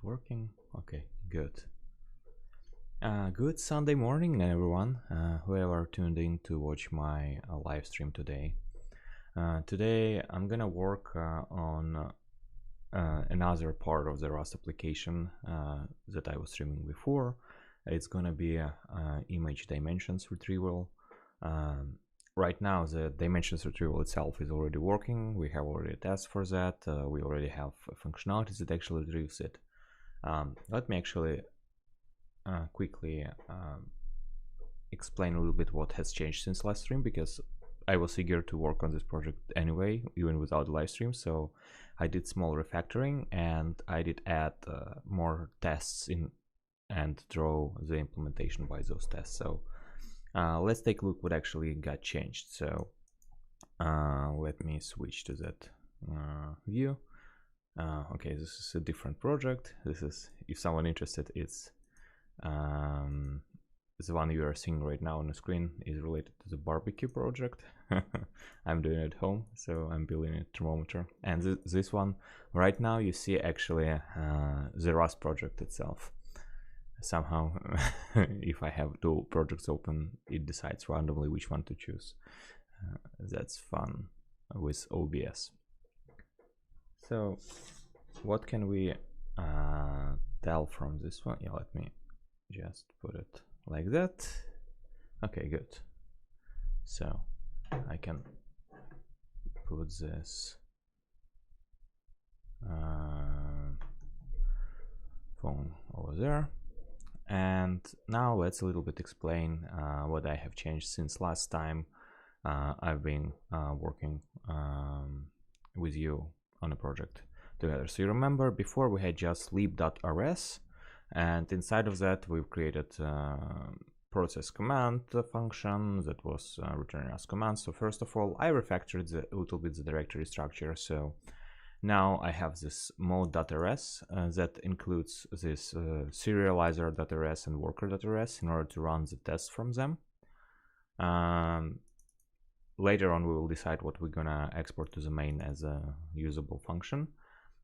working? Okay, good. Good Sunday morning, everyone. Whoever tuned in to watch my live stream today. Today I'm gonna work on another part of the Rust application that I was streaming before. It's gonna be image dimensions retrieval. Right now the dimensions retrieval itself is already working. We have already a test for that. We already have functionalities that actually retrieves it. Let me actually quickly explain a little bit what has changed since last stream, because I was eager to work on this project anyway, even without the live stream. So I did small refactoring and I did add more tests in and draw the implementation by those tests. So let's take a look what actually got changed. So let me switch to that view. Okay, this is a different project. This is, if someone interested, it's the one you are seeing right now on the screen is related to the barbecue project. I'm doing it at home, so I'm building a thermometer. And this one right now you see actually the Rust project itself. Somehow if I have two projects open, it decides randomly which one to choose. That's fun with OBS. So what can we tell from this one? Yeah, let me just put it like that. Okay, good. So I can put this phone over there. And now let's a little bit explain what I have changed since last time I've been working with you on a project together. So you remember before we had just sleep.rs, and inside of that we've created process command function that was returning us commands. So first of all, I refactored a little bit the directory structure. So now I have this mode.rs that includes this serializer.rs and worker.rs in order to run the tests from them. Later on we will decide what we're gonna export to the main as a usable function.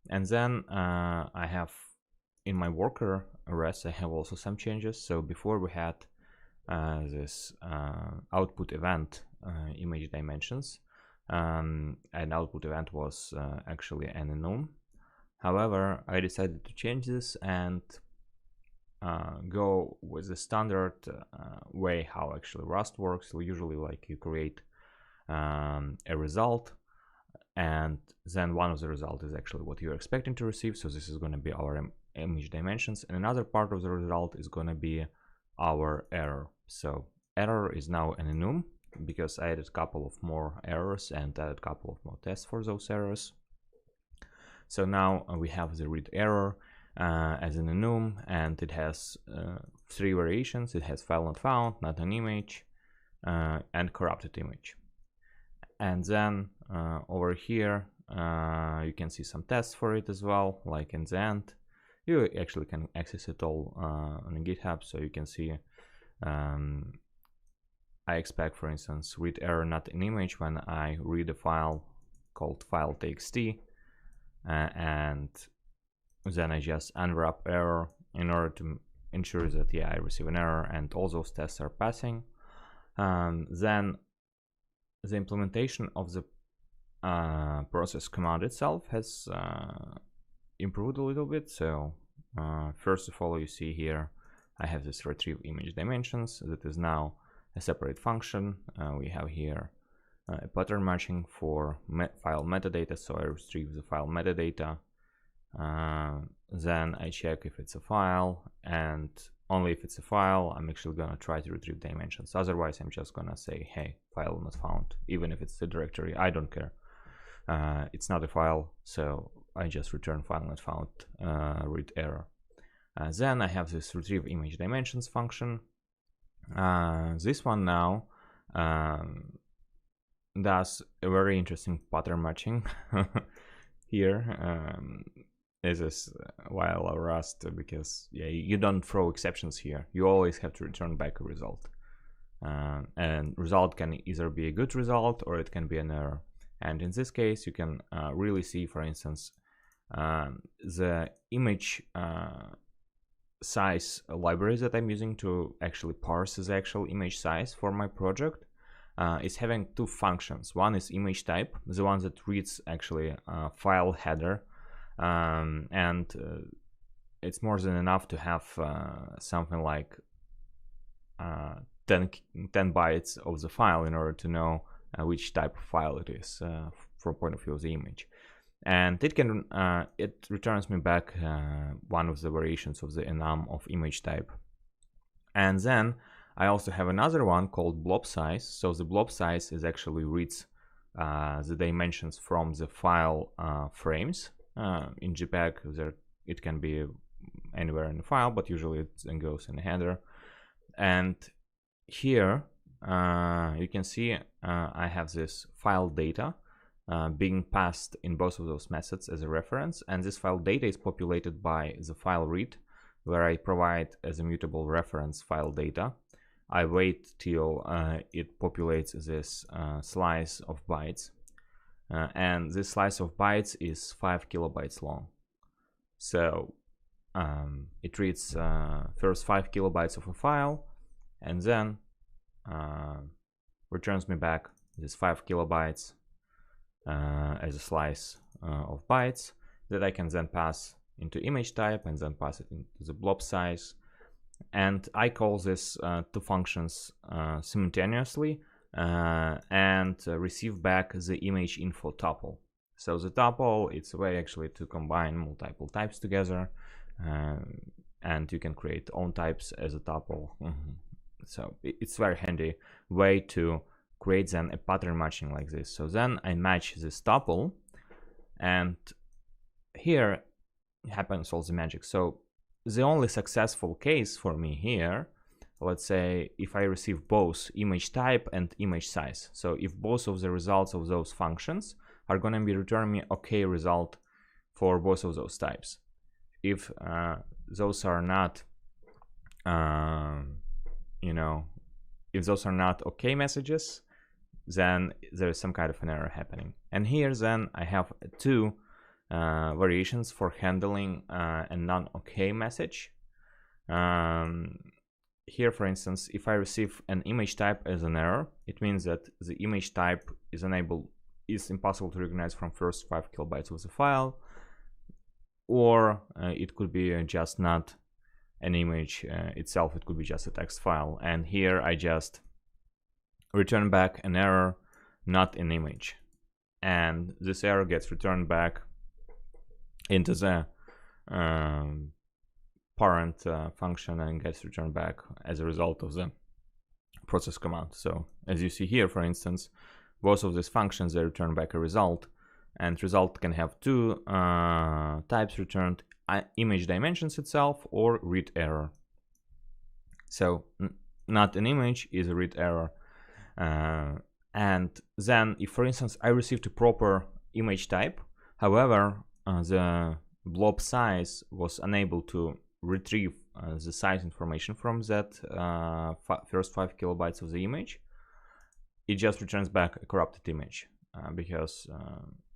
And then I have in my worker res I have also some changes. So before we had this output event image dimensions, and output event was actually an enum. However, I decided to change this and go with the standard way how actually Rust works. So usually like you create a result, and then one of the result is actually what you're expecting to receive. So this is going to be our image dimensions, and another part of the result is going to be our error. So error is now an enum because I added a couple of more errors and added a couple of more tests for those errors. So now we have the read error as an enum, and it has three variations. It has file not found, not an image, and corrupted image. And then over here you can see some tests for it as well, like in the end. You actually can access it all on GitHub, so you can see I expect, for instance, read error not an image when I read a file called file.txt, and then I just unwrap error in order to ensure that I receive an error and all those tests are passing. Then the implementation of the process command itself has improved a little bit. So first of all, you see here I have this retrieve image dimensions that is now a separate function. We have here a pattern matching for file metadata, so I retrieve the file metadata. Then I check if it's a file, and only if it's a file I'm actually gonna try to retrieve dimensions. Otherwise I'm just gonna say, hey, file not found, even if it's a directory. I don't care. It's not a file, so I just return file not found, read error. Then I have this retrieve image dimensions function. This one now does a very interesting pattern matching here. This is while Rust, because you don't throw exceptions here. You always have to return back a result, and result can either be a good result or it can be an error. And in this case you can really see, for instance, the image size library that I'm using to actually parse the actual image size for my project is having two functions. One is image type, the one that reads actually file header, and it's more than enough to have something like 10 bytes of the file in order to know which type of file it is from point of view of the image. And it can it returns me back one of the variations of the enum of image type. And then I also have another one called blob size. So the blob size is actually reads the dimensions from the file frames. In JPEG, it can be anywhere in the file, but usually it then goes in the header. And here you can see I have this file data being passed in both of those methods as a reference, and this file data is populated by the file read, where I provide as a mutable reference file data. I wait till it populates this slice of bytes, and this slice of bytes is 5 kilobytes long. So it reads first 5 kilobytes of a file, and then returns me back this 5 kilobytes as a slice of bytes that I can then pass into image type and then pass it into the blob size. And I call this two functions simultaneously and receive back the image info tuple. So the tuple, it's a way actually to combine multiple types together, and you can create own types as a tuple. So it's very handy way to create then a pattern matching like this. So then I match this tuple, and here happens all the magic. So the only successful case for me here, let's say if I receive both image type and image size. So if both of the results of those functions are going to be returning me okay result for both of those types. If those are not, if those are not okay messages, then there is some kind of an error happening. And here then I have two variations for handling a non-okay message. Here, for instance, if I receive an image type as an error, it means that the image type is impossible to recognize from first 5 kilobytes of the file, or it could be just not an image itself, it could be just a text file. And here I just return back an error, not an image. And this error gets returned back into the parent function and gets returned back as a result of the process command. So as you see here, for instance, both of these functions, they return back a result, and result can have two types returned: image dimensions itself or read error. So not an image is a read error. And then if, for instance, I received a proper image type, however, the blob size was unable to retrieve the size information from that first 5 kilobytes of the image, it just returns back a corrupted image, because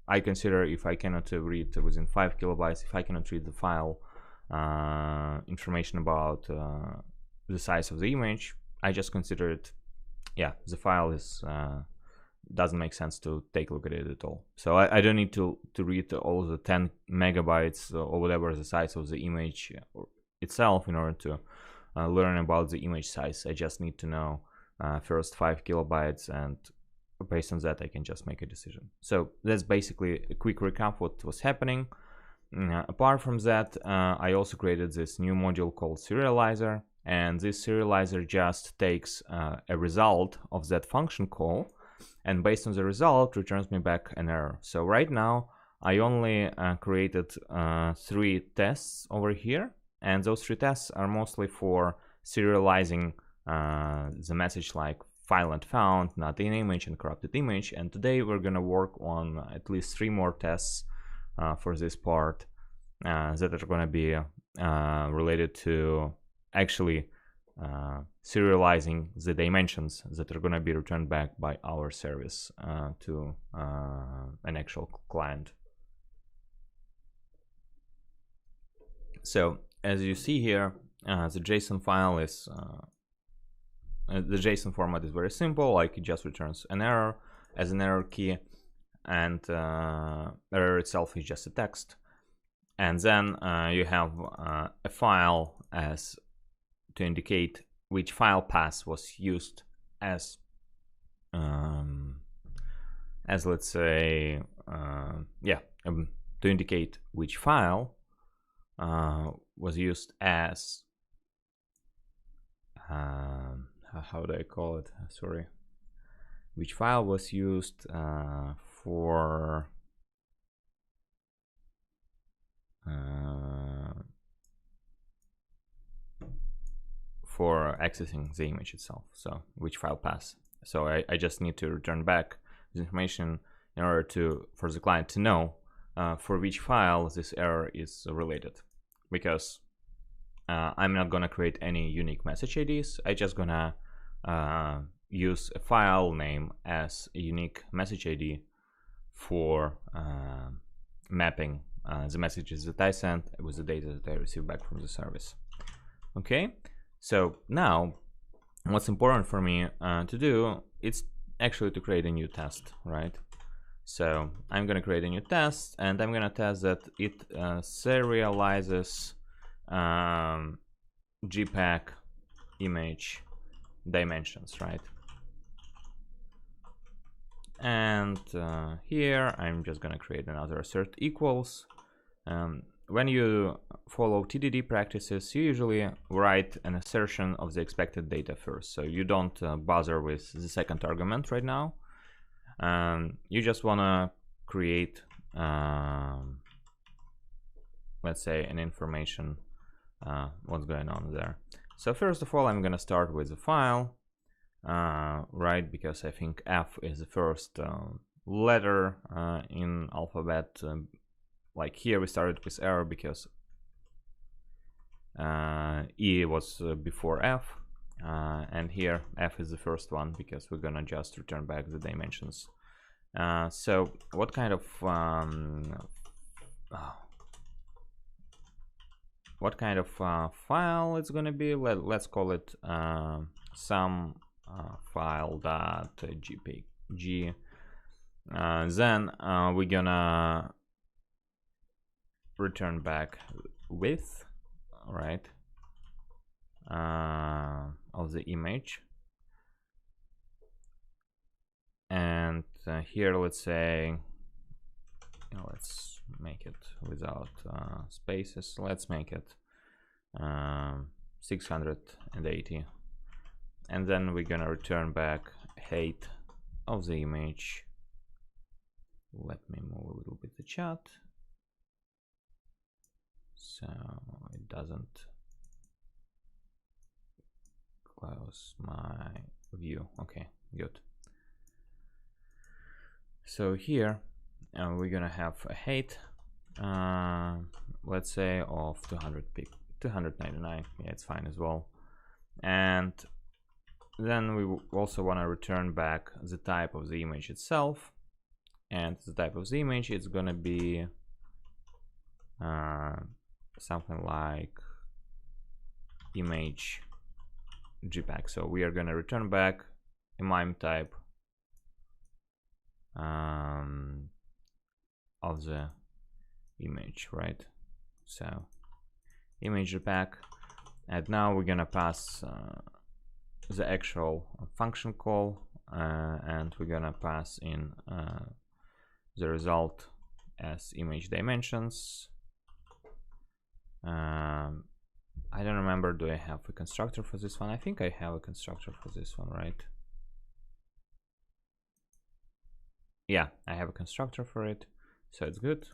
I consider if I cannot read within 5 kilobytes, if I cannot read the file information about the size of the image, I just consider it, the file is doesn't make sense to take a look at it at all. So I don't need to read all the 10 megabytes or whatever the size of the image itself in order to learn about the image size. I just need to know first 5 kilobytes, and based on that I can just make a decision. So that's basically a quick recap what was happening. Apart from that, I also created this new module called Serializer, and this Serializer just takes a result of that function call, and based on the result returns me back an error. So right now I only created 3 tests over here, and those 3 tests are mostly for serializing the message like file not found, not in image, and corrupted image. And today we're gonna work on at least 3 more tests for this part that are gonna be related to actually serializing the dimensions that are gonna be returned back by our service to an actual client. So as you see here, the JSON file is the JSON format is very simple. Like, it just returns an error as an error key, and error itself is just a text. And then you have a file as to indicate which file path was used as let's say to indicate which file was used as how do I call it? Sorry. Which file was used for accessing the image itself. So which file path. So I just need to return back this information in order for the client to know for which file this error is related, because I'm not gonna create any unique message IDs. I just gonna use a file name as a unique message ID for mapping the messages that I sent with the data that I received back from the service. Okay, so now what's important for me to do, it's actually to create a new test, right? So I'm gonna create a new test, and I'm gonna test that it serializes JPEG image dimensions, right? And here I'm just gonna create another assert equals. When you follow TDD practices, you usually write an assertion of the expected data first, so you don't bother with the second argument right now. You just wanna create let's say an information what's going on there. So first of all, I'm gonna start with the file, right, because I think F is the first letter in alphabet. Like here we started with error because E was before F, and here F is the first one because we're gonna just return back the dimensions. So what kind of file it's gonna be? Let's call it some file.jpg. Then we're gonna return back width, right, of the image. And here, let's say, let's make it without spaces. Let's make it 680, and then we're gonna return back height of the image. Let me move a little bit the chat so it doesn't close my view. Okay, good. So here we're gonna have a height, let's say of 299. Yeah, it's fine as well. And then we also want to return back the type of the image itself, and the type of the image is gonna be something like image JPEG. So we are gonna return back a MIME type of the image, right? So image JPEG, and now we're gonna pass the actual function call, and we're gonna pass in the result as image dimensions. I don't remember, do I have a constructor for this one? I think I have a constructor for this one, right? Yeah, I have a constructor for it, so it's good.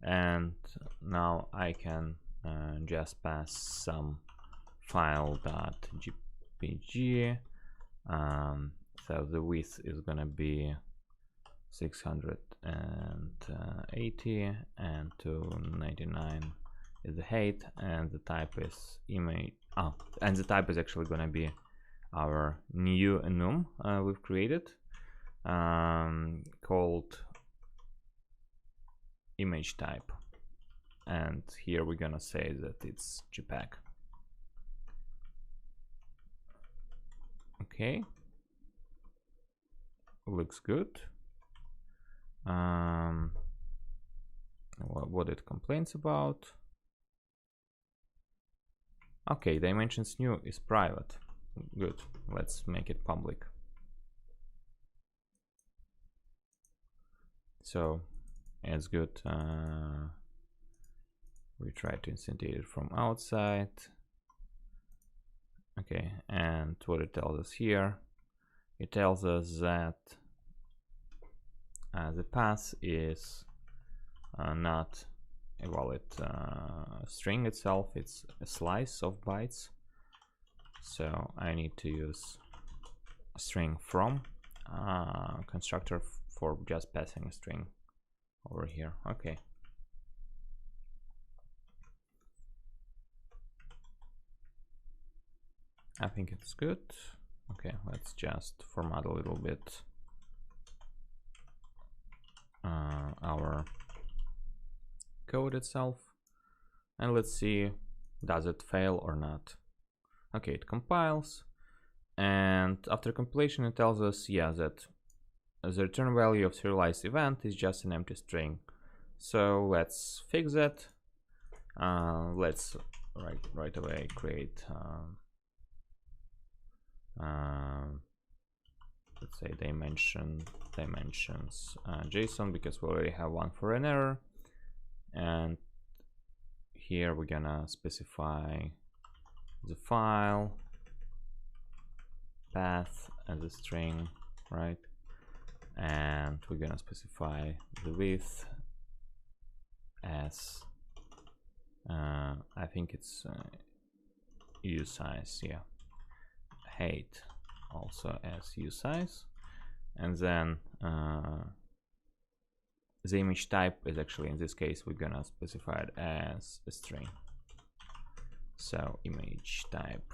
And now I can just pass some file.jpg. So the width is gonna be 680 and 299 is the height, and the type is image. And the type is actually gonna be our new enum we've created, called image type. and here we're gonna say that it's JPEG. Okay, looks good. What it complains about. Okay, dimensions new is private. Good, let's make it public. So it's good. We try to instantiate it from outside. Okay, and what it tells us here, it tells us that the path is not a valid string itself, it's a slice of bytes. So I need to use a string from constructor for just passing a string over here. Okay. I think it's good. Okay, let's just format a little bit our code itself, and let's see, does it fail or not. Okay, it compiles, and after compilation it tells us, yeah, that the return value of serialized event is just an empty string. So let's fix that. Let's right away create let's say dimensions JSON, because we already have one for an error, and here we're gonna specify the file path as a string, right? And we're gonna specify the width as I think it's usize, yeah, height also as usize, and then the image type is actually, in this case, we're gonna specify it as a string. So image type,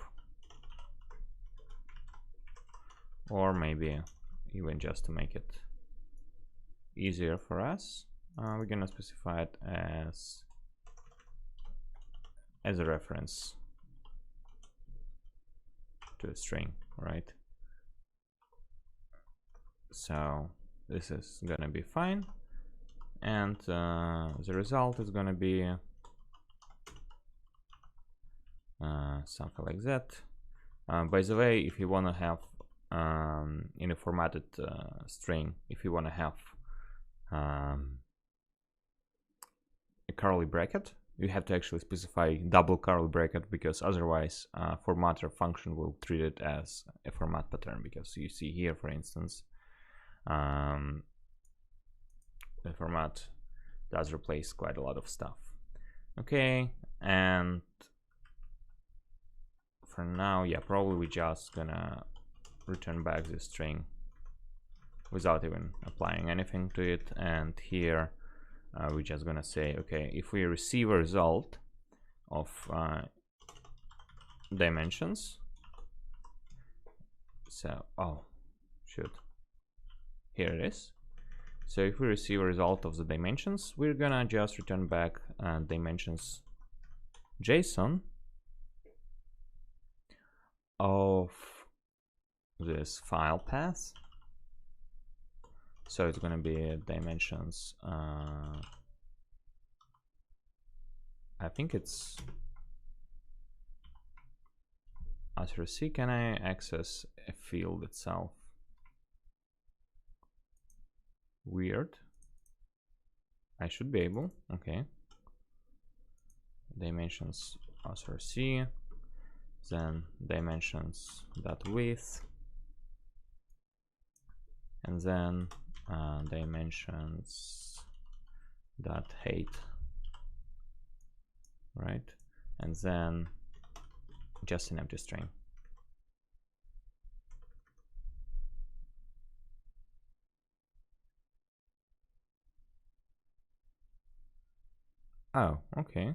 or maybe even just to make it easier for us, we're gonna specify it as a reference to a string, right? So this is gonna be fine, and the result is gonna be something like that. By the way, if you want to have in a formatted string, if you want to have a curly bracket, you have to actually specify double curly bracket, because otherwise formatter function will treat it as a format pattern, because you see here, for instance, the format does replace quite a lot of stuff. Okay, and for now, yeah, probably we're just gonna return back the string without even applying anything to it, and here we're just gonna say, okay, if we receive a result of dimensions, so here it is. So if we receive a result of the dimensions, we're gonna just return back dimensions JSON of this file path. So it's gonna be dimensions, I think it's async. Can I access a field itself? Weird. I should be able. Okay. Dimensions async, then dimensions dot width, and then dimensions dot height, right? And then just an empty string. Oh, okay.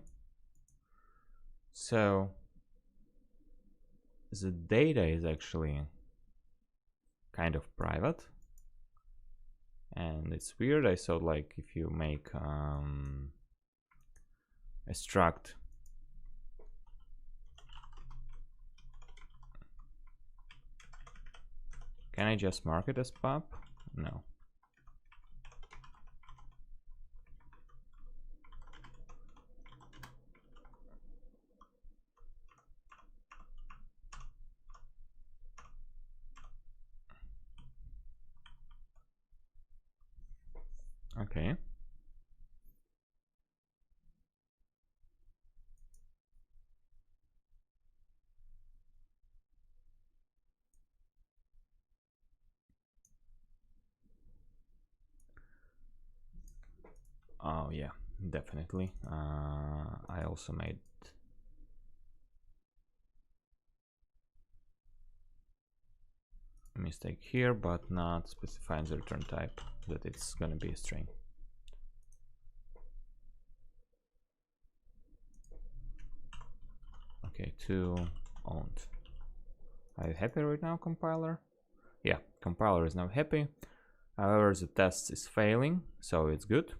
So the data is actually kind of private, and it's weird. I thought, like, if you make a struct can I just mark it as pub? No. Okay. Oh yeah, definitely. I also made a mistake here, but not specifying the return type, that it's gonna be a string. Okay, to owned. Are you happy right now, compiler? Yeah, compiler is now happy. However, the test is failing, so it's good.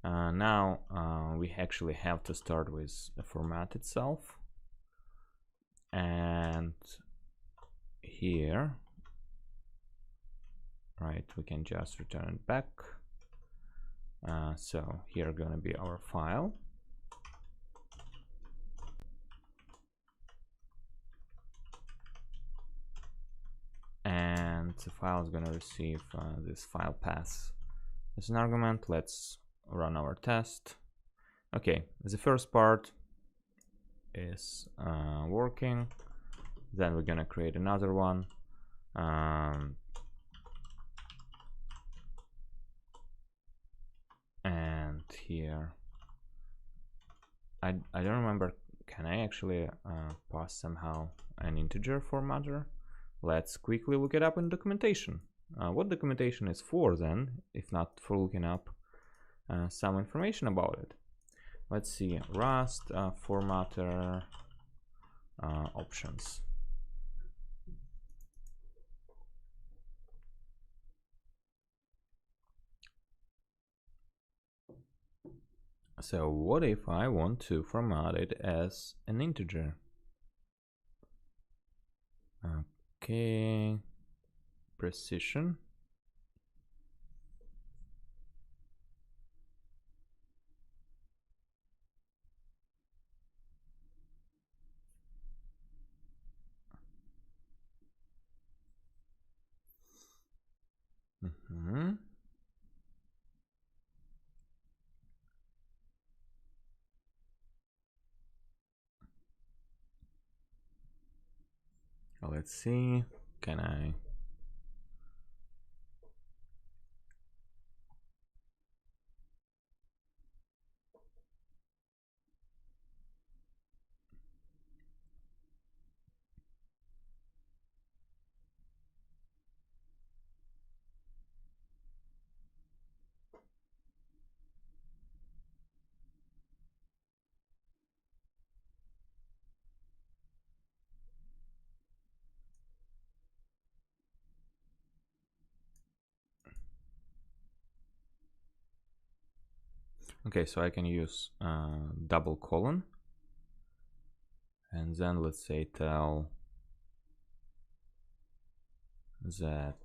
Now we actually have to start with the format itself, and here, right, we can just return it back. So here gonna be our file, and the file is gonna receive this file path as an argument. Let's run our test. Okay, the first part is working. Then we're gonna create another one. And here, I don't remember, can I actually pass somehow an integer formatter? Let's quickly look it up in documentation. What documentation is for then, if not for looking up some information about it? Let's see, Rust formatter options. So what if I want to format it as an integer? Okay, precision. Let's see, can I? Okay, so I can use double colon, and then let's say tell that,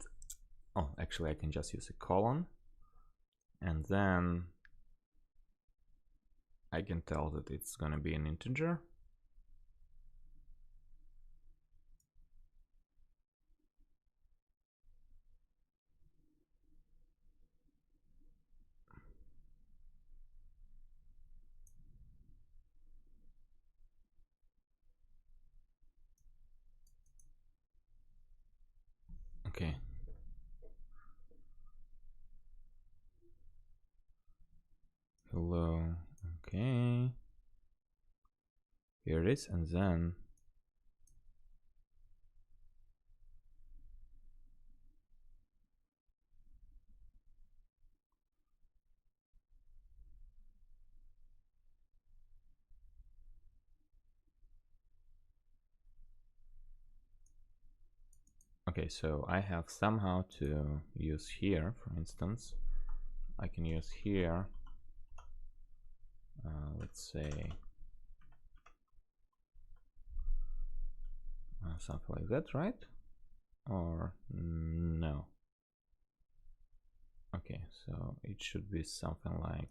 oh, actually I can just use a colon, and then I can tell that it's gonna be an integer. Okay. Hello. Okay. Here it is, and then okay, so I have somehow to use here, for instance, I can use here let's say something like that, right? Or no? Okay, so it should be something like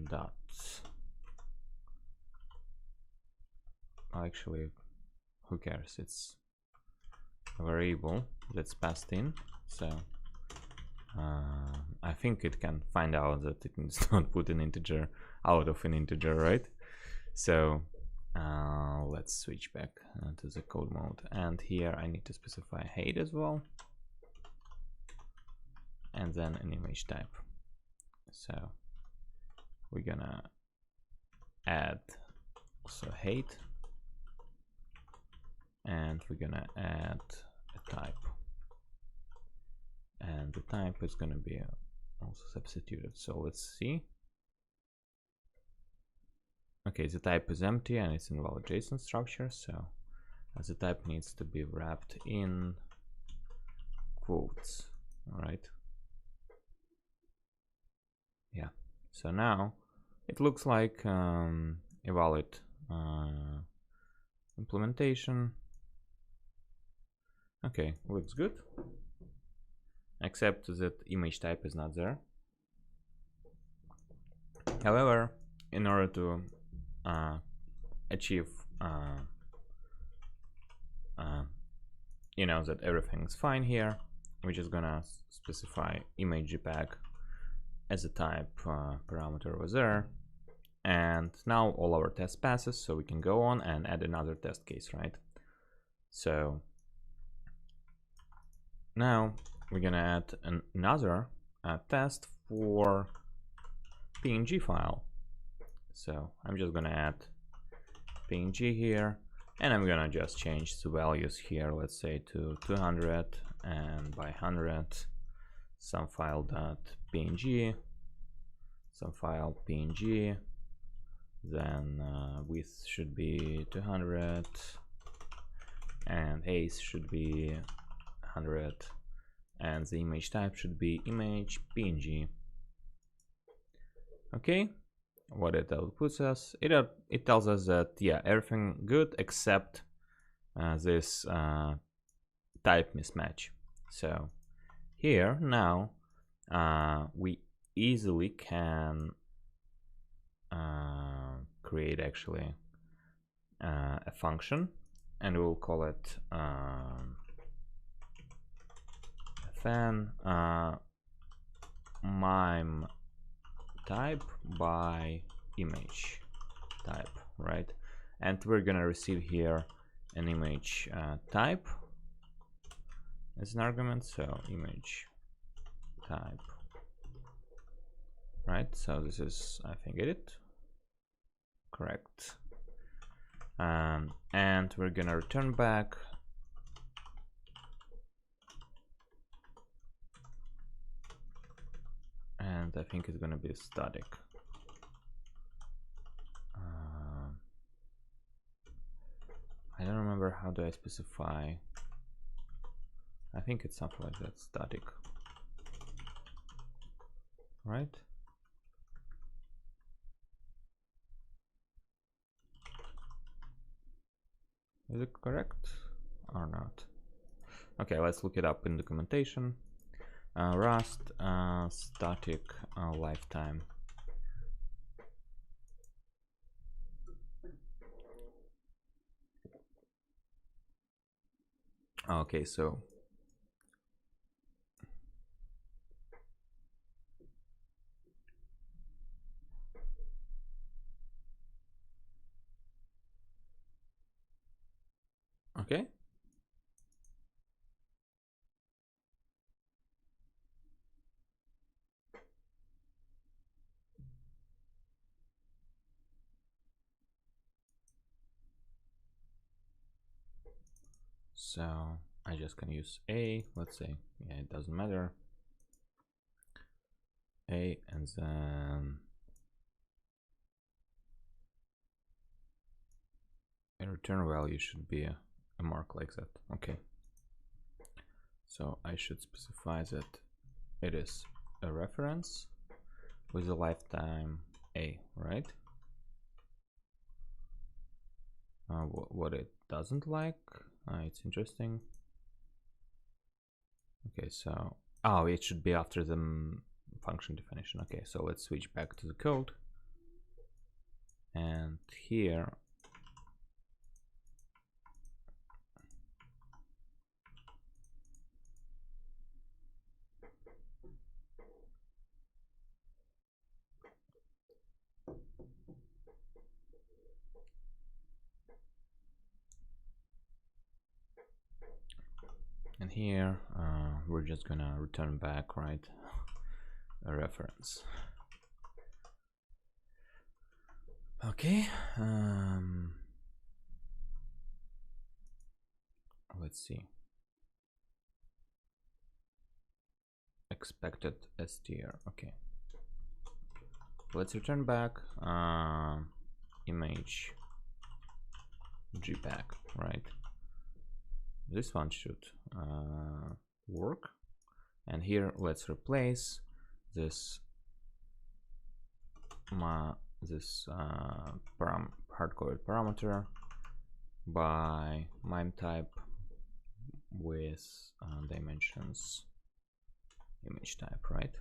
dots. Actually, who cares? It's a variable that's passed in, so I think it can find out that it needs to put an integer out of an integer, right? So let's switch back to the code mode, and here I need to specify height as well, and then an image type. So we're gonna add also height, and we're gonna add a type, and the type is gonna be also substituted. So let's see. Okay, the type is empty and it's invalid JSON structure, so the type needs to be wrapped in quotes. All right. Yeah. So now it looks like a valid implementation. Okay, looks good. Except that image type is not there. However, in order to achieve you know, that everything is fine here, we're just gonna specify image JPEG as a type parameter over there, and now all our test passes, so we can go on and add another test case, right? So now we're gonna add another test for PNG file. So I'm just gonna add PNG here, and I'm gonna just change the values here, let's say to 200 and by 100, some file dot PNG, some file PNG, then width should be 200 and height should be 100, and the image type should be image PNG. Okay, what it outputs us, it tells us that yeah, everything good except this type mismatch. So here now we easily can create actually a function, and we'll call it fn mime type by image type, right? And we're gonna receive here an image type as an argument, so image type, right? So this is, I think, it correct, and we're gonna return back and I think it's gonna be static. I don't remember how do I specify. I think it's something like that, static, right? Is it correct or not? Okay, let's look it up in documentation. Rust static lifetime. Okay, so okay. So I just can use a, let's say, yeah, it doesn't matter, a, and then a return value should be a mark like that. Okay, so I should specify that it is a reference with a lifetime A, right? What it doesn't like, it's interesting. Okay, so, oh, it should be after the function definition. Okay, so let's switch back to the code. And here, we're just gonna return back, right, a reference. Okay, let's see. Expected str. Okay, let's return back image JPEG, right? This one should work. And here let's replace this hard-coded parameter by MIME type with dimensions image type, right?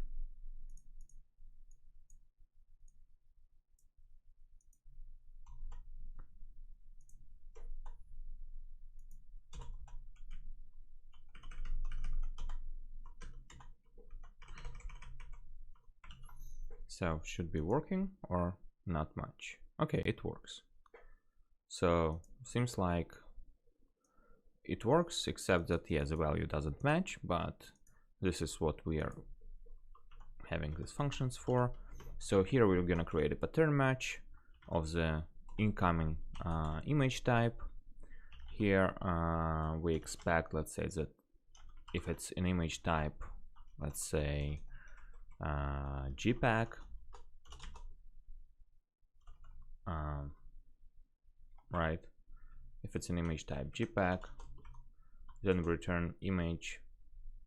So should be working or not much. Okay, it works. So seems like it works, except that, yeah, the value doesn't match, but this is what we are having these functions for. So here we're gonna create a pattern match of the incoming image type. Here we expect, let's say, that if it's an image type, let's say JPEG, right? If it's an image type JPEG, then we return image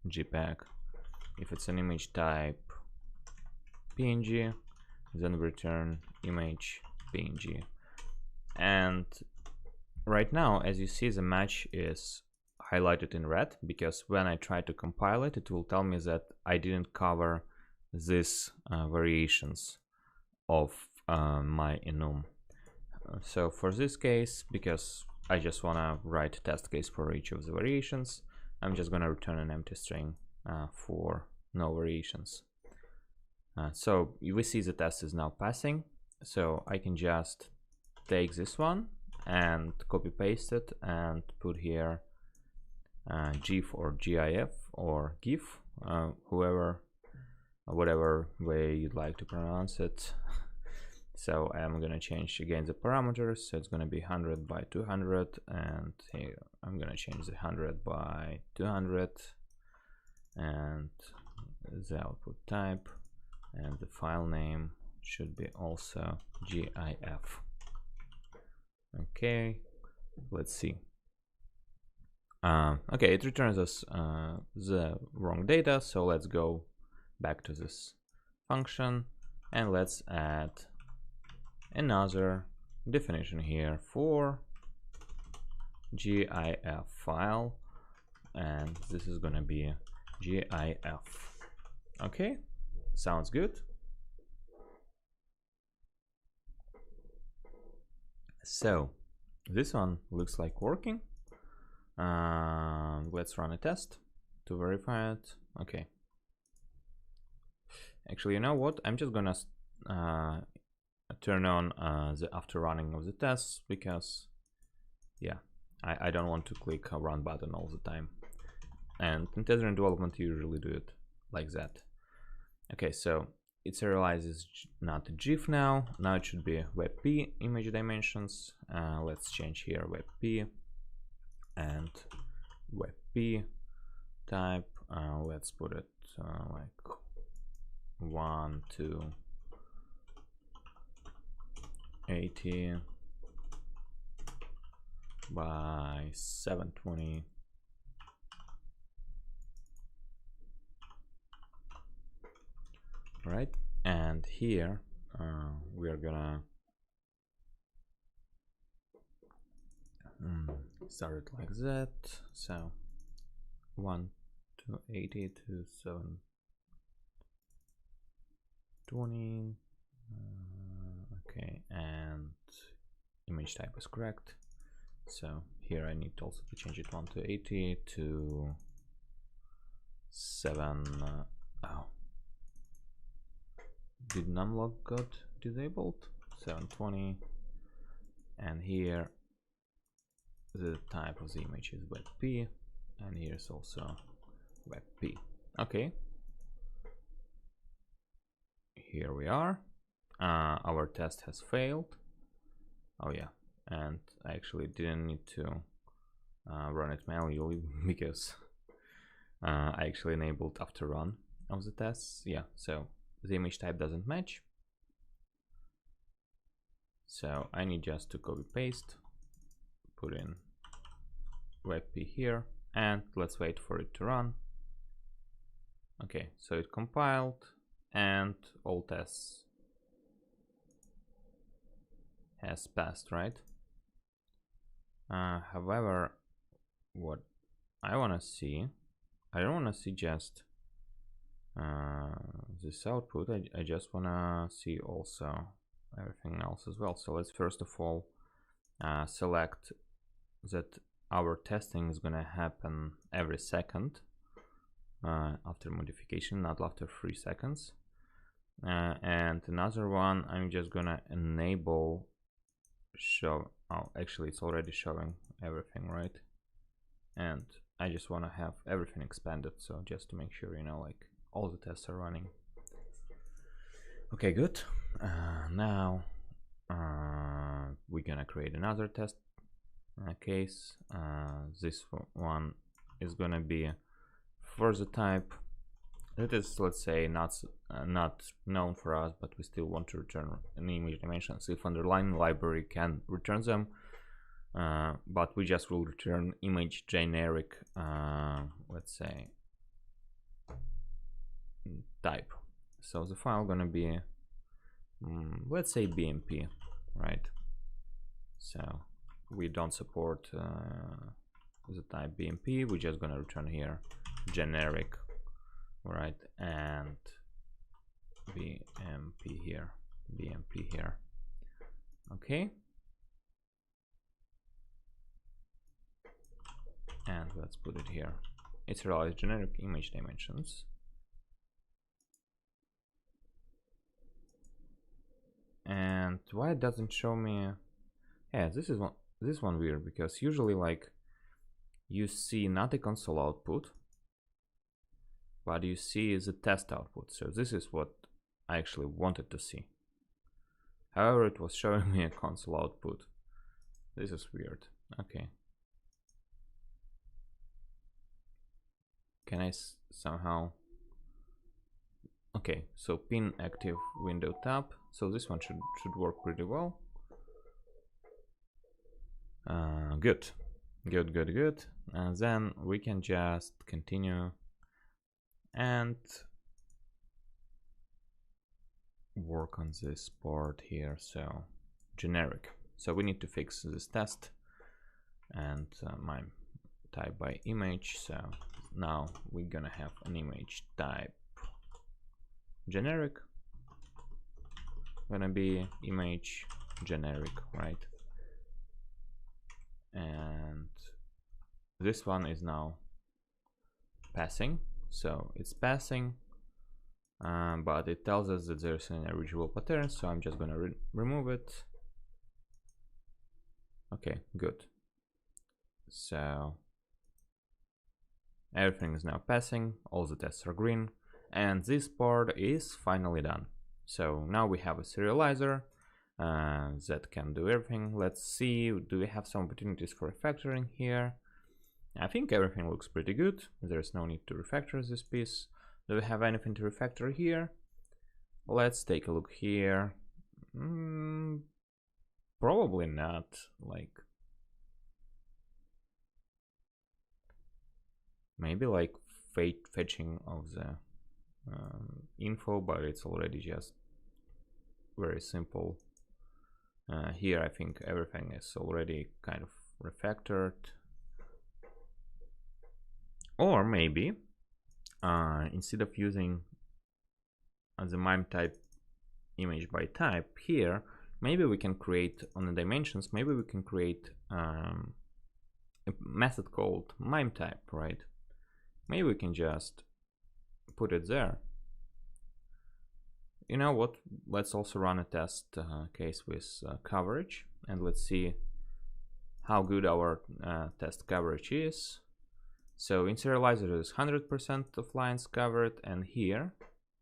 JPEG. If it's an image type PNG, then we return image PNG. And right now, as you see, the match is highlighted in red, because when I try to compile it, it will tell me that I didn't cover these variations of my enum. So for this case, because I just want to write a test case for each of the variations, I'm just going to return an empty string for no variations. So we see the test is now passing, so I can just take this one and copy paste it and put here GIF or GIF or GIF, whatever way you'd like to pronounce it. So I'm gonna change again the parameters, so it's gonna be 100 by 200, and here I'm gonna change the 100 by 200, and the output type and the file name should be also GIF. Okay, let's see. Okay, it returns us the wrong data, so let's go back to this function and let's add another definition here for GIF file, and this is gonna be GIF. Okay, sounds good. So this one looks like working. Let's run a test to verify it. Okay, actually, you know what, I'm just gonna turn on the after running of the tests, because yeah, I don't want to click a run button all the time, and in test development you usually do it like that. Okay, so it serializes not a GIF now it should be WebP image dimensions. Let's change here WebP and WebP type. Let's put it like 1 to 80 by 720. right? And here we are gonna start it like that. So 1 to 80 to 720. Okay, and image type is correct. So here I need also to change it 1 to 80 to 7. Oh, did numlock got disabled? 720. And here the type of the image is WebP, and here's also WebP. Okay, here we are. Our test has failed. Oh yeah, and I actually didn't need to run it manually because I actually enabled after run of the tests. Yeah, so the image type doesn't match. So I need just to copy paste, put in WebP here, and let's wait for it to run. Okay, so it compiled and all tests has passed, right? However, what I want to see, I don't want to see just this output. I just want to see also everything else as well. So let's first of all select that our testing is gonna happen every second after modification, not after 3 seconds. And another one, I'm just gonna enable show. Oh, actually it's already showing everything, right? And I just want to have everything expanded, so just to make sure, you know, like all the tests are running. Okay, good. Now we're gonna create another test case. This one is gonna be for the type that is, let's say, not known for us, but we still want to return an image dimensions if underlying library can return them. But we just will return image generic, let's say, type. So the file gonna be, let's say BMP, right? So we don't support the type BMP. We're just gonna return here generic, right? And BMP here, BMP here. Okay. And let's put it here. It's Serializer generic image dimensions. And why it doesn't show me? Yeah, this one weird, because usually like you see not the console output, but you see the test output. So this is what I actually wanted to see. However, it was showing me a console output. This is weird. Okay. Can I somehow? Okay, so pin active window tab. So this one should work pretty well. Good. And then we can just continue and work on this part here. So generic. So we need to fix this test and my type by image. So now we're gonna have an image type generic, gonna be image generic, right? And this one is now passing, so it's passing, but it tells us that there's an irreducible pattern, so I'm just gonna remove it. Okay, good. So everything is now passing, all the tests are green, and this part is finally done. So now we have a serializer that can do everything. Let's see, do we have some opportunities for refactoring here? I think everything looks pretty good. There's no need to refactor this piece. Do we have anything to refactor here? Let's take a look here. Probably not. Like maybe like fetching of the info, but it's already just very simple. Here I think everything is already kind of refactored. Or maybe instead of using the MIME type image by type here, maybe we can create on the dimensions, maybe we can create a method called MIME type, right? Maybe we can just put it there. You know what, let's also run a test case with coverage, and let's see how good our test coverage is. So in Serializer is 100% of lines covered, and here,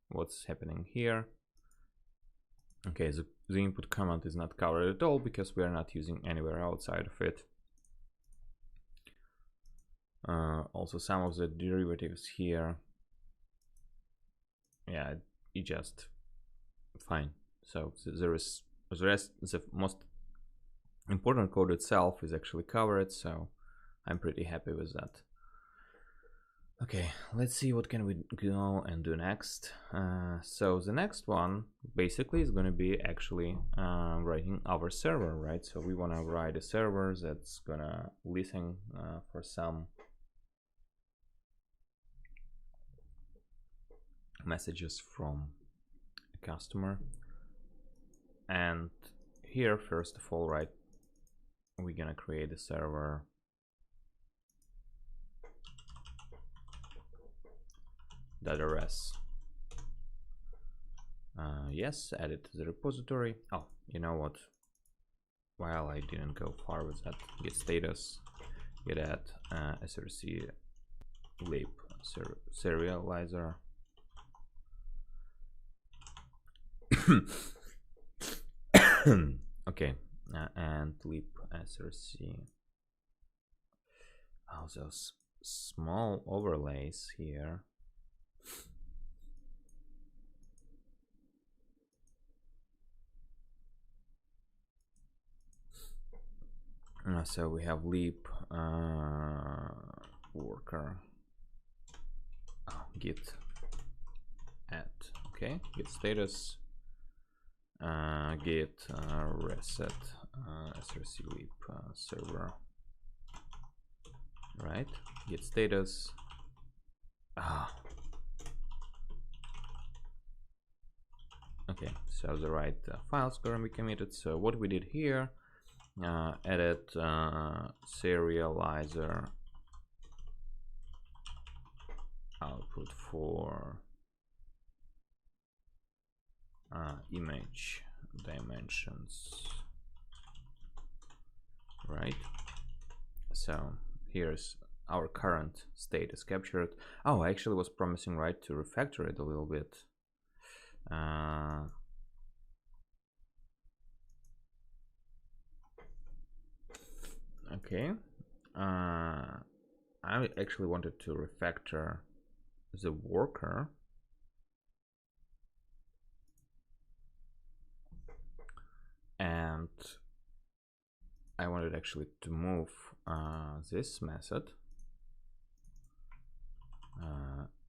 what's happening here? Okay, the input command is not covered at all because we are not using anywhere outside of it. Also some of the derivatives here, yeah, it just fine. So there is the rest, the most important code itself is actually covered, so I'm pretty happy with that. Okay, let's see what can we go and do next. So the next one basically is going to be actually writing our server, right? So we want to write a server that's gonna listen for some messages from a customer. And here, first of all, right, we're gonna create a server .rs. Yes, add it to the repository. Oh, you know what? While I didn't go far with that, git status, git add src lib serializer. Okay, and lib src. Oh, those small overlays here. So we have lib worker git add. Okay, git status git reset src lib server, right? Git status. Okay, so the right files gonna be committed. So what we did here, edit serializer output for image dimensions, right? So here's our current state is captured. Oh, I actually was promising, right, to refactor it a little bit. Okay, I actually wanted to refactor the worker, and I wanted actually to move this method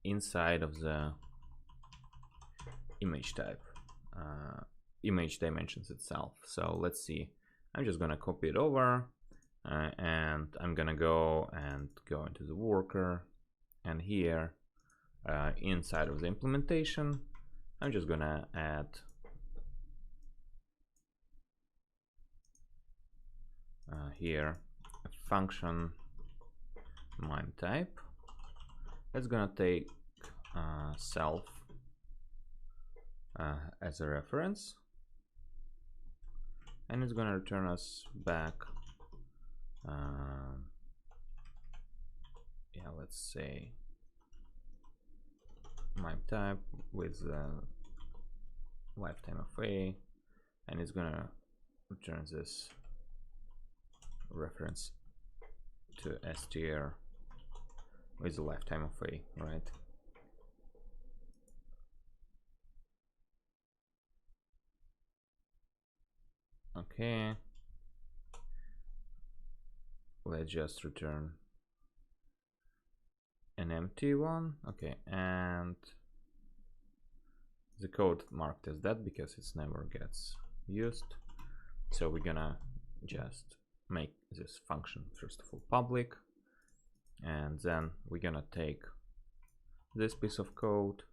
inside of the image type, image dimensions itself. So let's see, I'm just gonna copy it over and I'm gonna go into the worker, and here inside of the implementation I'm just gonna add here a function MIME type that's gonna take self as a reference, and it's gonna return us back yeah, let's say MIME type with lifetime of a, and it's gonna return this reference to str with the lifetime of a, right? Okay, let's just return an empty one. Okay, and the code marked as that because it never gets used. So we're gonna just make this function first of all public, and then we're gonna take this piece of code,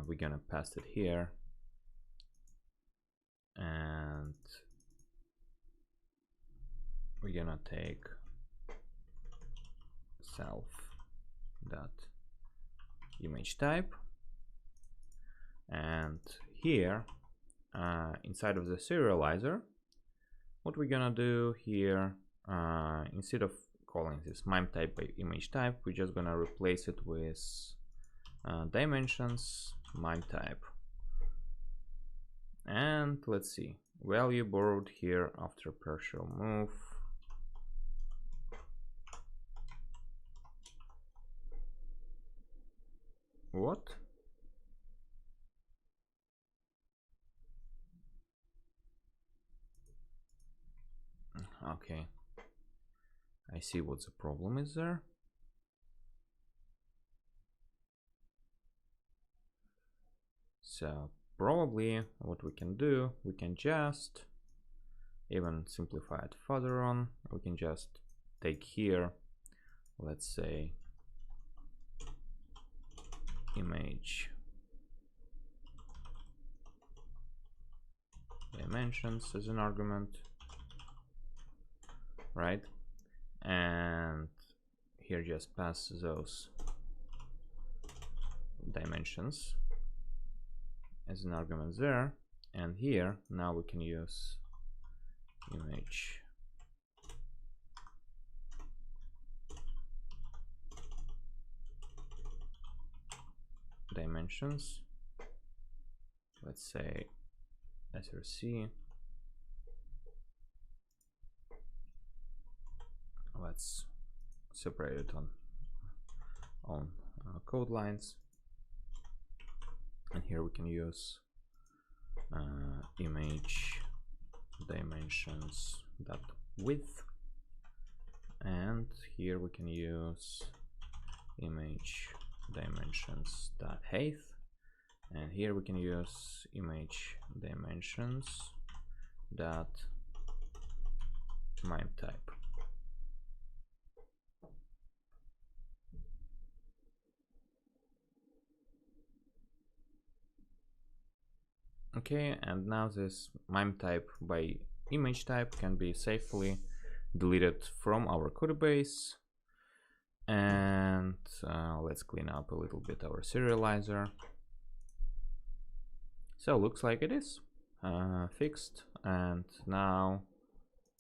we're gonna pass it here, and we're gonna take self dot image type, and here inside of the serializer, what we're gonna do here, instead of calling this mime type by image type, we're just gonna replace it with dimensions mime type. And let's see, value borrowed here after partial move. What? Okay, I see what the problem is there. So probably what we can do, we can just even simplify it further on. We can just take here, let's say, image dimensions as an argument, right? And here just pass those dimensions as an argument there, and here now we can use image dimensions, let's say src. Let's separate it on code lines, and here we can use image dimensions dot width, and here we can use image dimensions dot height, and here we can use image dimensions dot mime type. Okay, and now this mime type by image type can be safely deleted from our code base. And let's clean up a little bit our serializer. So looks like it is fixed. And now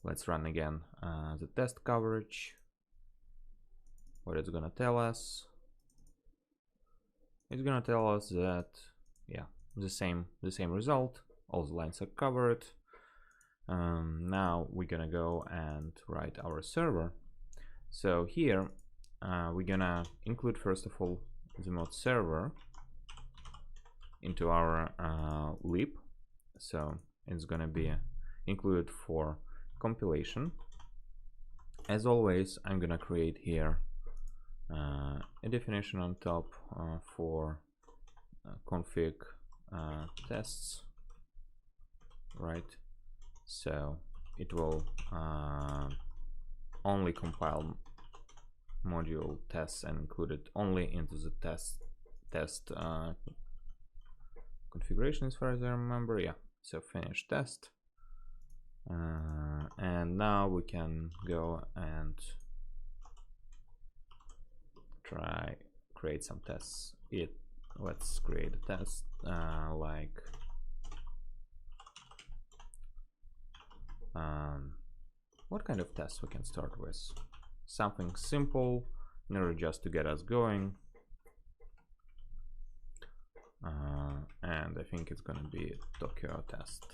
let's run again the test coverage. What it's gonna tell us? It's gonna tell us that, yeah, the same result. All the lines are covered. Now we're gonna go and write our server. So here we're gonna include first of all the mode server into our lib. So it's gonna be included for compilation. As always, I'm gonna create here a definition on top for config tests, right? So it will only compile module tests and include it only into the test configuration, as far as I remember. Yeah, so finish test, and now we can go and try create some tests. Let's create a test like what kind of test we can start with? Something simple in order just to get us going, and I think it's gonna be Tokyo test.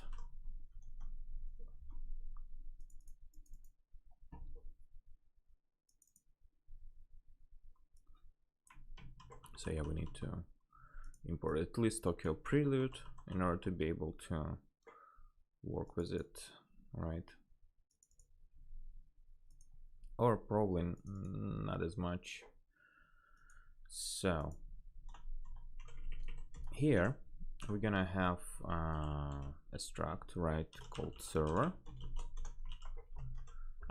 So yeah, we need to import at least Tokyo prelude in order to be able to work with it, right? Or probably not as much. So here we're gonna have a struct, right, called server.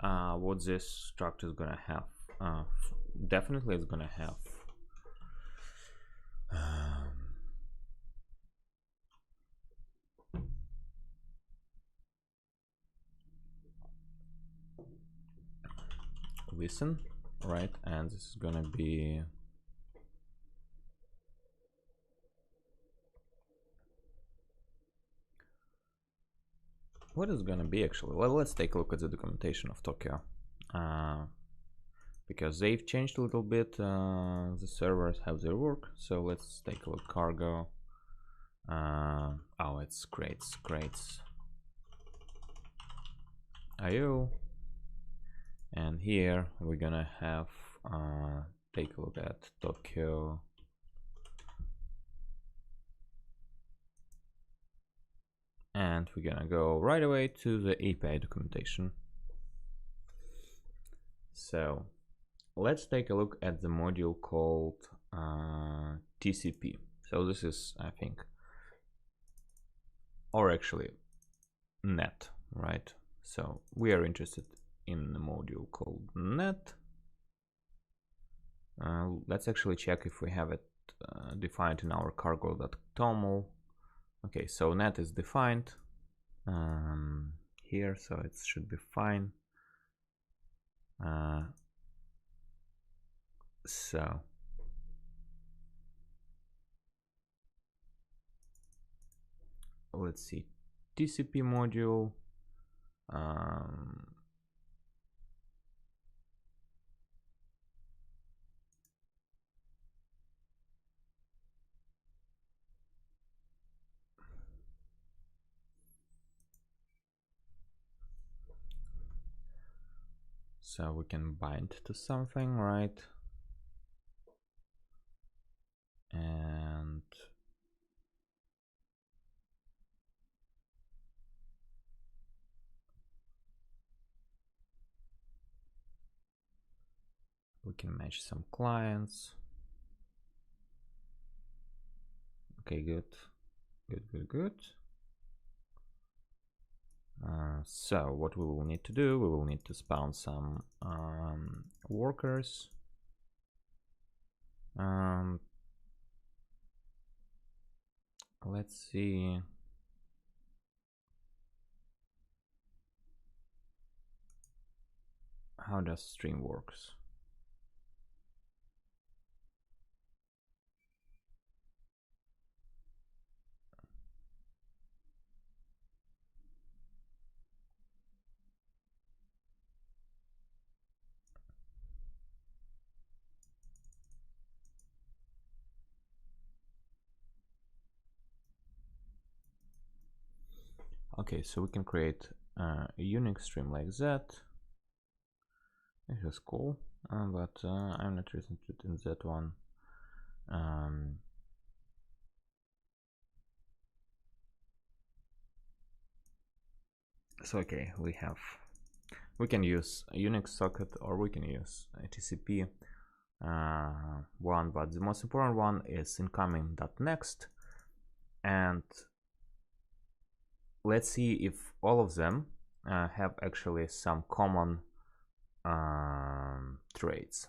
What this struct is gonna have, definitely it's gonna have listen, right, and this is gonna be what is gonna be actually. Well, let's take a look at the documentation of Tokyo, because they've changed a little bit. The servers have their work, so let's take a look. Cargo, oh, it's crates IO, and here we're gonna have take a look at Tokyo, and we're gonna go right away to the API documentation. So let's take a look at the module called TCP. So this is, I think, or actually net, right? So we are interested in the module called net. Let's actually check if we have it defined in our cargo.toml. Okay, so net is defined here, so it should be fine. So let's see, TCP module. So we can bind to something, right? And we can match some clients. Okay, good. So what we will need to do, we will need to spawn some workers. Let's see. How does stream works? Okay, so we can create a Unix stream like that. This is cool, but I'm not interested in that one. So okay, we can use a Unix socket, or we can use a TCP one, but the most important one is incoming.next, and let's see if all of them have actually some common traits.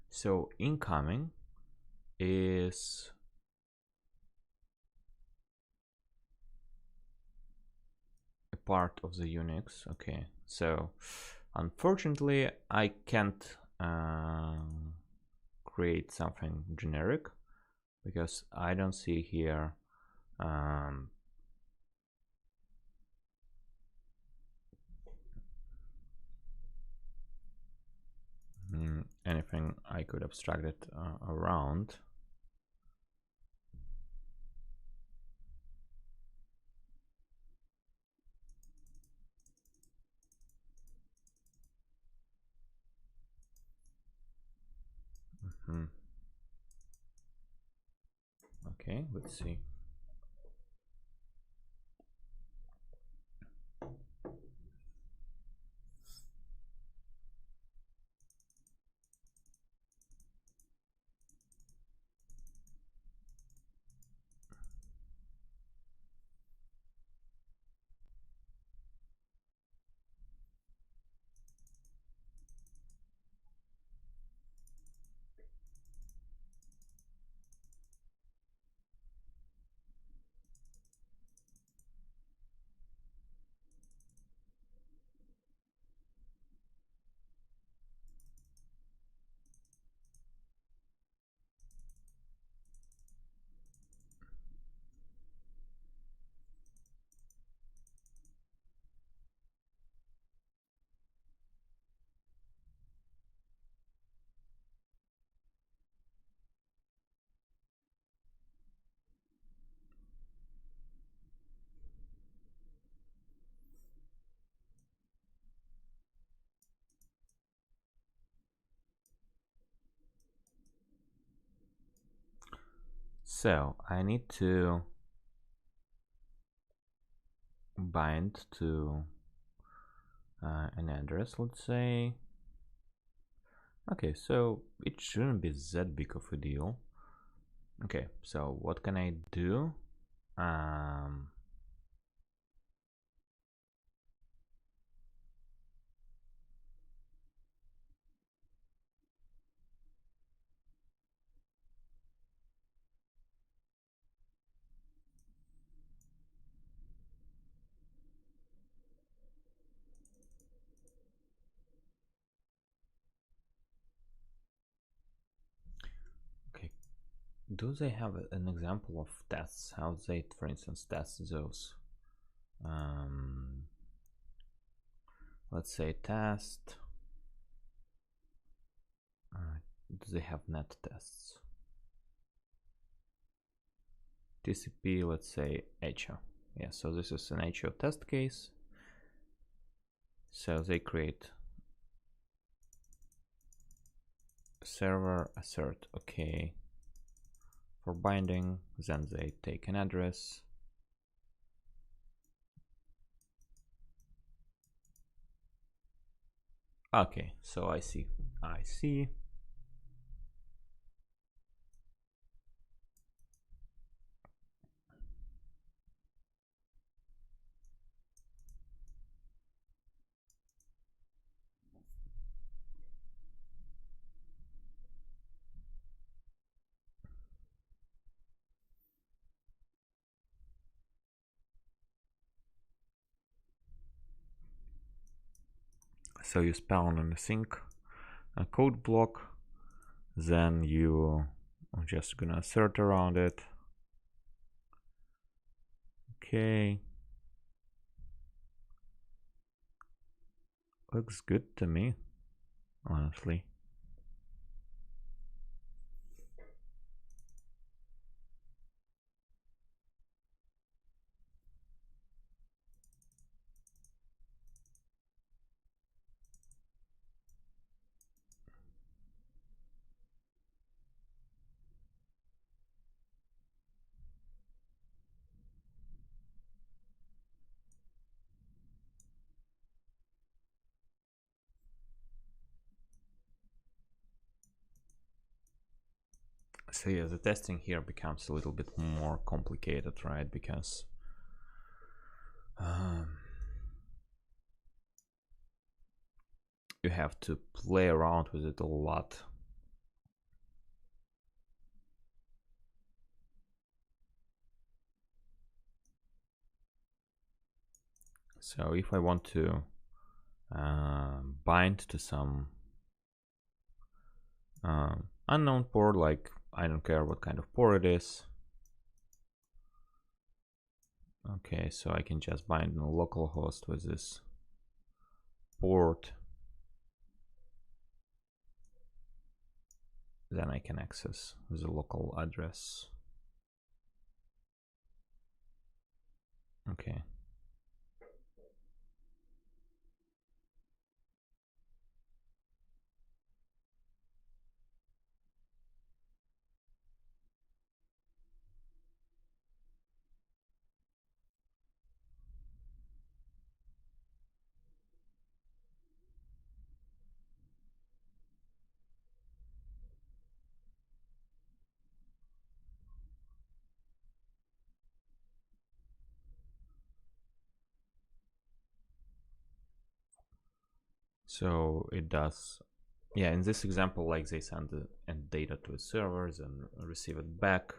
So incoming is a part of the Unix. Okay, so unfortunately I can't create something generic because I don't see here anything I could abstract it around. Okay, let's see. So I need to bind to an address, let's say. Okay, so it shouldn't be that big of a deal. Okay, so what can I do? Okay, do they have an example of tests? How they, for instance, test those? Let's say test. Do they have net tests? TCP, let's say HO. Yeah, so this is an HO test case. So they create server assert, okay, for binding, then they take an address. Okay, so I see. So you spawn an async a code block, then you are just gonna assert around it. Okay, looks good to me, honestly. So yeah, the testing here becomes a little bit more complicated, right? Because you have to play around with it a lot. So if I want to bind to some unknown port, like I don't care what kind of port it is. Okay, so I can just bind on localhost with this port. Then I can access the local address. Okay. So it does, yeah, in this example, like they send the end data to the servers and receive it back.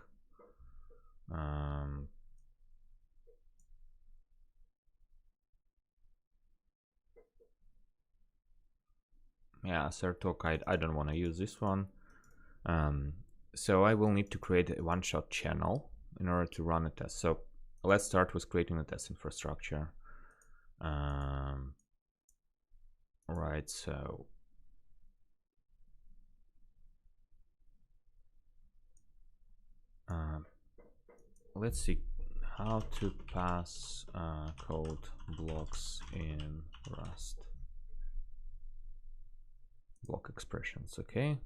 Yeah, Certalk, I don't want to use this one. So I will need to create a one-shot channel in order to run a test. So let's start with creating a test infrastructure. Right, so let's see how to pass code blocks in Rust. Block expressions, okay.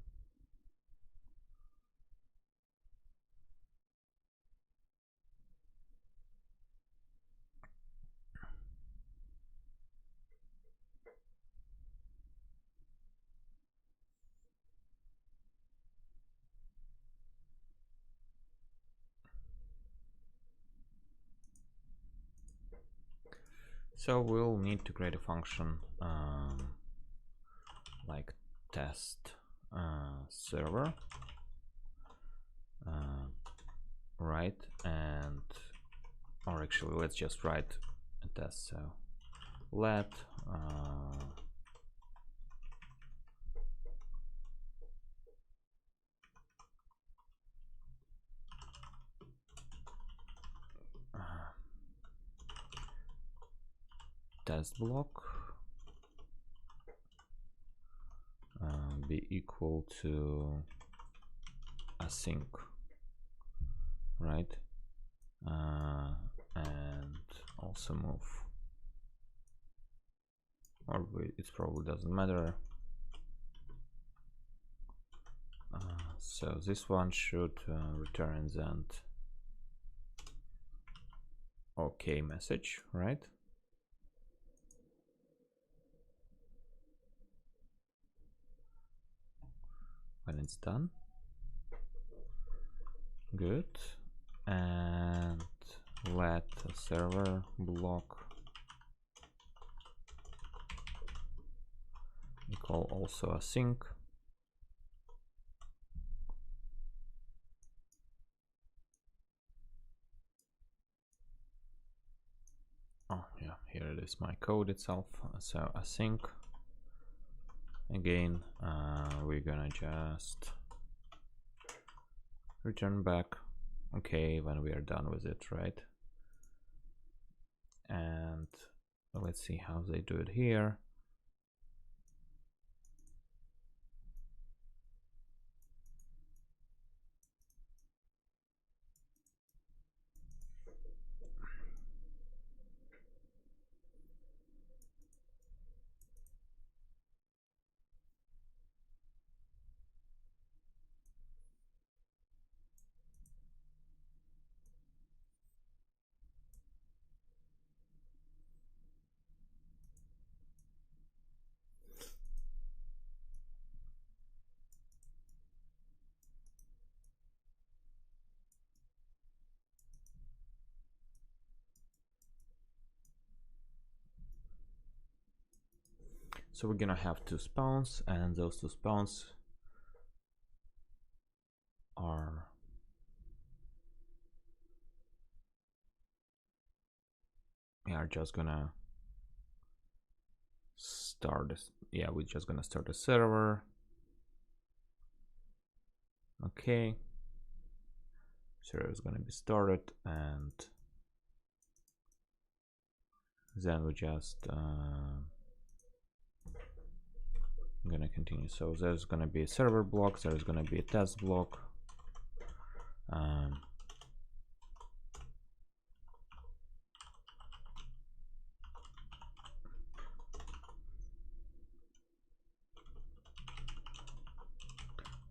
So we'll need to create a function like test server, right? And or actually, let's just write a test. So let test block be equal to async, right? And also move, or it probably doesn't matter. So this one should return then OK message, right? When it's done. Good. And let the server block equal also async. Oh yeah, here it is, my code itself. So async. Again, we're gonna just return back okay when we are done with it, right? And let's see how they do it here. So we're gonna have two spawns, and those two spawns are we are just gonna start this. Yeah, we're just gonna start a server. Okay, server is gonna be started, and then we just gonna continue. So there's gonna be a server block, there's gonna be a test block.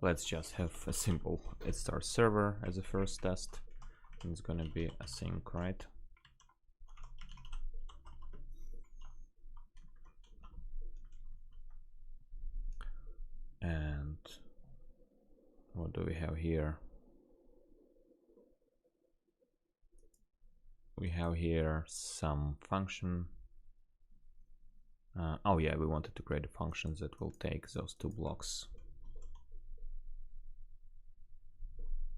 Let's just have a simple it starts server as a first test, and it's gonna be async, right? And what do we have here? We have here some function Oh yeah, we wanted to create functions that will take those two blocks.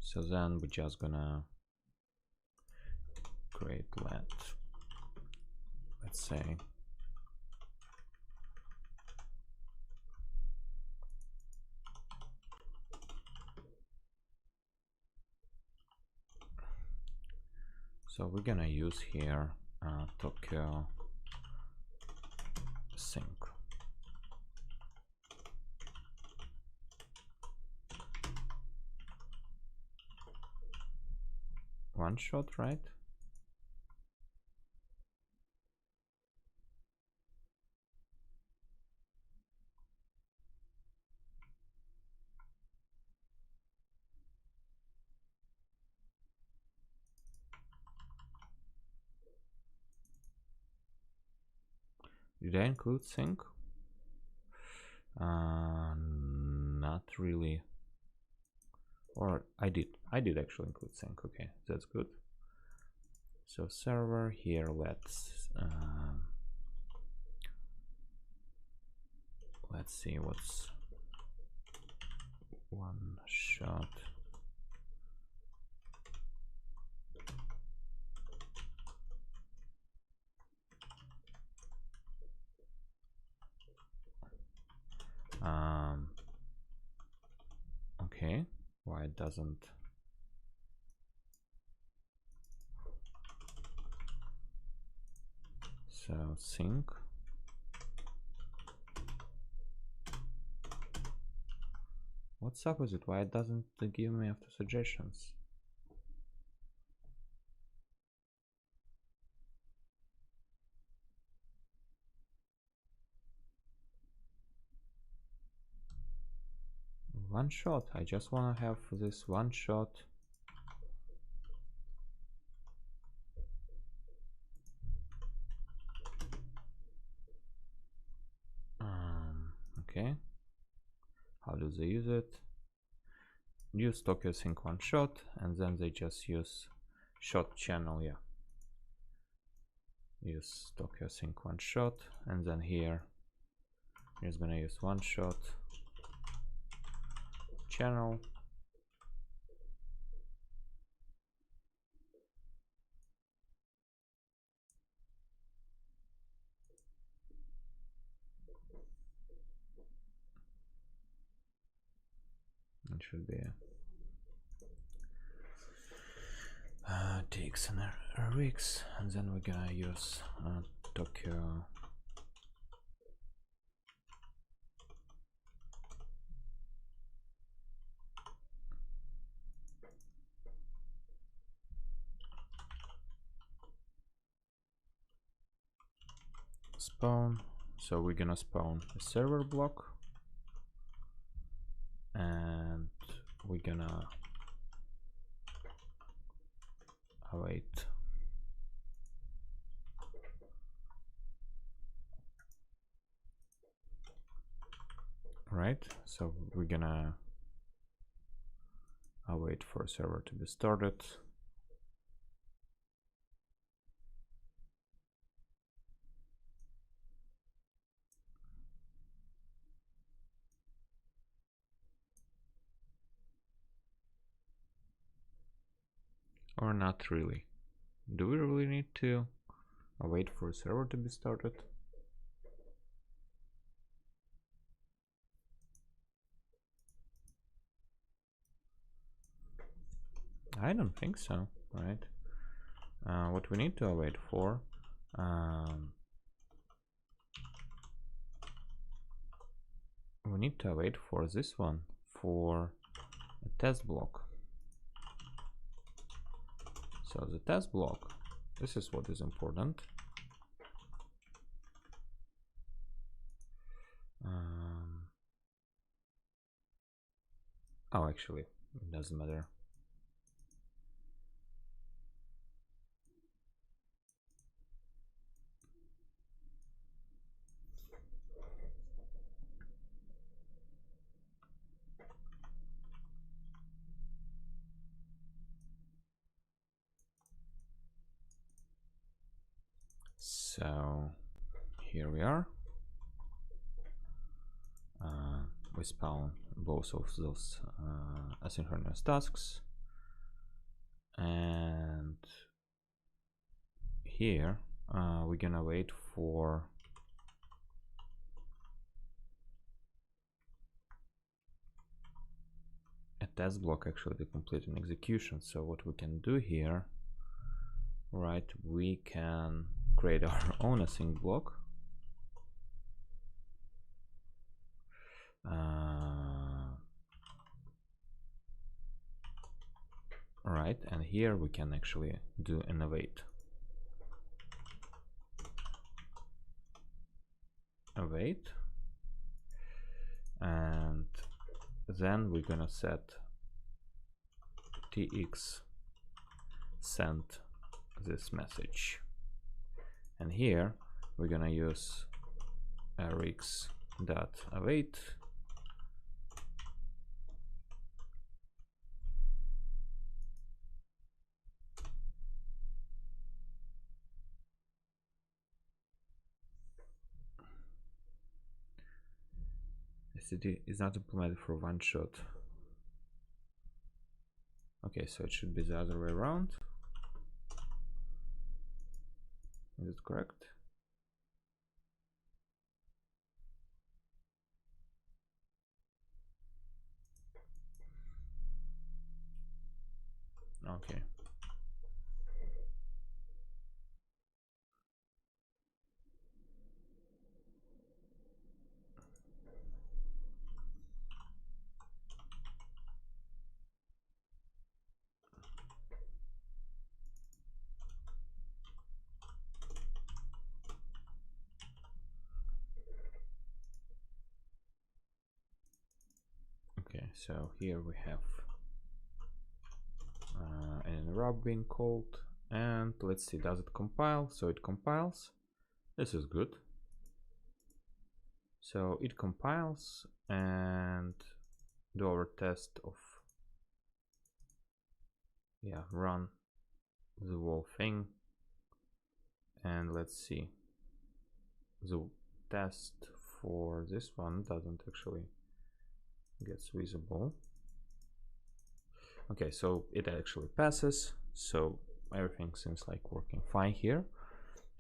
So then we're just gonna create let's say so we're gonna use here Tokyo sync. One shot, right? Did I include sync? Not really. Or I did actually include sync. Okay, that's good. So server here, let's see what's one shot. Okay, why it doesn't? So sync. What's up with it? Why it doesn't give me after suggestions? One shot. I just want to have this one shot. Okay. How do they use it? Use Tokyo sync one shot, and then they just use shot channel. Yeah. Use Tokyo sync one shot, and then here he's gonna use one shot channel. It should be TX and RX, and then we're gonna use Tokyo spawn. So we're gonna spawn a server block, and we're gonna await right. So we're gonna await for a server to be started. Or not really. Do we really need to wait for a server to be started? I don't think so, right? What we need to wait for, we need to wait for this one, for a test block. So the test block, this is what is important. Oh, actually, it doesn't matter. So here we are. we spawn both of those asynchronous tasks, and here we're gonna wait for a test block actually to complete an execution. So what we can do here, right, we can create our own async block. Right, and here we can actually do an await. And then we're gonna set tx send this message, and here we're gonna use rx.await std is not implemented for one shot. Okay, so it should be the other way around. Is it correct? Okay. Okay, so here we have an interrupt being called, and let's see, does it compile? So it compiles. This is good. So it compiles and do our test of, yeah, run the whole thing, and let's see, the test for this one doesn't actually get visible. Okay, so it actually passes, so everything seems like working fine here.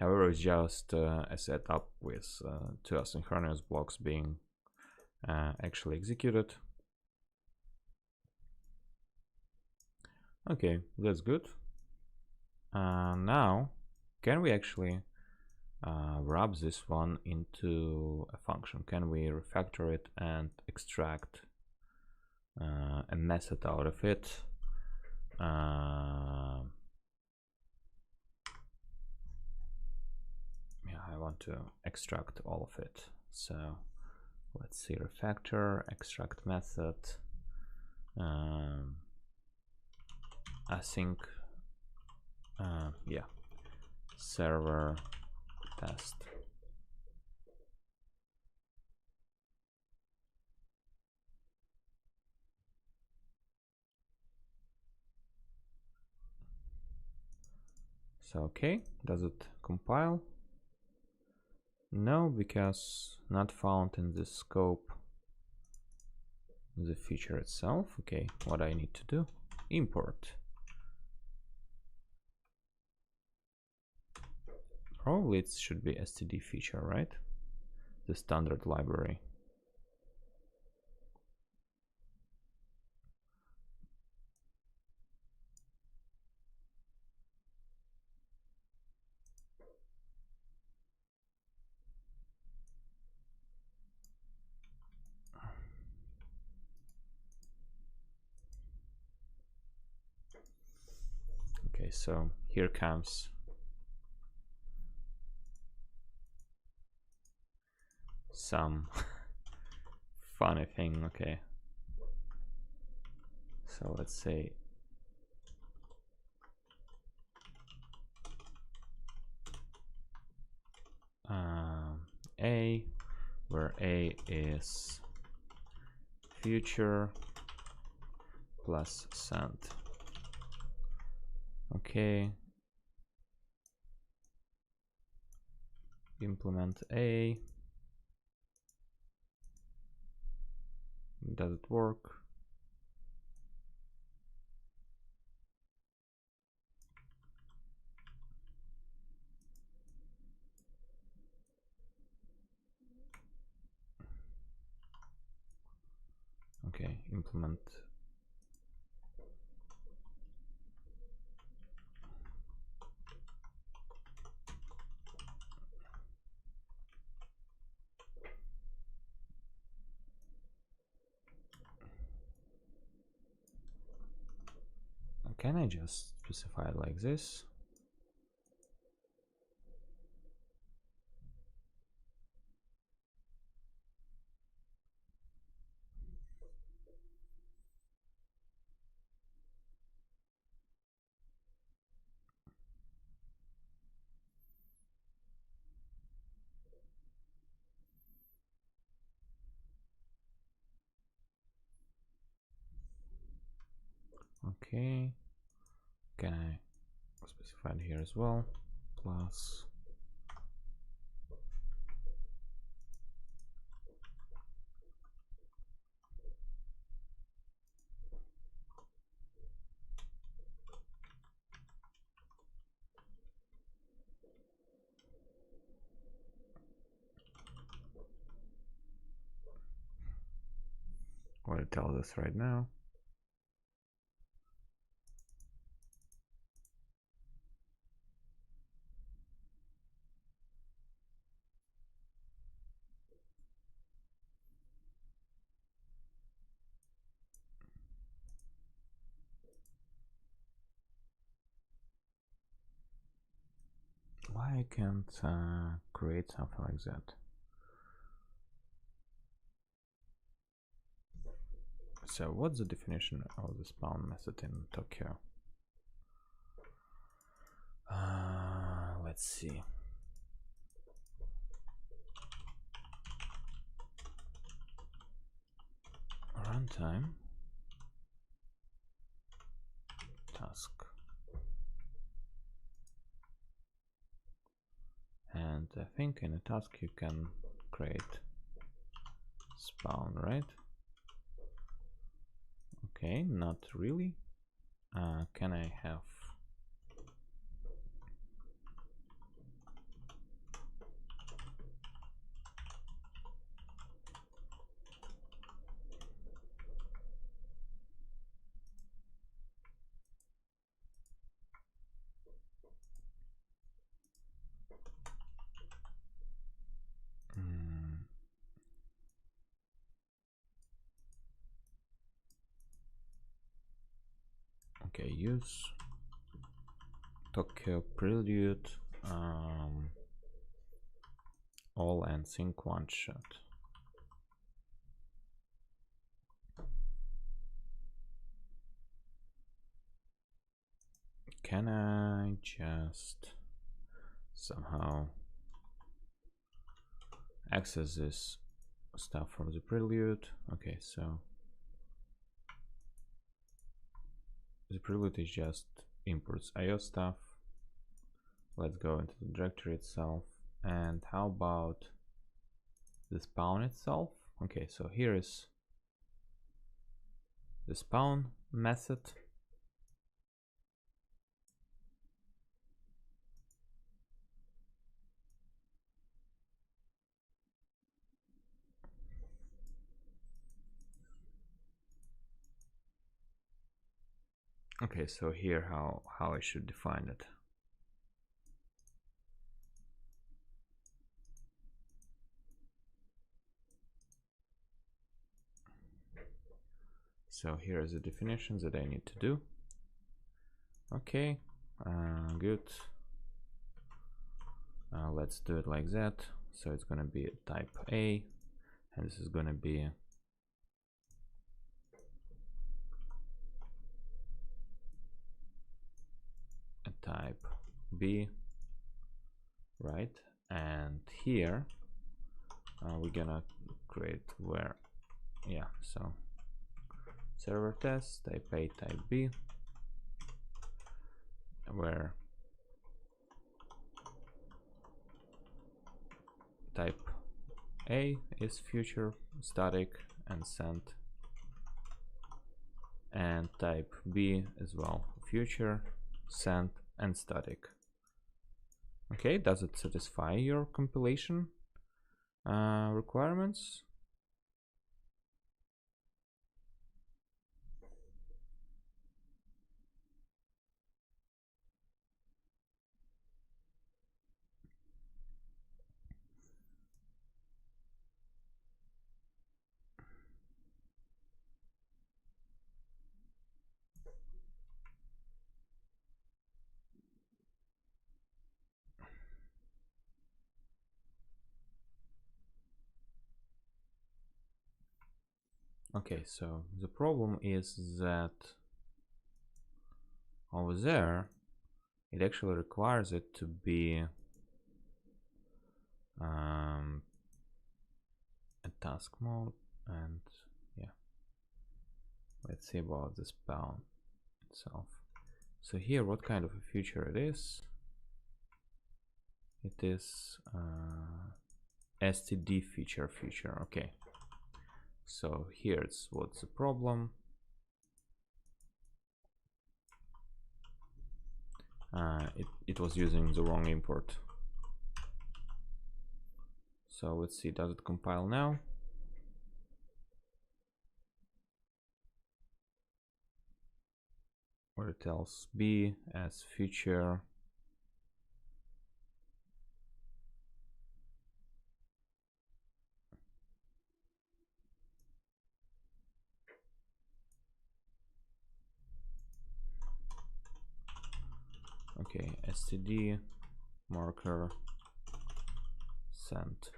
However, it's just a setup with two asynchronous blocks being actually executed. Okay, that's good. Now, can we actually wrap this one into a function? Can we refactor it and extract a method out of it? Yeah, I want to extract all of it. So let's see, refactor, extract method, async, yeah, server test. So okay, does it compile? No, because not found in the scope the feature itself. Okay, what I need to do? Import. Probably it should be std feature, right? The standard library. Okay, so here comes some funny thing. Okay, so let's say a, where a is future plus send. Okay, implement a, Does it work? Okay, implement. Can I just specify it like this? Okay, can I specify it here as well? Plus what it tells us right now. Why I can't create something like that? So what's the definition of the spawn method in Tokyo? Let's see. Runtime task, and I think in a task you can create spawn, right? Okay, not really. Can I have okay, use Tokyo prelude all and sync one shot. Can I just somehow access this stuff from the prelude? Okay, so the prelude is just imports IO stuff. Let's go into the directory itself. And how about the spawn itself? Okay, so here is the spawn method. Okay, so here how I should define it. So here is the definitions that I need to do. Okay, good. Let's do it like that. So it's gonna be type A, and this is gonna be a type B, right? And here we're gonna create where, yeah, so server test type A, type B, where type A is future static and send and type B as well, future, send, and static. Okay, does it satisfy your compilation requirements? Okay, so the problem is that over there it actually requires it to be a task mode, and yeah, let's see about the spawn itself. So here, what kind of a feature it is? It is std feature. Okay, so here's what's the problem. It was using the wrong import. So let's see, does it compile now? Or it tells B as feature. Okay, std marker sent.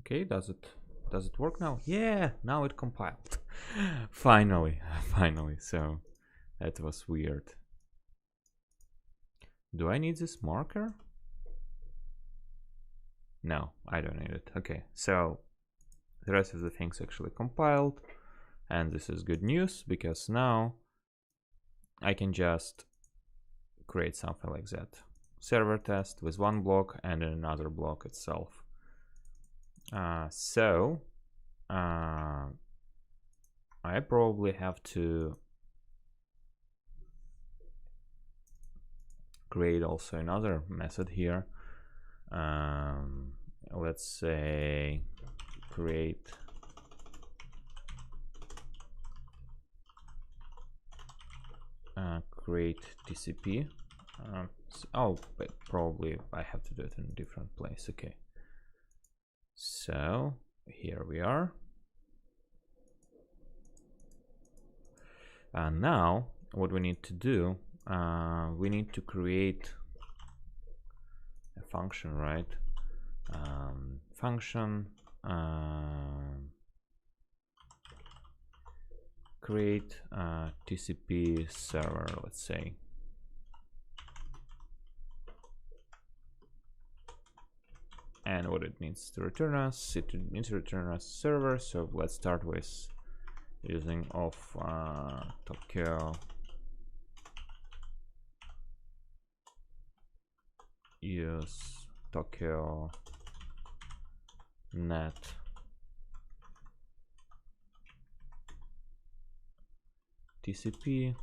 Okay, does it work now? Yeah, now it compiled. Finally. So that was weird. Do I need this marker? No, I don't need it. Okay, so the rest of the things actually compiled, and this is good news because now I can just create something like that. Server test with one block and another block itself. So I probably have to create also another method here. Let's say create TCP. Oh, but probably I have to do it in a different place. Okay, so here we are. And now what we need to do, we need to create a function, right? Function create TCP server, let's say. And what it needs to return us, it needs to return us server. So let's start with using of Tokyo use Tokyo net TCP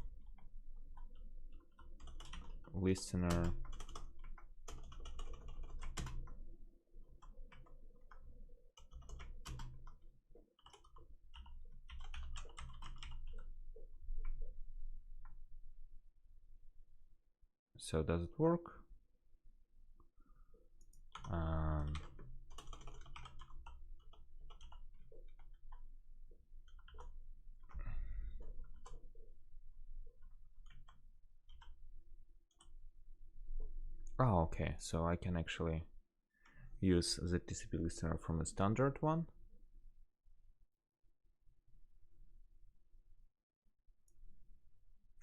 listener So does it work? Oh, okay, so I can actually use the TCP listener from the standard one.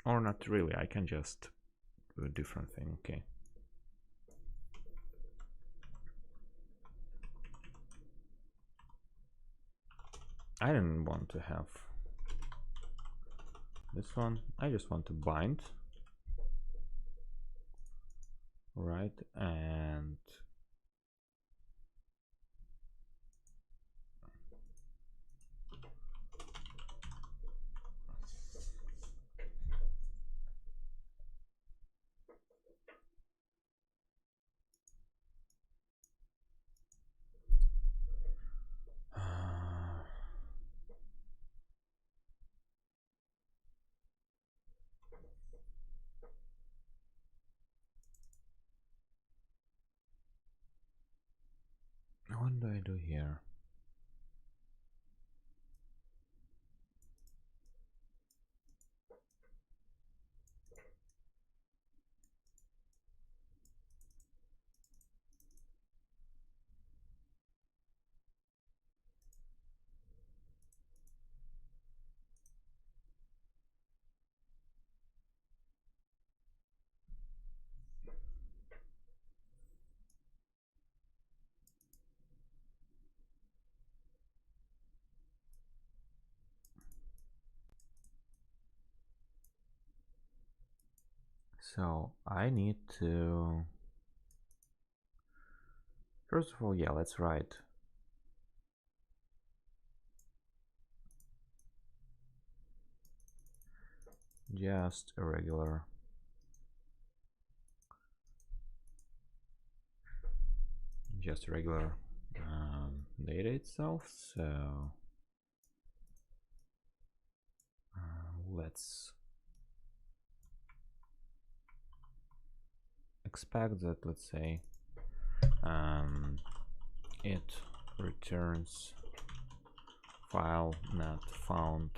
Or not really, I can just do a different thing, okay. I didn't want to have this one. I just want to bind, right? And what do I do here? So I need to, first of all, yeah, let's write just a regular data itself. So let's expect that, let's say, it returns file not found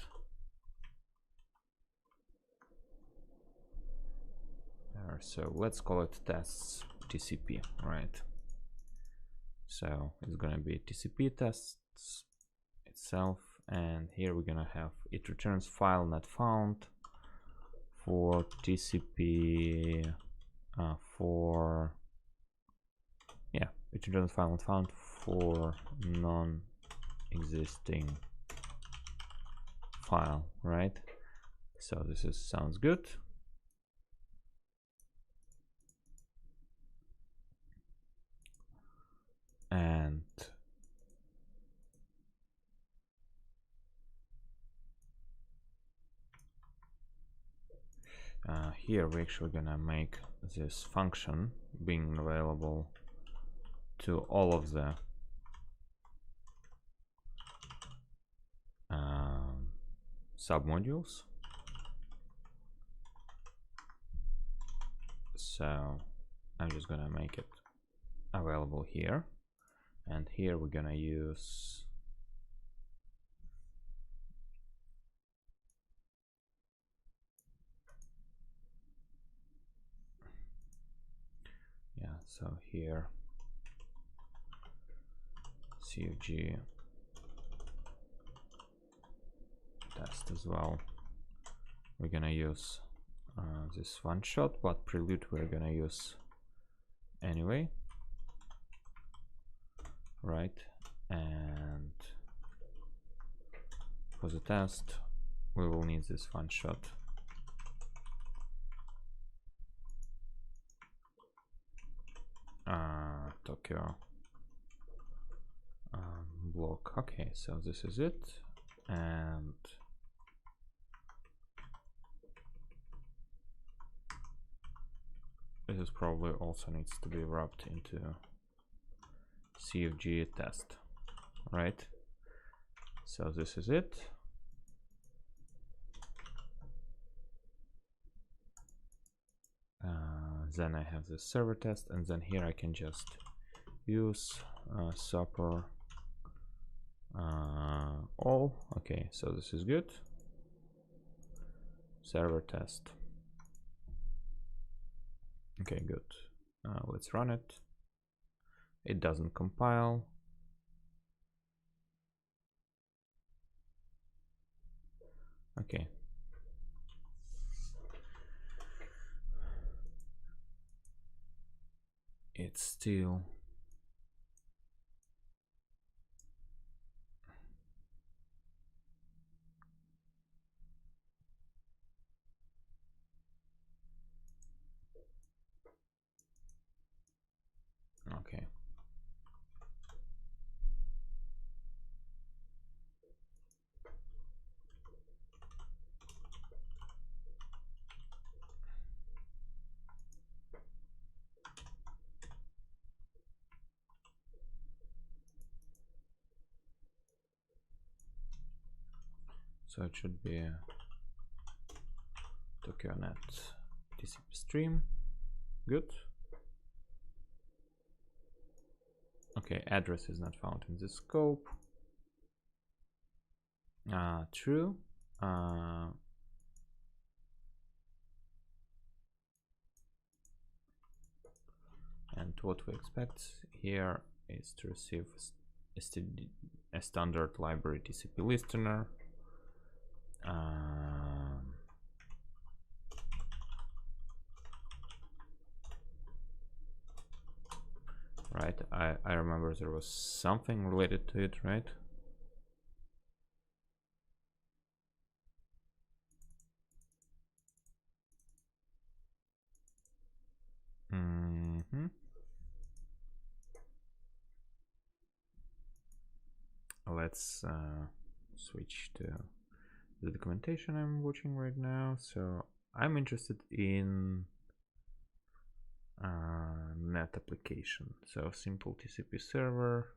there. So let's call it tests TCP, right? So it's gonna be TCP tests itself, and here we're gonna have it returns file not found for TCP it returns file not found for non-existing file, right? So this sounds good. And here we're actually gonna make this function being available to all of the submodules. So I'm just gonna make it available here, and here we're gonna use so here CUG test as well. We're gonna use this one shot, but prelude we're gonna use anyway, right? And for the test we will need this one shot. Tokyo block. Okay, so this is it, and this is probably also needs to be wrapped into CFG test, right? So this is it. Then I have the server test, and then here I can just use supper all. Okay, so this is good. Server test. Okay, good. Let's run it. It doesn't compile. Okay. It's still So it should be TokyoNet TCP stream. Good. Okay, address is not found in the scope. True. And what we expect here is to receive a standard library TCP listener. Right, I remember there was something related to it, right? Let's switch to the documentation I'm watching right now. So I'm interested in net application. So simple TCP server.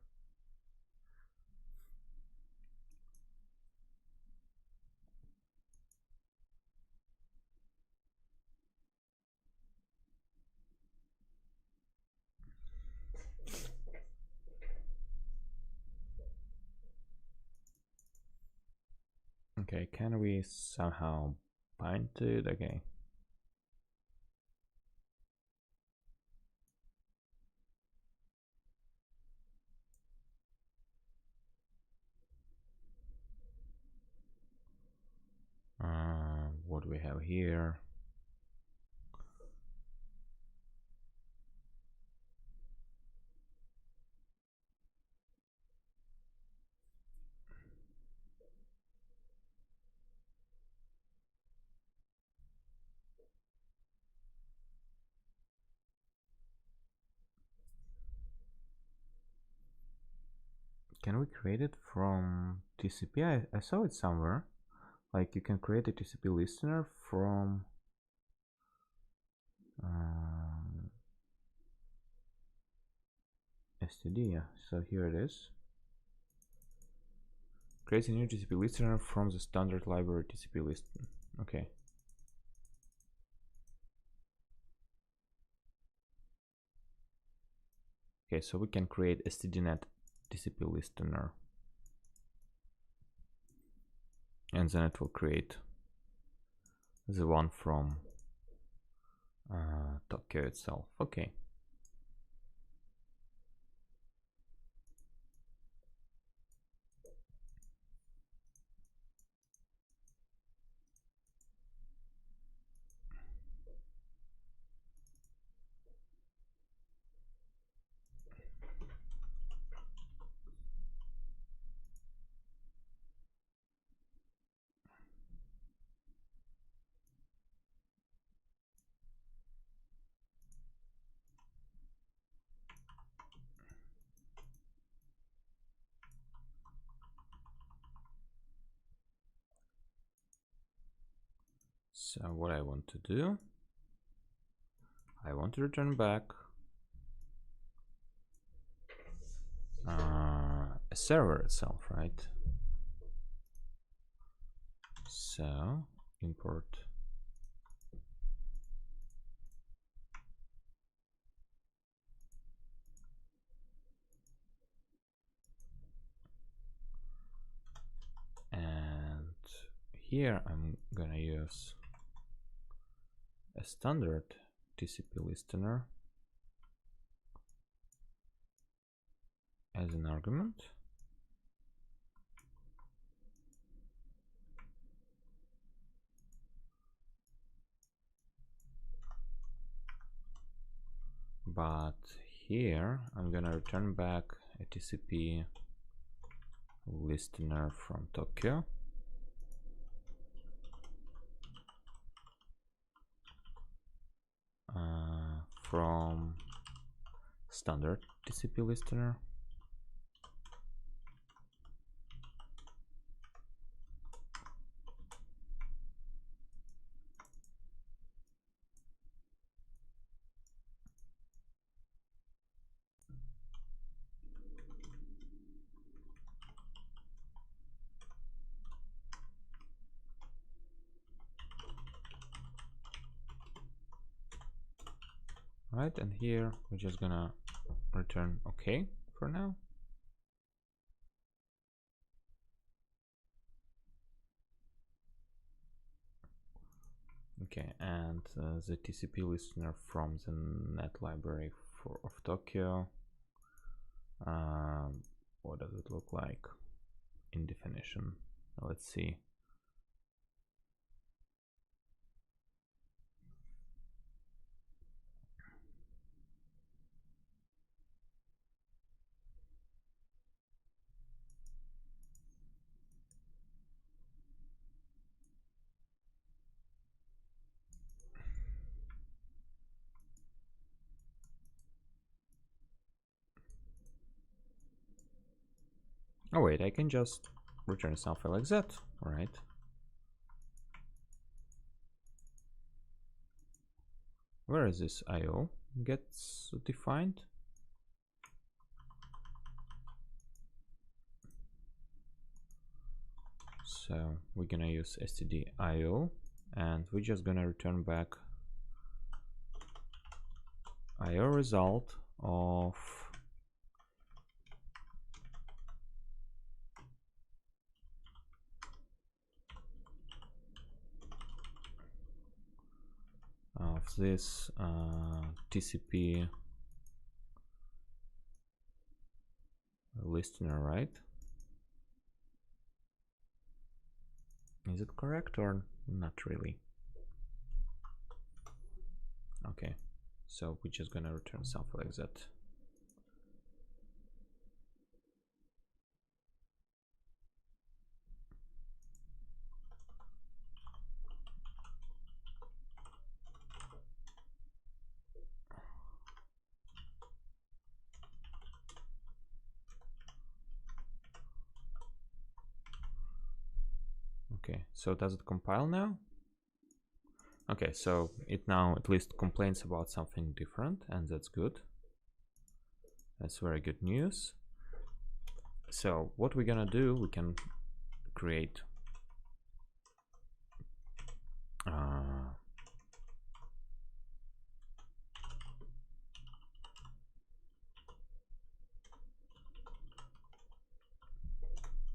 Okay, can we somehow bind to it? Okay. What do we have here? Can we create it from TCP? I saw it somewhere. Like you can create a TCP listener from STD. Yeah. So here it is. Create a new TCP listener from the standard library TCP listener. Okay. Okay, so we can create stdnet TCP listener, and then it will create the one from Tokyo itself. Okay. So what I want to do, I want to return back a server itself, right? So import and here I'm gonna use a standard TCP listener as an argument. But here I'm gonna return back a TCP listener from Tokyo. From standard TCP listener. right? And here we're just gonna return okay for now. Okay, and the TCP listener from the net library of Tokyo. What does it look like in definition? Let's see. Oh wait, I can just return something like that, right? Where is this IO gets defined? So we're gonna use std IO, and we're just gonna return back IO result of this TCP listener, right? Is it correct or not really? Okay, so we're just gonna return something like that. Okay, so does it compile now? Okay, so it now at least complains about something different, and that's good. That's very good news. So what we're gonna do, we can create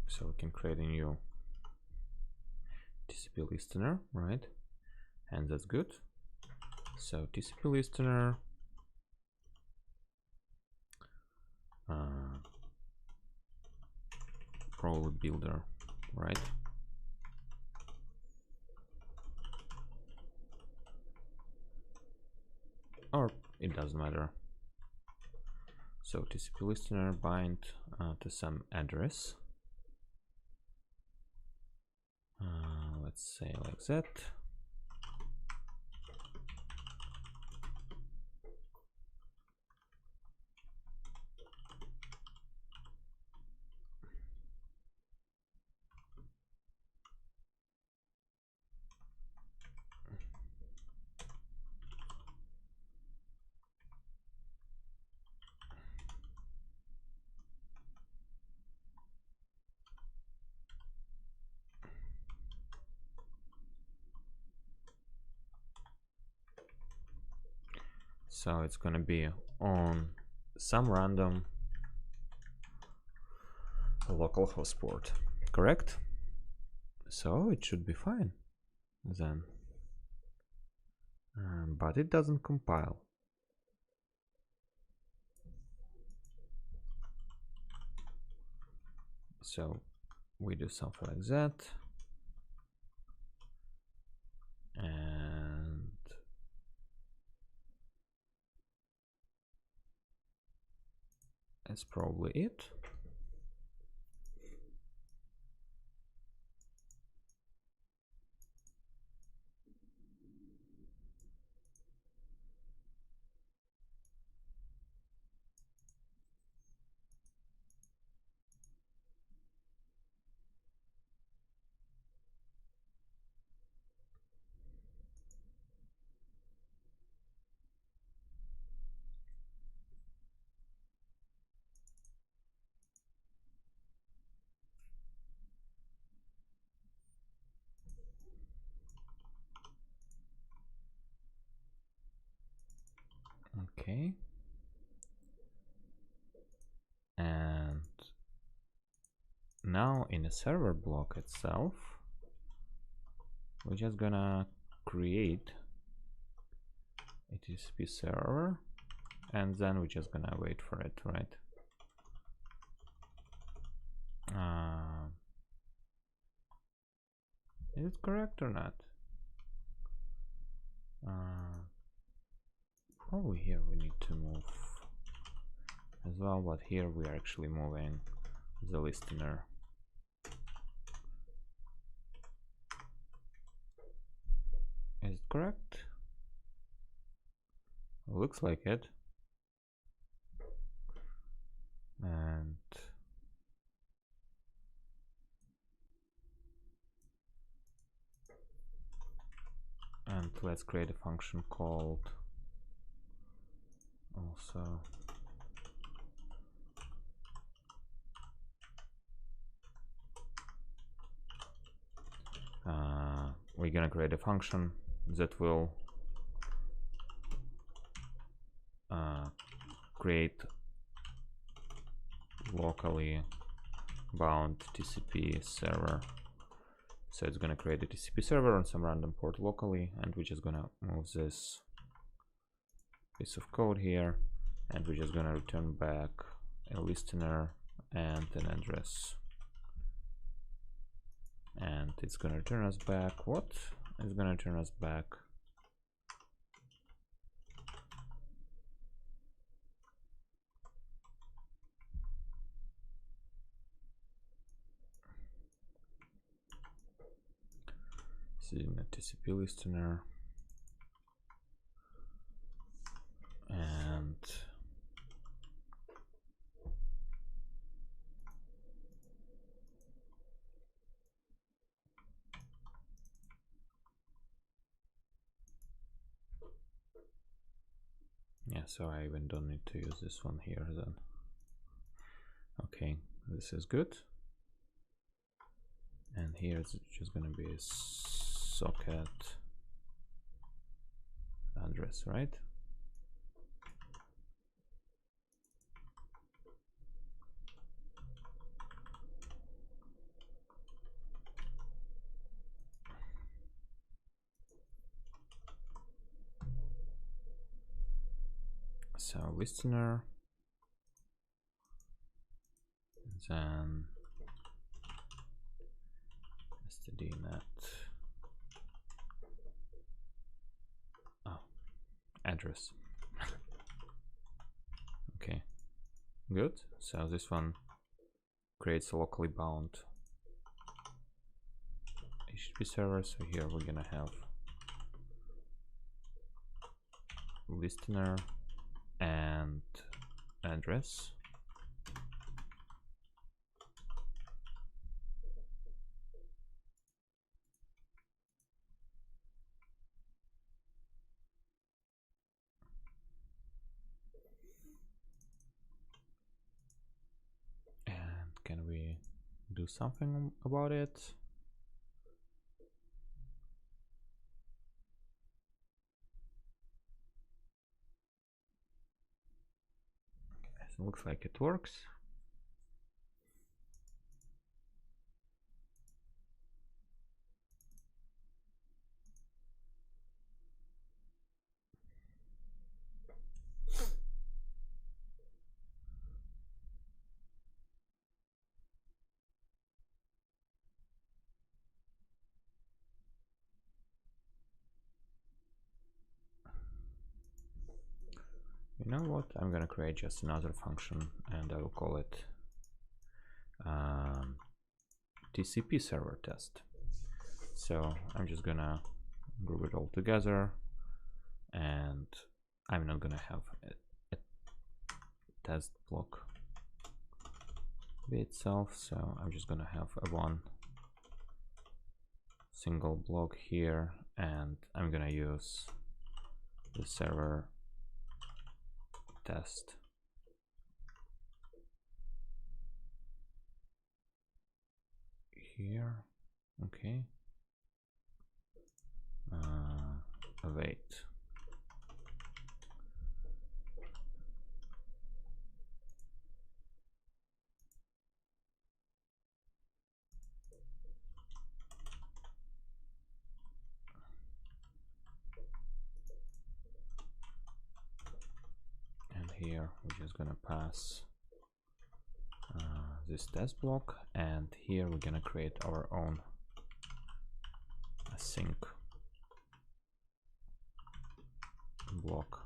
so we can create a new TCP listener, right? And that's good. So TCP listener, probably builder, right? Or it doesn't matter. So TCP listener bind to some address. Let's say like that. So it's gonna be on some random localhost port, correct? So it should be fine then. But it doesn't compile. So we do something like that. And that's probably it. Okay. And now in the server block itself, we're just gonna create a TCP server, and then we're just gonna wait for it, right? Is it correct or not? Probably here we need to move as well, but here we are actually moving the listener. Is it correct? Looks like it. And let's create a function called also we're gonna create a function that will create locally bound TCP server. So it's gonna create a TCP server on some random port locally, and we're just gonna move this piece of code here, and we're just gonna return back a listener and an address. And it's gonna return us back what? It's gonna return us back using a TCP listener, and yeah, so I even don't need to use this one here then. Okay, this is good. And here it's just gonna be a socket address, right? So listener, then stdnet, address. Okay, good. So this one creates a locally bound HTTP server. So here we're gonna have listener and address. And can we do something about it? It looks like it works. You know what? I'm gonna create just another function, and I will call it TCP server test. So I'm just gonna group it all together, and I'm not gonna have a test block by itself, so I'm just gonna have a one single block here, and I'm gonna use the server test here. Okay, await. here we're just gonna pass this test block, and here we're gonna create our own async block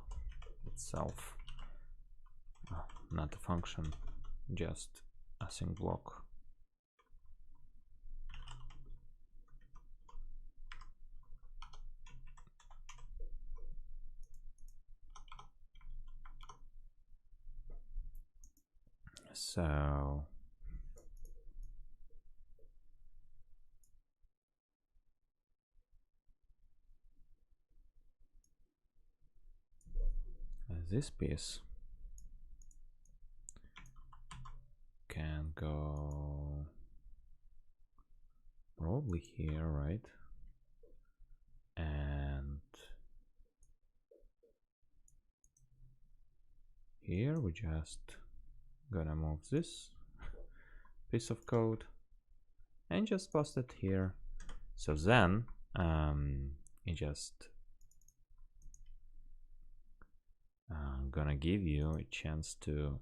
itself, not a function, just async block. So this piece can go probably here, right? And here we just gonna move this piece of code and just post it here. So then it just gonna give you a chance to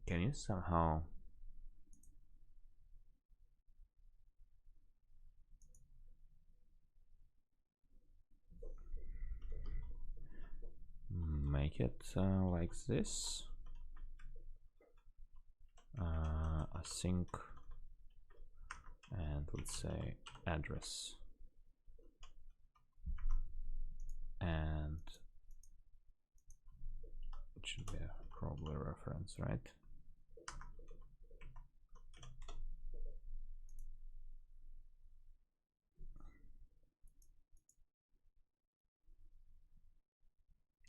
can you somehow make it like this? Async, and let's say address, and it should be probably a reference, right?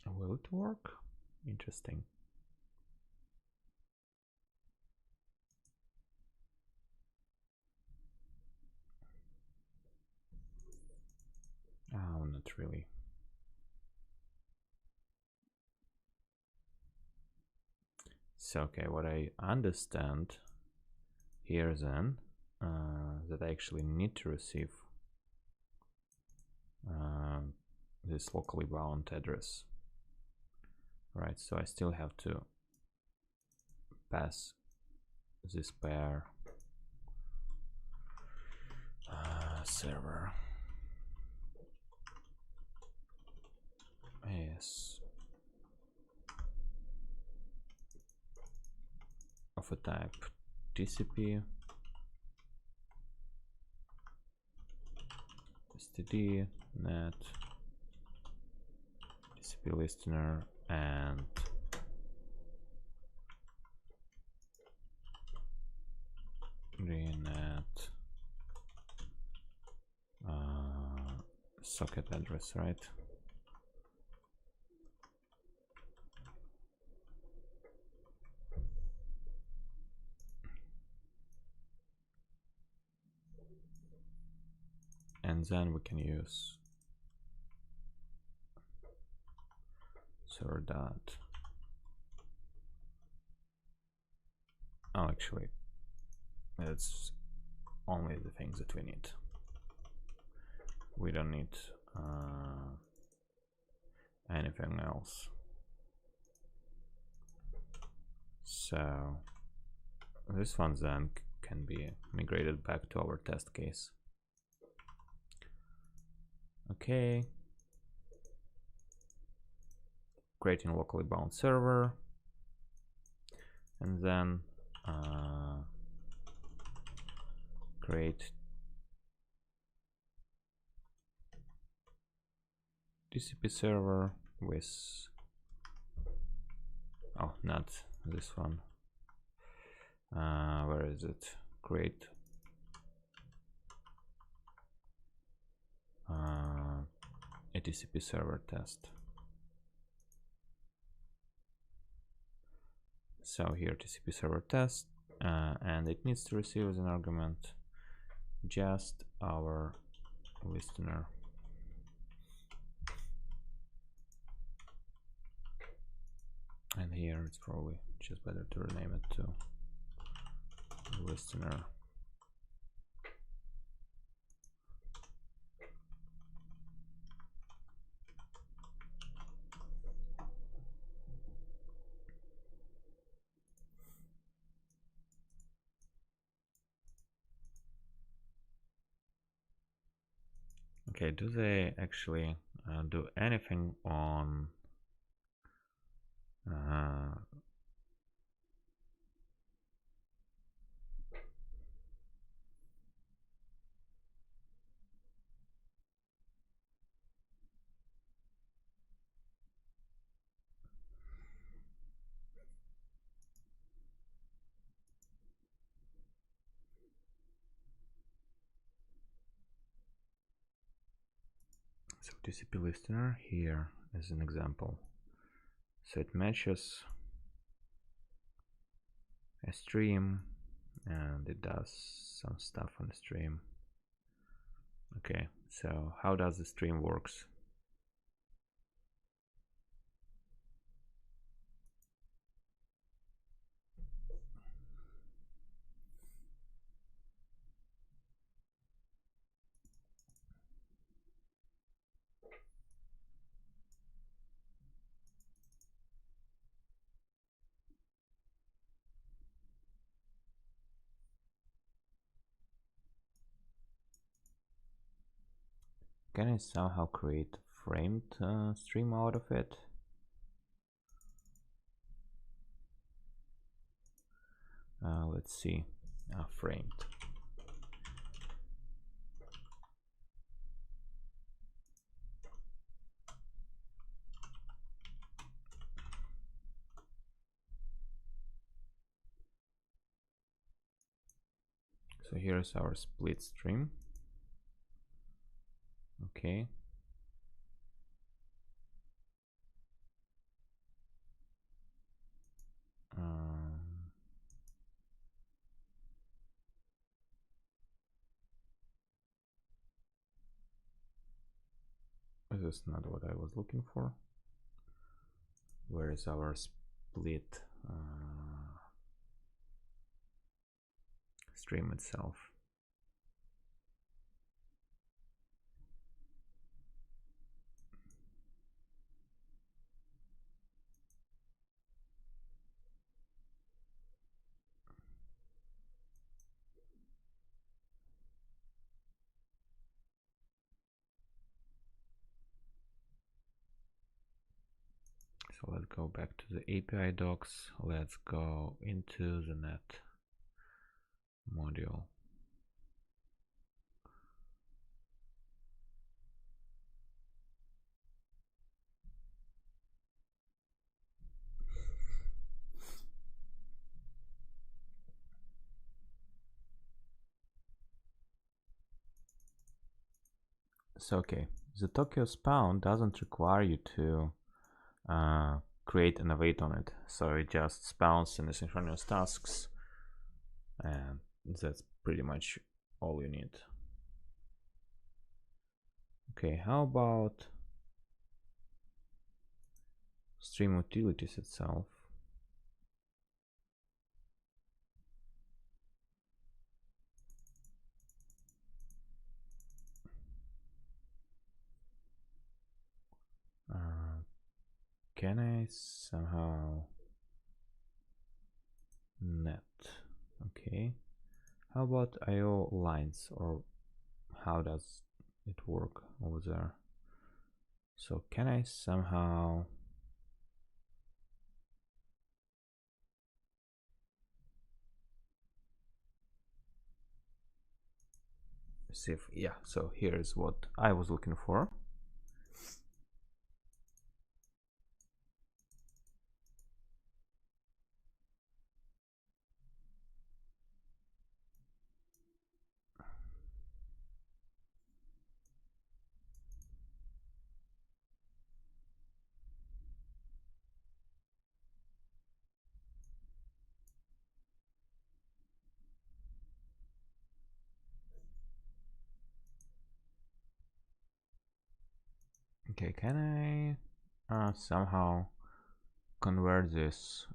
Will it work? Interesting. Oh, not really. So, okay, what I understand here then, that I actually need to receive this locally bound address, right? So I still have to pass this pair server is of a type TCP std net TCP listener and net socket address, right? And then we can use server dot. Oh, actually, it's only the things that we need. We don't need anything else. So this one then can be migrated back to our test case. Okay. Creating locally bound server, and then create TCP server with, oh, not this one. Where is it? Create a TCP server test. So here TCP server test, and it needs to receive as an argument just our listener. And here it's probably just better to rename it to listener. Okay, do they actually do anything on so TCP listener here as an example. So it matches a stream and it does some stuff on the stream. Okay, so how does the stream works? Can I somehow create framed stream out of it? Let's see, framed. So here's our split stream. Okay. This is not what I was looking for. Where is our split stream itself? So let's go back to the API docs. Let's go into the net module. So okay, the Tokyo spawn doesn't require you to create an await on it. So it just spawns in the synchronous tasks, and that's pretty much all you need. Okay, how about stream utilities itself? Can I somehow net? Okay. How about IO lines, or how does it work over there? So can I somehow see if, yeah, so here's what I was looking for. Okay, can I somehow convert this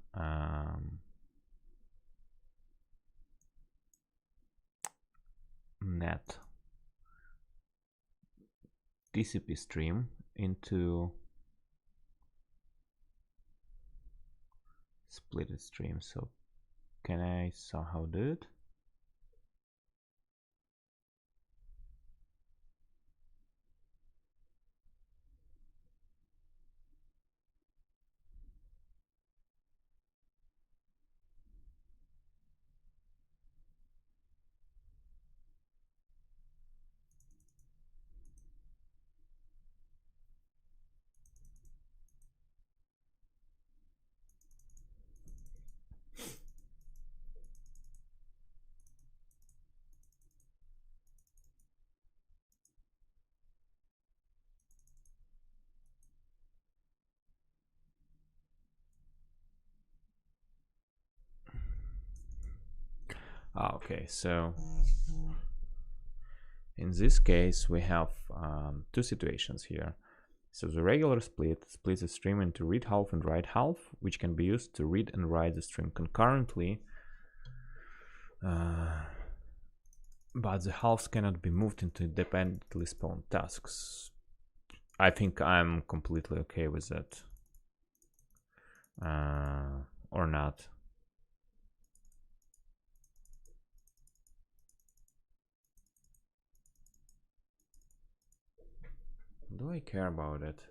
get TCP stream into split stream. So can I somehow do it? Okay, so in this case we have two situations here. So the regular split splits the stream into read half and write half, which can be used to read and write the stream concurrently. But the halves cannot be moved into independently spawned tasks. I think I'm completely okay with that. Or not. Do I care about it?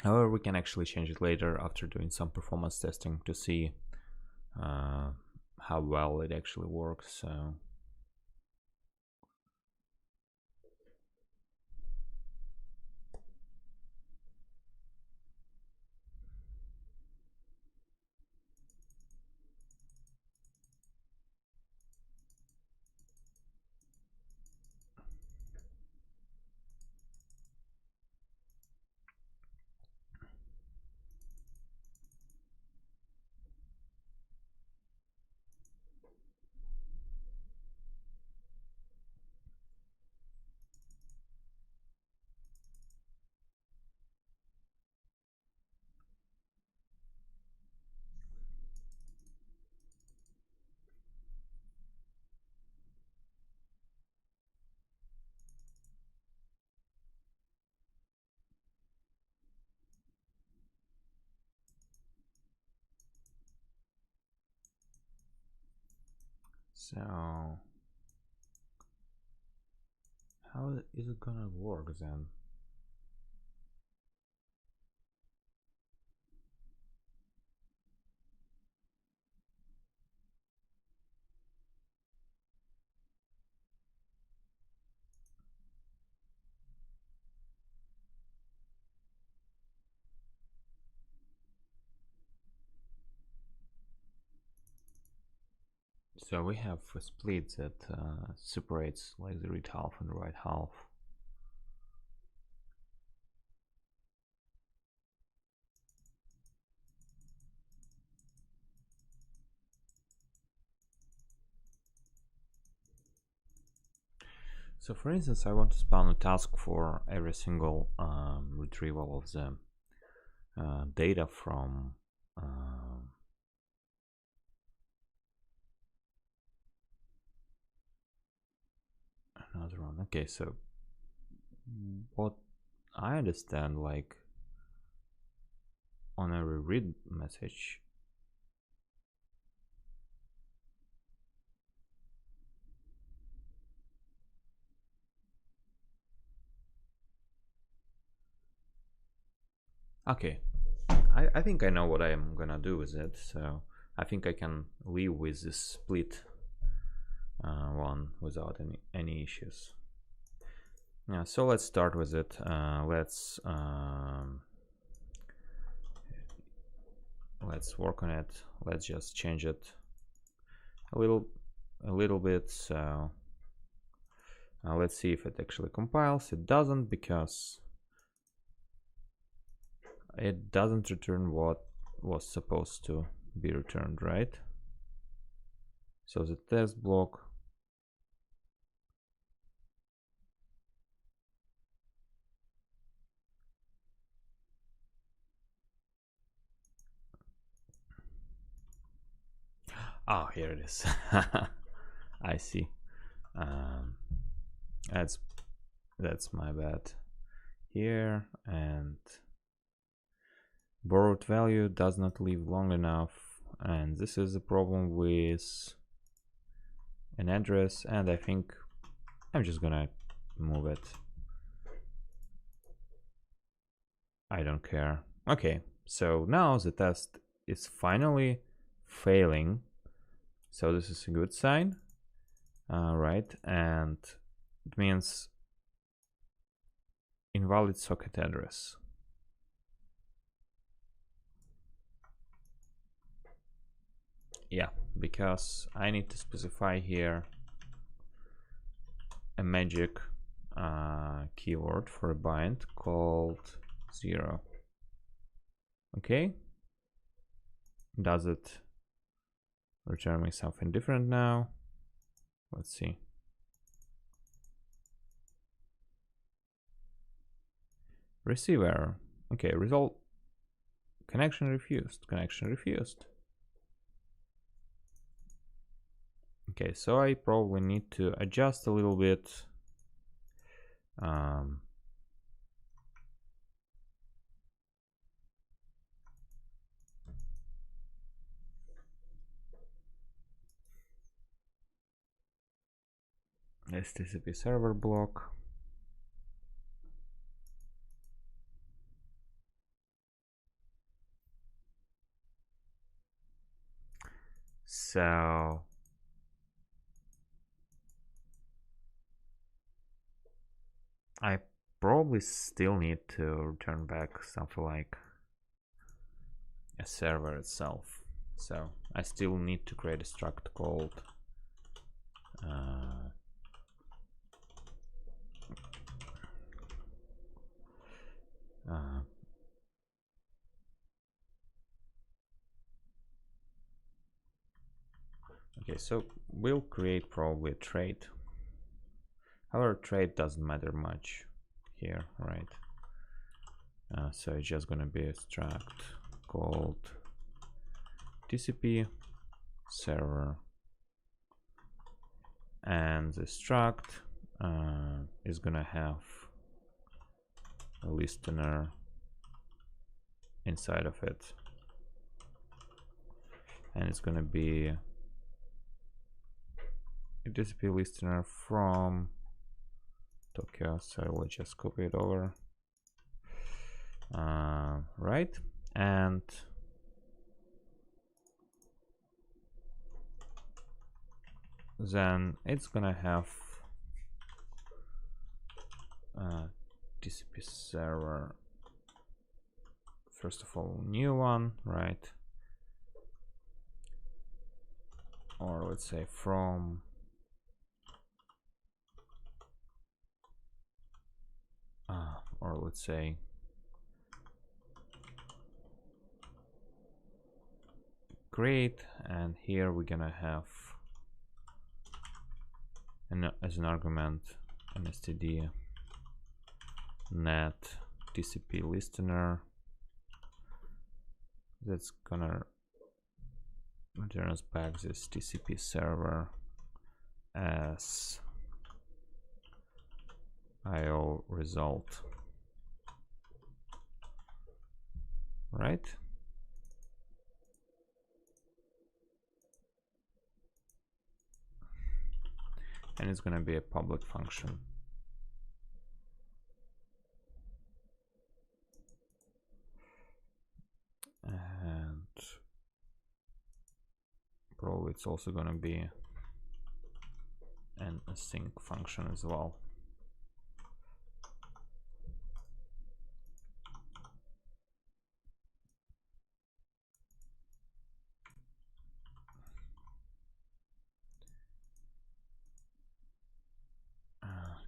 However, we can actually change it later after doing some performance testing to see how well it actually works. So how is it gonna work then? So we have a split that separates like the read half and the write half. So for instance, I want to spawn a task for every single retrieval of the data from another one. Okay, so what I understand, like on every read message, okay, I think I know what I'm gonna do with it, so I think I can live with this split one without any issues. Yeah, so let's start with it. Let's work on it. Let's just change it a little bit. So let's see if it actually compiles. It doesn't, because it doesn't return what was supposed to be returned, right? So the test block Oh, here it is. I see. Um, that's my bad. Here, and borrowed value does not live long enough, and this is a problem with an address, and I think I'm just gonna move it. I don't care. Okay, so now the test is finally failing, so this is a good sign. Right, and it means invalid socket address. Yeah, because I need to specify here a magic keyword for a bind called 0. Okay, does it return me something different now? Let's see. Receive error. Okay, result connection refused. Connection refused. Okay, so I probably need to adjust a little bit. HTTP server block. So I probably still need to return back something like a server itself. So I still need to create a struct called okay, so we'll create probably a trait. However, trait doesn't matter much here, right? So it's just gonna be a struct called TCP server, and the struct is gonna have a listener inside of it, and it's gonna be a TCP listener from Tokyo. So let's just copy it over, right? And then it's gonna have TCP server, first of all, new one, right? Or let's say from or let's say create, and here we're gonna have as an argument an std net TCP listener that's gonna return us back this TCP server as IO result, right? And it's gonna be a public function. And probably it's also gonna be an async function as well.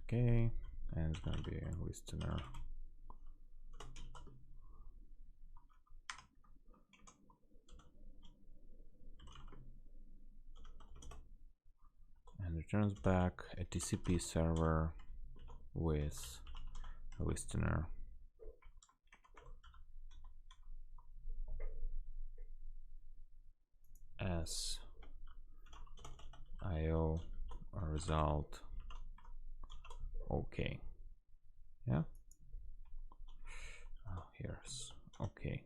Okay, and it's gonna be a listener. And returns back a TCP server with a listener. As result. Okay. Yeah. Here's okay.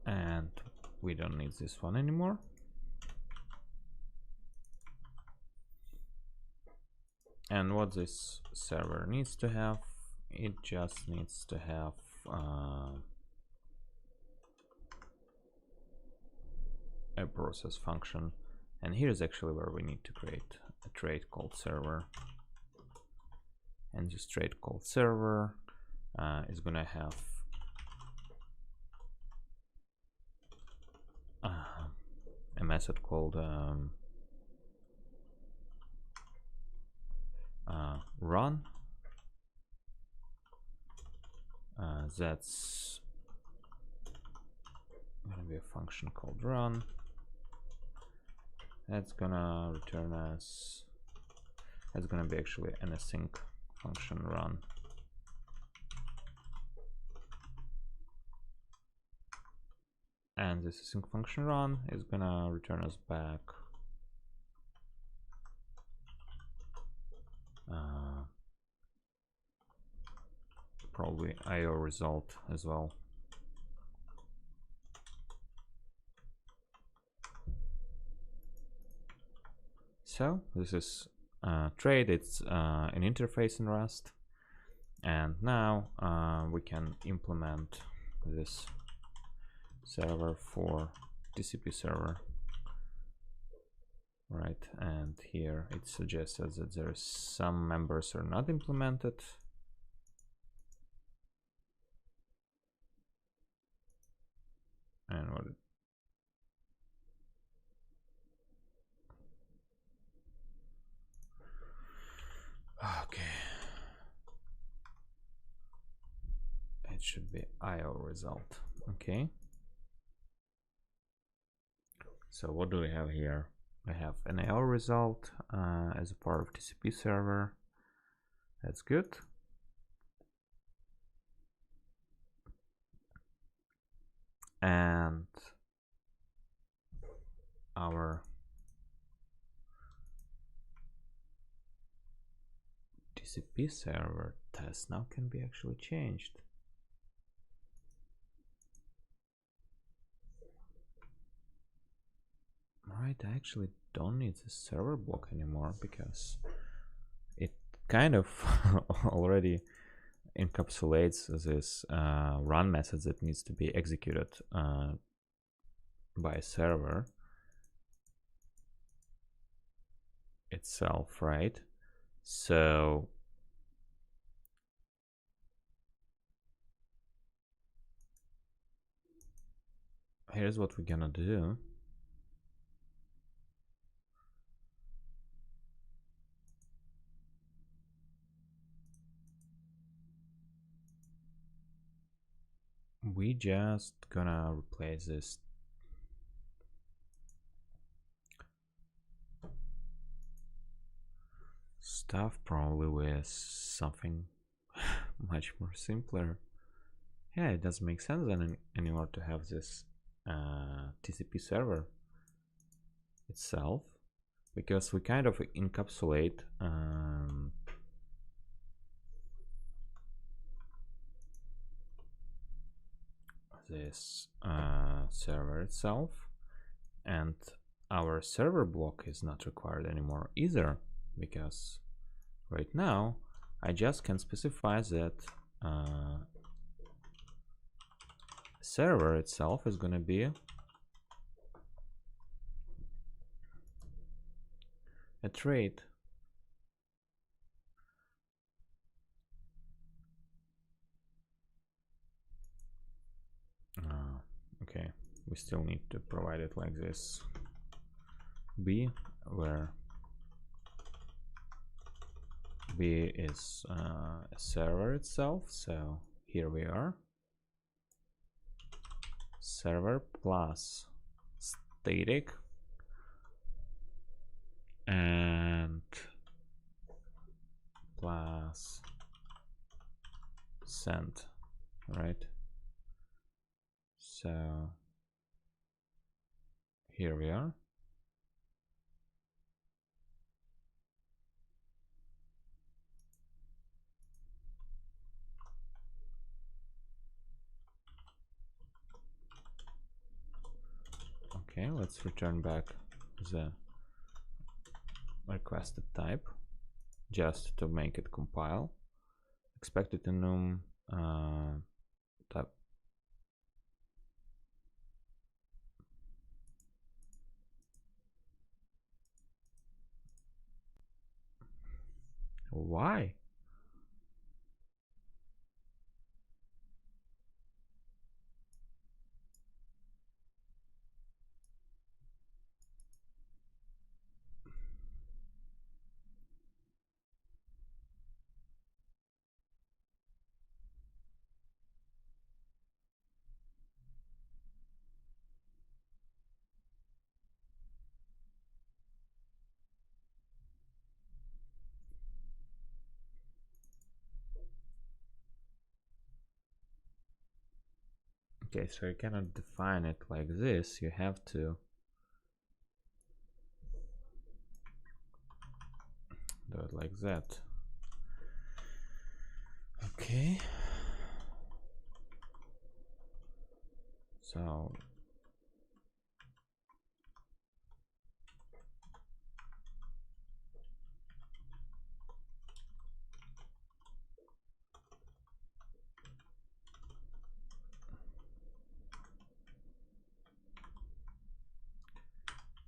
And we don't need this one anymore. And what this server needs to have, it just needs to have a process function. And here's actually where we need to create a trait called server. And this trait called server is gonna have a method called run. That's gonna be a function called run. That's gonna return us. That's gonna be actually an async function run. And this async function run is gonna return us back probably IO result as well. So this is trait. It's an interface in Rust, and now we can implement this server for TCP server, right? And here it suggests us that there is some members are not implemented. And what okay, it should be IO result. Okay, so what do we have here? We have an IO result as a part of TCP server. That's good. And our TCP server test now can be actually changed. Alright, I actually don't need the server block anymore because it kind of already encapsulates this run message that needs to be executed by a server itself, right? So here's what we're gonna do. We just gonna replace this stuff probably with something much more simpler. Yeah, it does make sense then anymore to have this TCP server itself, because we kind of encapsulate this server itself, and our server block is not required anymore either, because right now I just can specify that server itself is going to be a trait. Okay, we still need to provide it like this. B, where B is a server itself. So here we are. Server plus static and plus send, right? So here we are. Okay, let's return back the requested type just to make it compile. Expected enum type. Why? Okay, so you cannot define it like this. You have to do it like that. Okay. So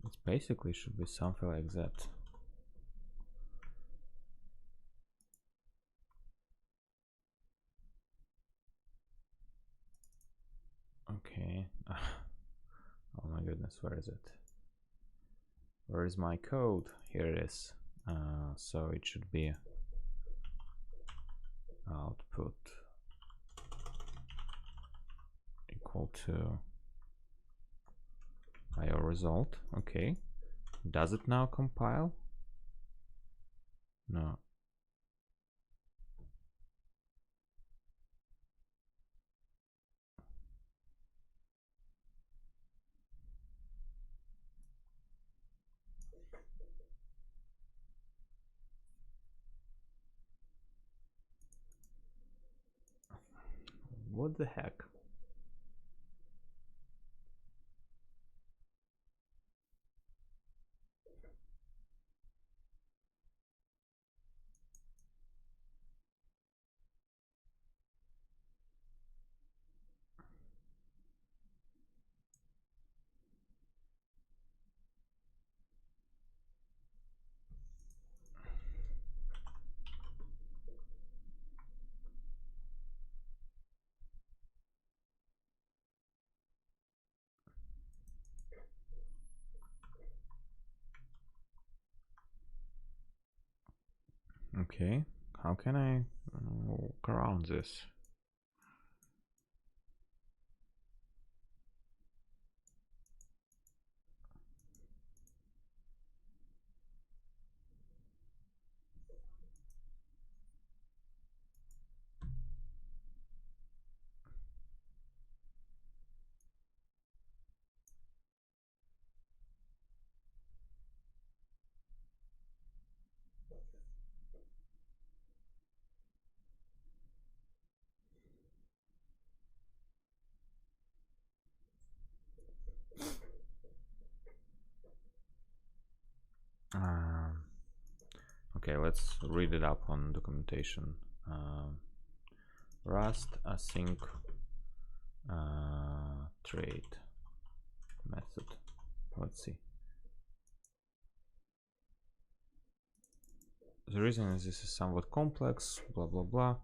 it basically should be something like that. Okay. Oh my goodness, where is it? Where is my code? Here it is. So it should be output equal to IO result. Okay. Does it now compile? No. What the heck? Okay, how can I work around this? Okay, let's read it up on documentation. Rust async trade method. Let's see. The reason is this is somewhat complex, blah blah blah.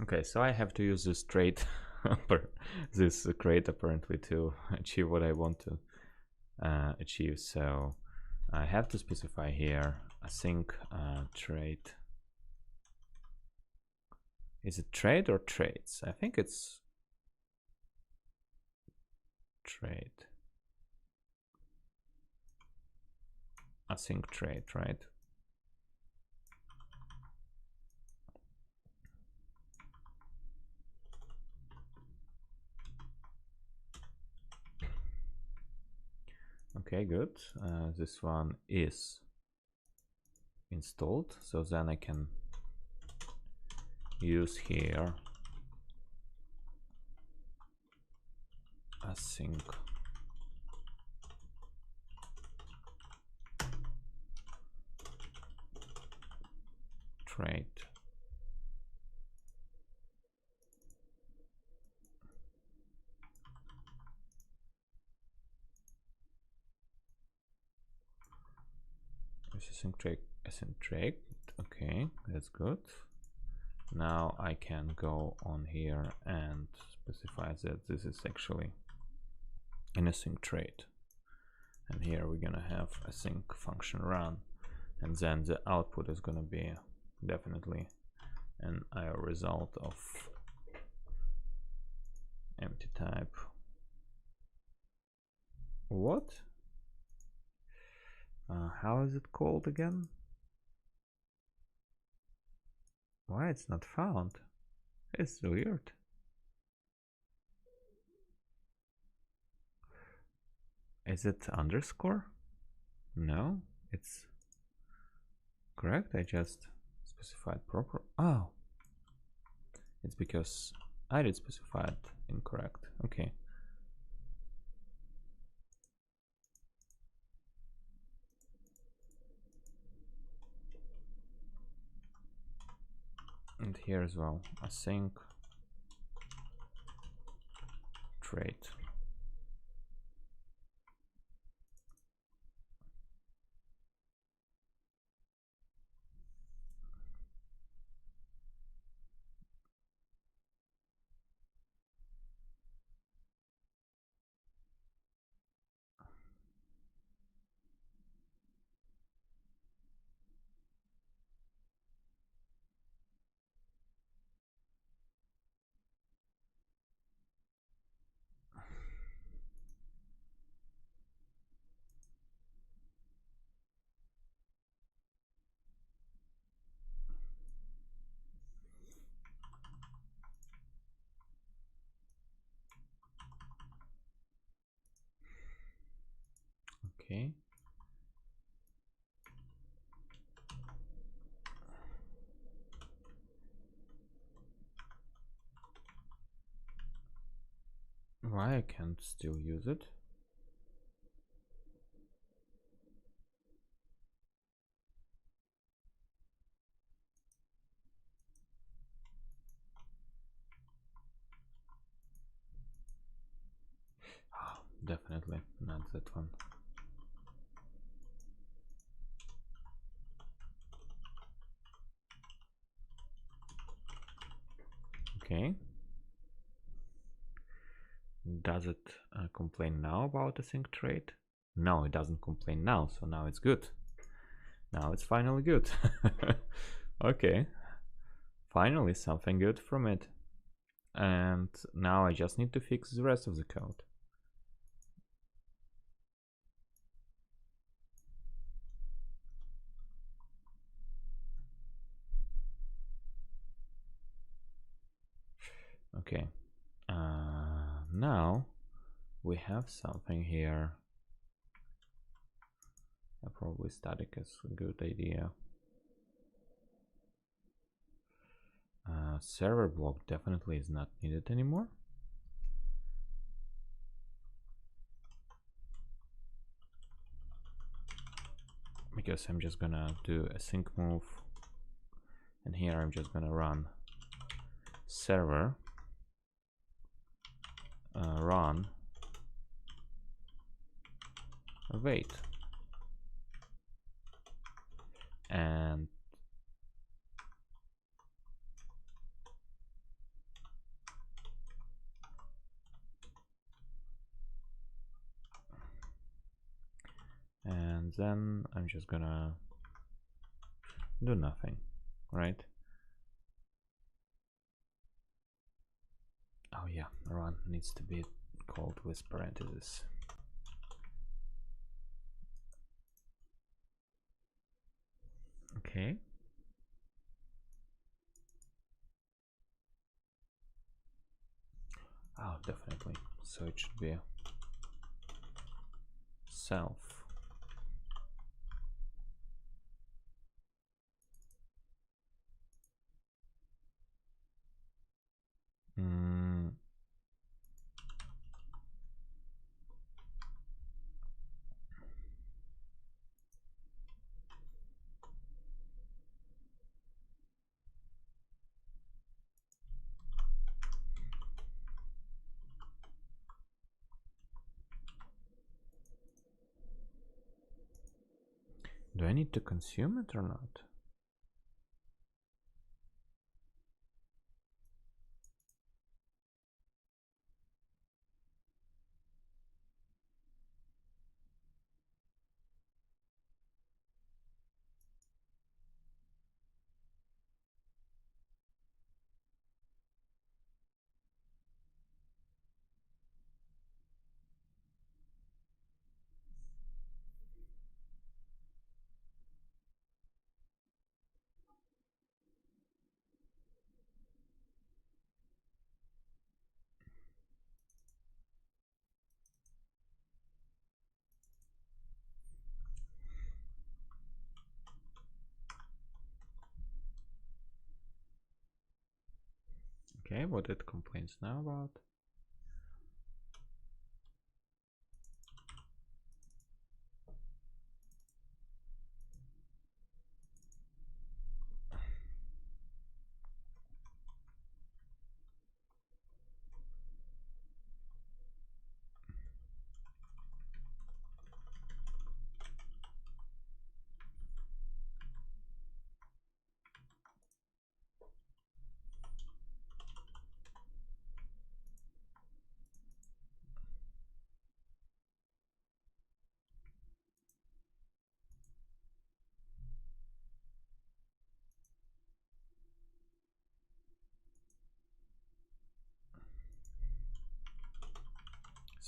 Okay, so I have to use this trait, this crate apparently to achieve what I want to achieve. So I have to specify here async trait. Is it trait or traits? I think it's trait. Async trait, right? Okay, good. This one is installed, so then I can use here async trait. Async trait. Okay, that's good. Now I can go on here and specify that this is actually an async trait. And here we're gonna have async function run, and then the output is gonna be definitely an IO result of empty type. What? How is it called again? Why it's not found? It's weird. Is it underscore? No, it's correct. I just specified proper. Oh, it's because I did specify it incorrect. Okay. And here as well, async trait. Okay. Why I can't still use it? Oh, definitely not that one. Okay. Does it complain now about async trait? No, it doesn't complain now, so now it's good. Now it's finally good. Okay. Finally something good from it. And now I just need to fix the rest of the code. Okay. Now we have something here. Probably static is a good idea. Server block definitely is not needed anymore. Because I'm just gonna do a sync move, and here I'm just gonna run server run await, and then I'm just gonna do nothing, right? Oh yeah, run needs to be called with parentheses. Okay. Oh, definitely. So it should be self. Mm. Do I need to consume it or not? Okay, what it complains now about?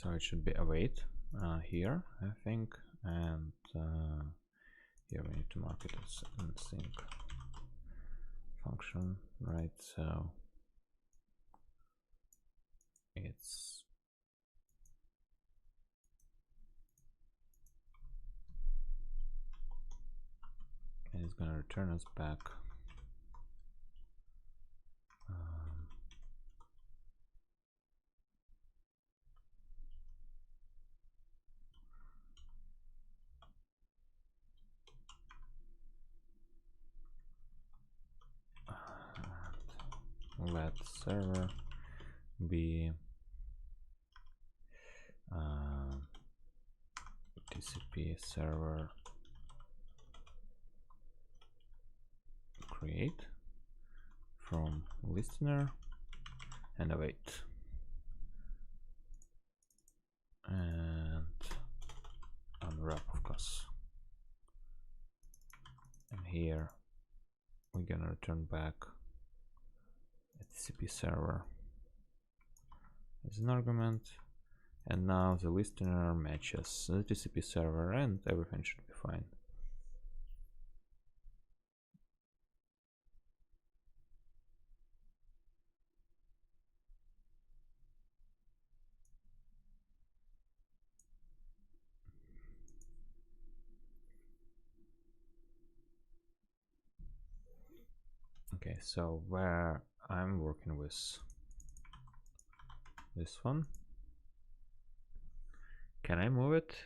So it should be await here, I think, and here we need to mark it as async function, right? So it's gonna return us back let server be TCP server create from listener and await, and unwrap, of course. And here we're gonna return back a TCP server as an argument, and now the listener matches the TCP server and everything should be fine. Okay, so where I'm working with this one, can I move it?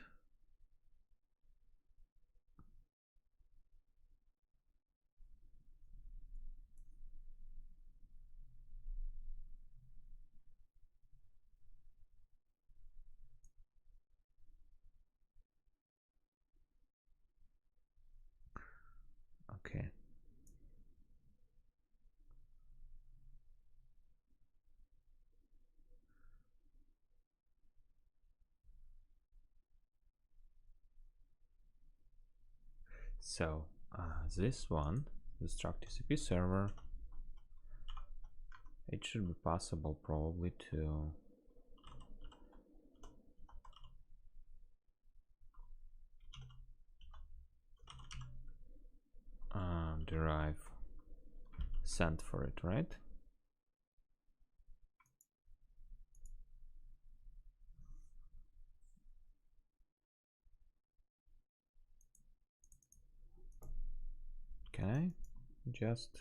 Okay. So this one, the struct TCP server, it should be possible probably to derive send for it, right? Can I just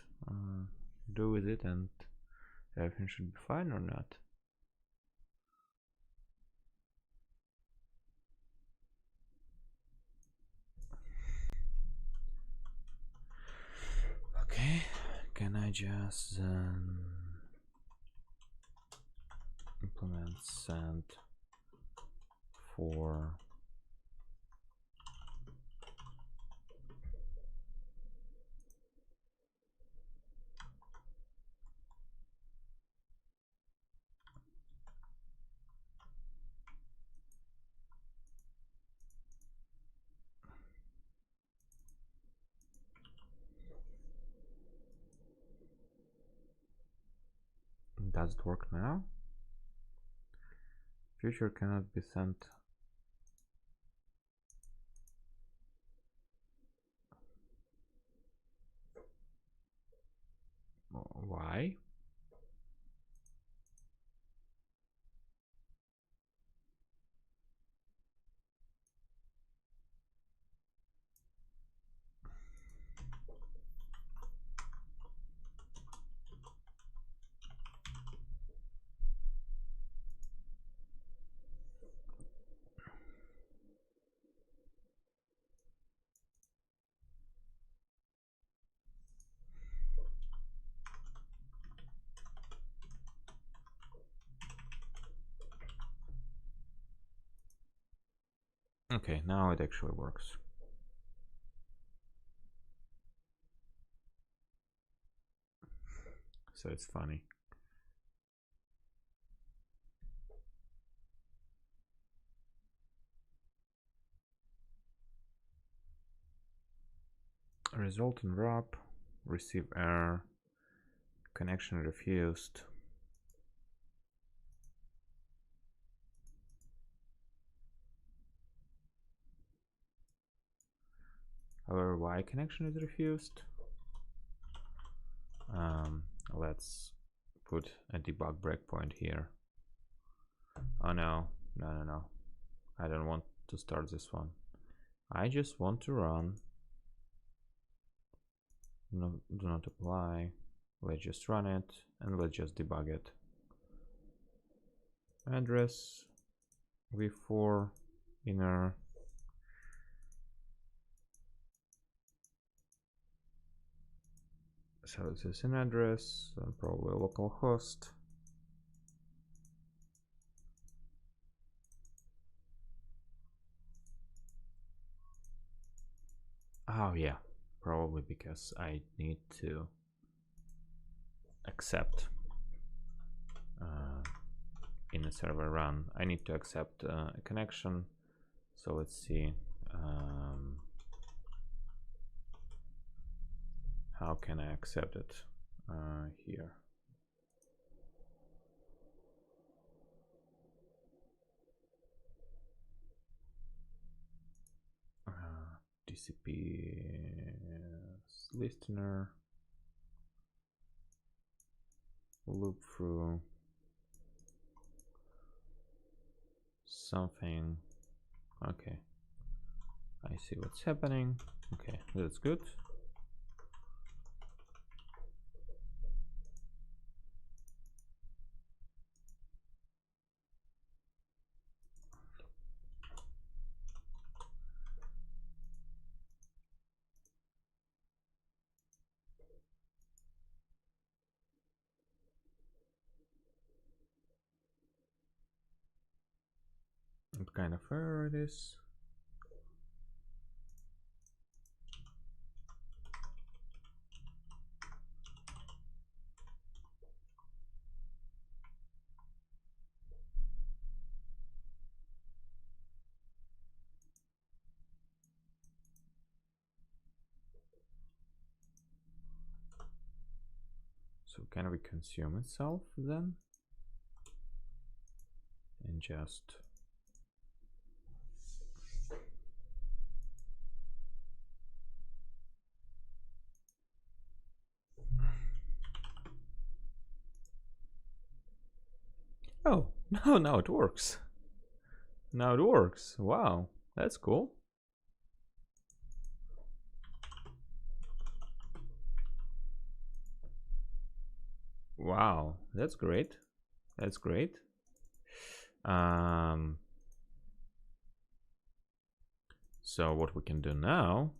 do with it and everything should be fine or not? Okay, can I just implement send for does it work now? Future cannot be sent. Why? Okay, now it actually works. So it's funny. Result in wrap, receive error, connection refused. However, why connection is refused? Let's put a debug breakpoint here. Oh no, no. I don't want to start this one. I just want to run. No, do not apply. Let's just run it and let's just debug it. Address v4 inner. So this is an address, probably localhost. Oh yeah, probably because I need to accept in a server run. I need to accept a connection. So let's see. How can I accept it here? TCP listener, loop through something. Okay, I see what's happening. Okay, that's good. What kind of error it is? So can we consume itself then? And just oh no, now it works. Now it works. Wow, that's cool. Wow, that's great. That's great. So what we can do now,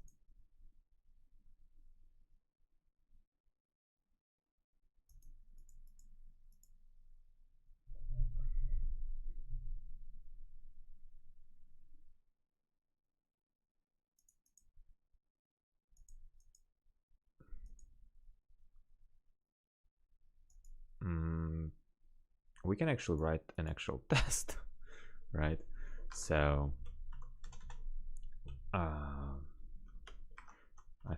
we can actually write an actual test, right? So I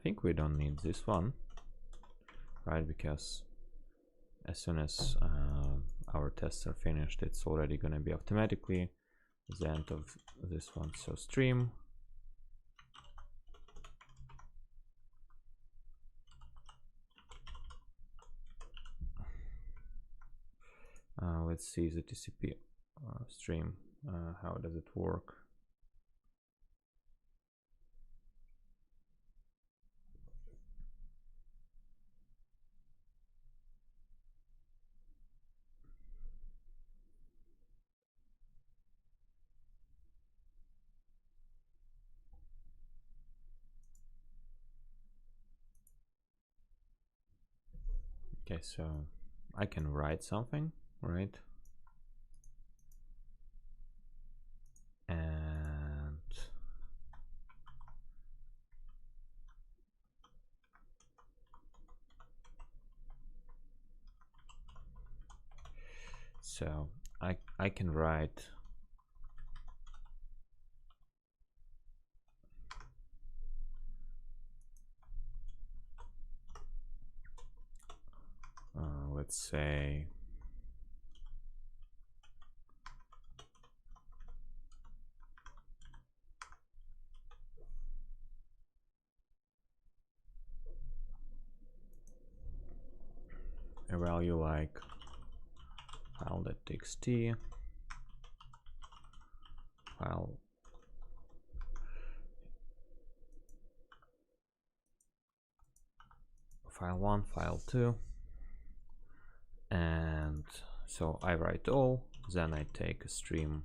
think we don't need this one, right? Because as soon as our tests are finished, it's already going to be automatically the end of this one. So stream let's see the TCP stream. How does it work? Okay, so I can write something, right? And so I can write let's say a value like file.txt, file file1, file2, and so I write all, then I take a stream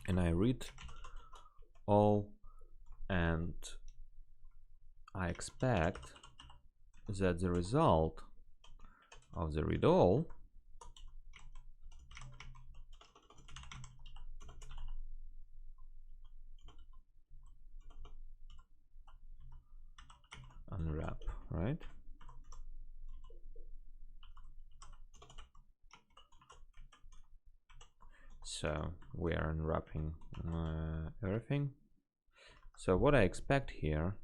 and I read all, and I expect that the result of the read all unwrap, right? So we are unwrapping everything. So what I expect here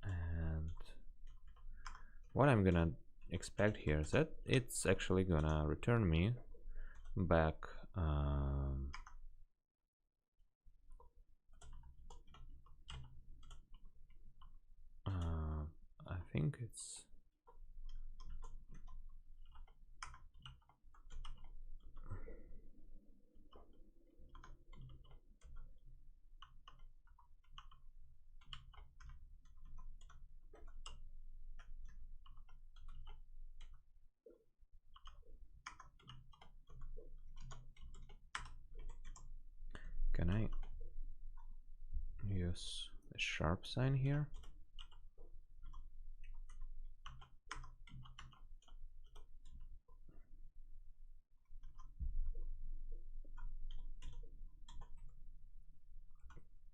and what I'm gonna expect here is that it's actually gonna return me back I think it's can I use a sharp sign here?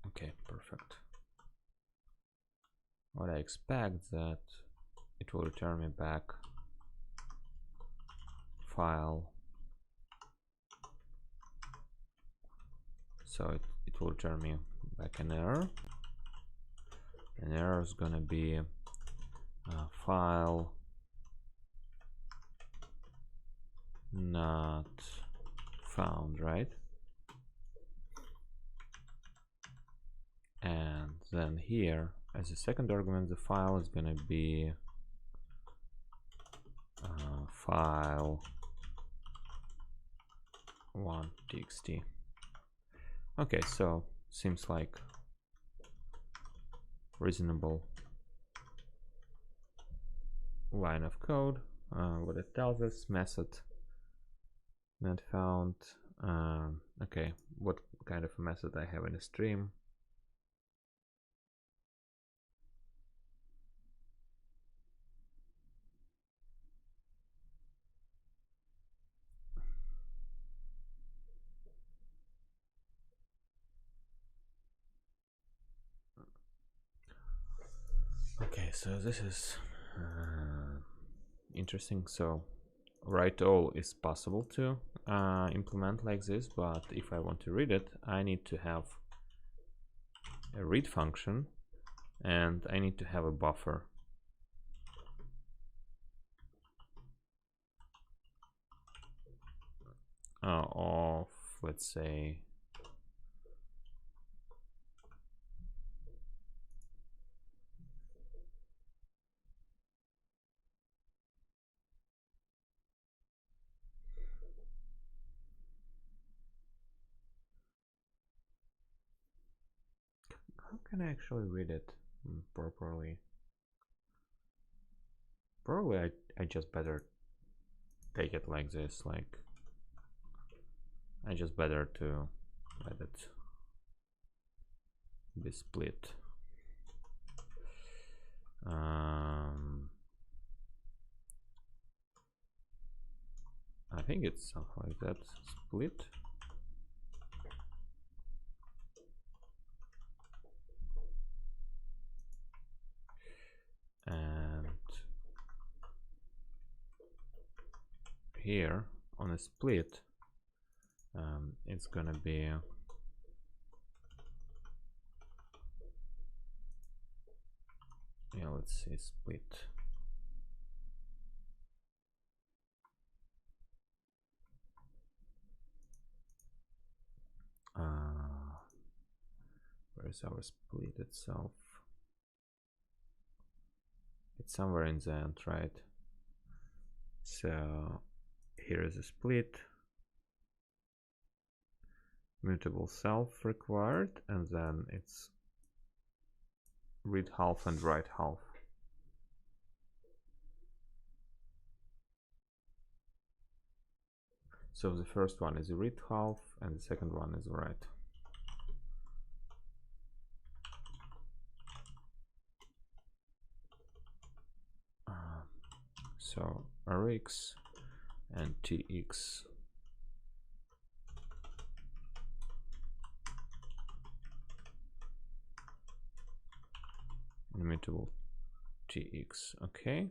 Okay, perfect. What I expect that it will return me back file, so it will return me back an error, and error is gonna be file not found, right? And then here, as a second argument, the file is gonna be file 1.txt. Okay, so seems like reasonable line of code. What it tells us: method not found. Okay, what kind of a method I have in a stream? Okay, so this is interesting. So write all is possible to implement like this, but if I want to read it, I need to have a read function and I need to have a buffer. Of, let's say, how can I actually read it properly? Probably I just better take it like this, like I just better to let it be split. I think it's something like that, split. And here on a split, it's gonna be let's say split. Where is our split itself? It's somewhere in the end, right? So here is a split, mutable self required, and then it's read half and write half. So the first one is read half and the second one is write. So rx and tx immutable tx, okay,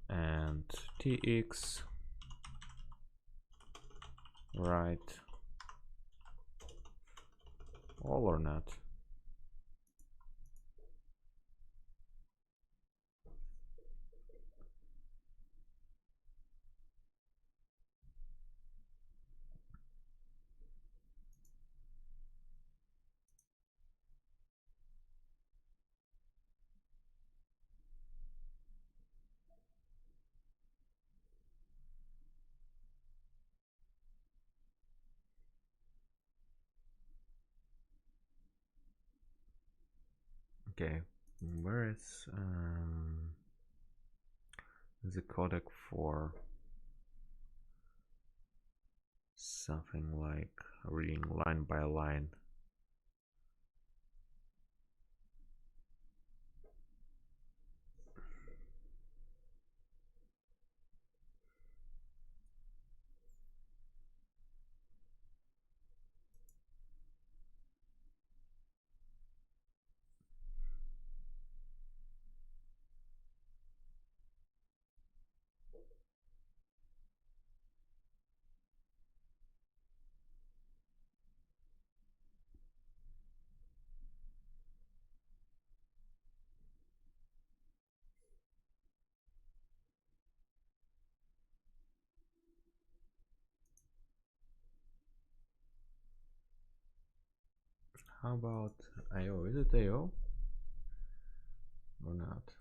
and tx write all or not. Okay, where is the codec for something like reading line by line? How about IO? Is it IO or not?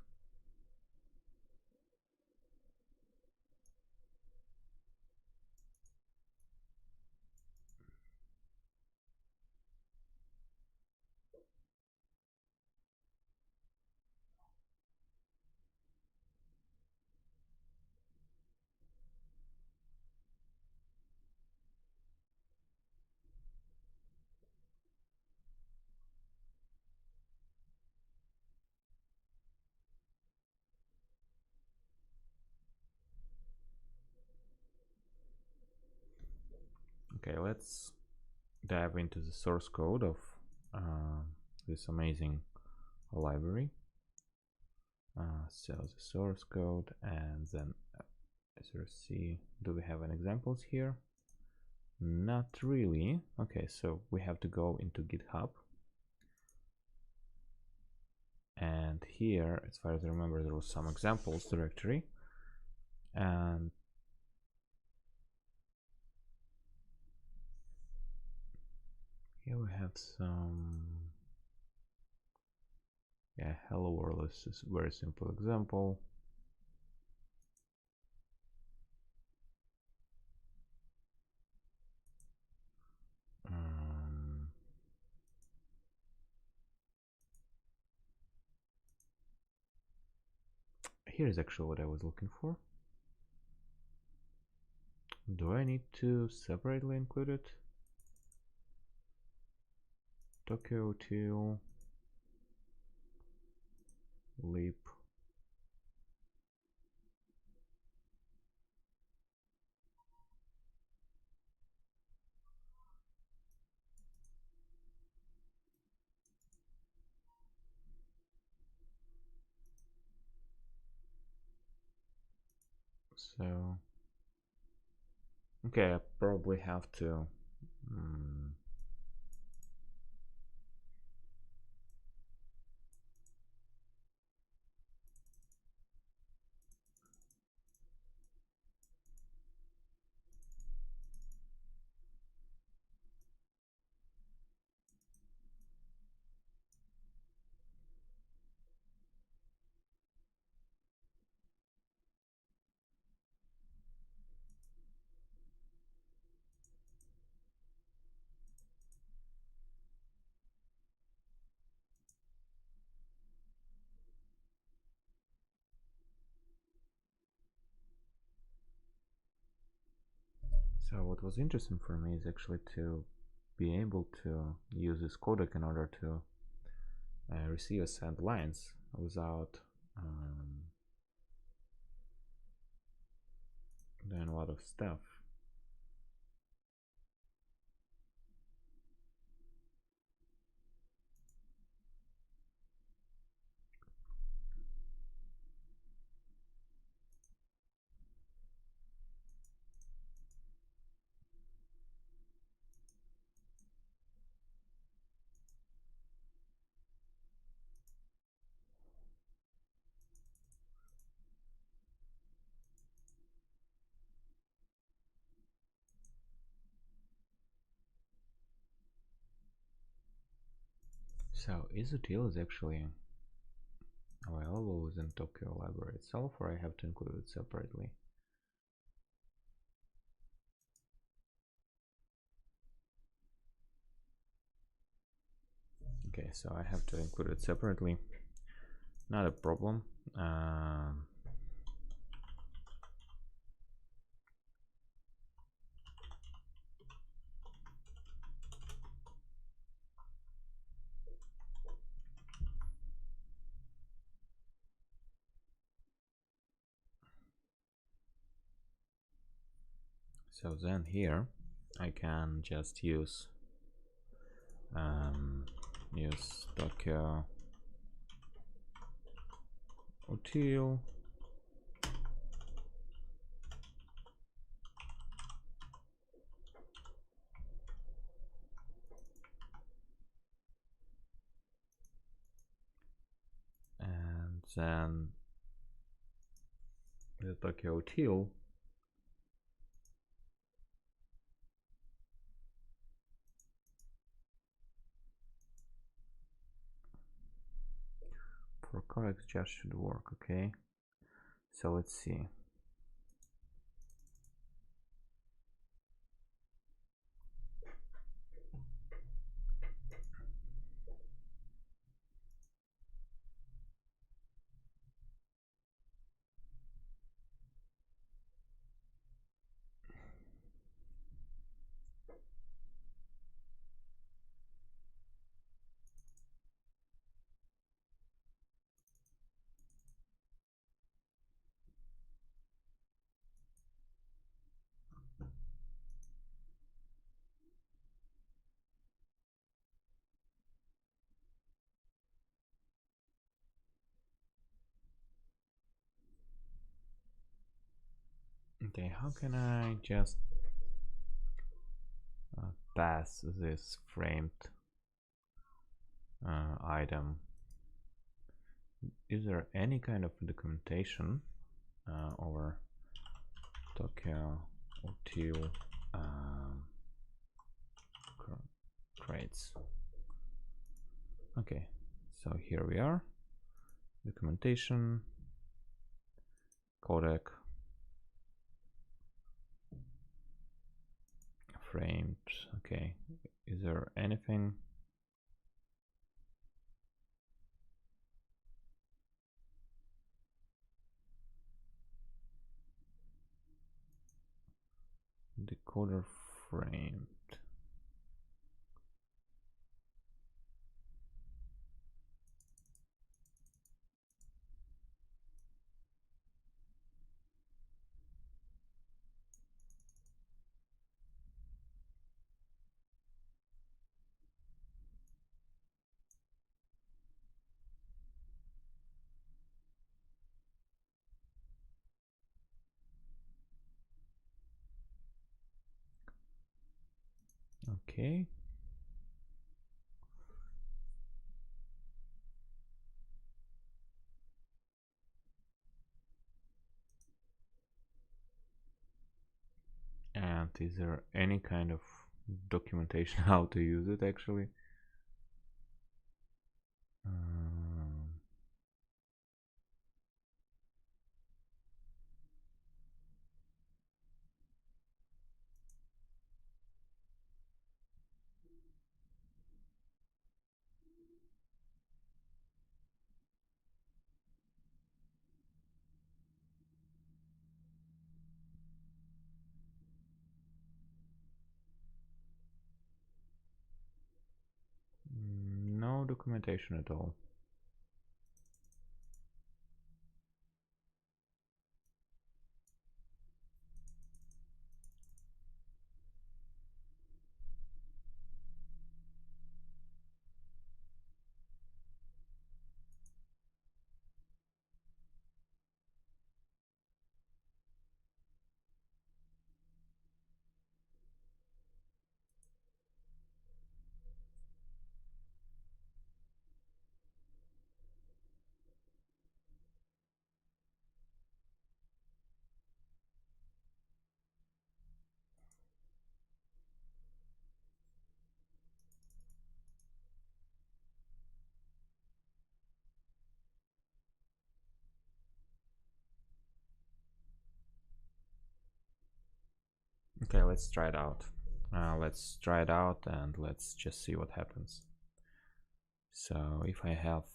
Okay, let's dive into the source code of this amazing library. So the source code, and then as you see, do we have any examples here? Not really. Okay, so we have to go into GitHub, and here, as far as I remember, there was some examples directory, and here we have some, yeah, hello world is a very simple example. Here's actually what I was looking for. Do I need to separately include it? Tokyo till leap. So okay, I probably have to so what was interesting for me is actually to be able to use this codec in order to receive and send lines without doing a lot of stuff. So isotil is actually available within Tokyo library itself, or I have to include it separately? Okay, so I have to include it separately. Not a problem. So then here I can just use Tokyo util and then the Tokyo util codecs just should work. Okay, so let's see. Okay, how can I just pass this framed item? Is there any kind of documentation over Tokyo util crates? Okay, so here we are. Documentation, codec, framed. Okay, is there anything? Decoder framed. Okay. And is there any kind of documentation how to use it actually? No documentation at all. Okay, let's try it out. Let's try it out and let's just see what happens. So if I have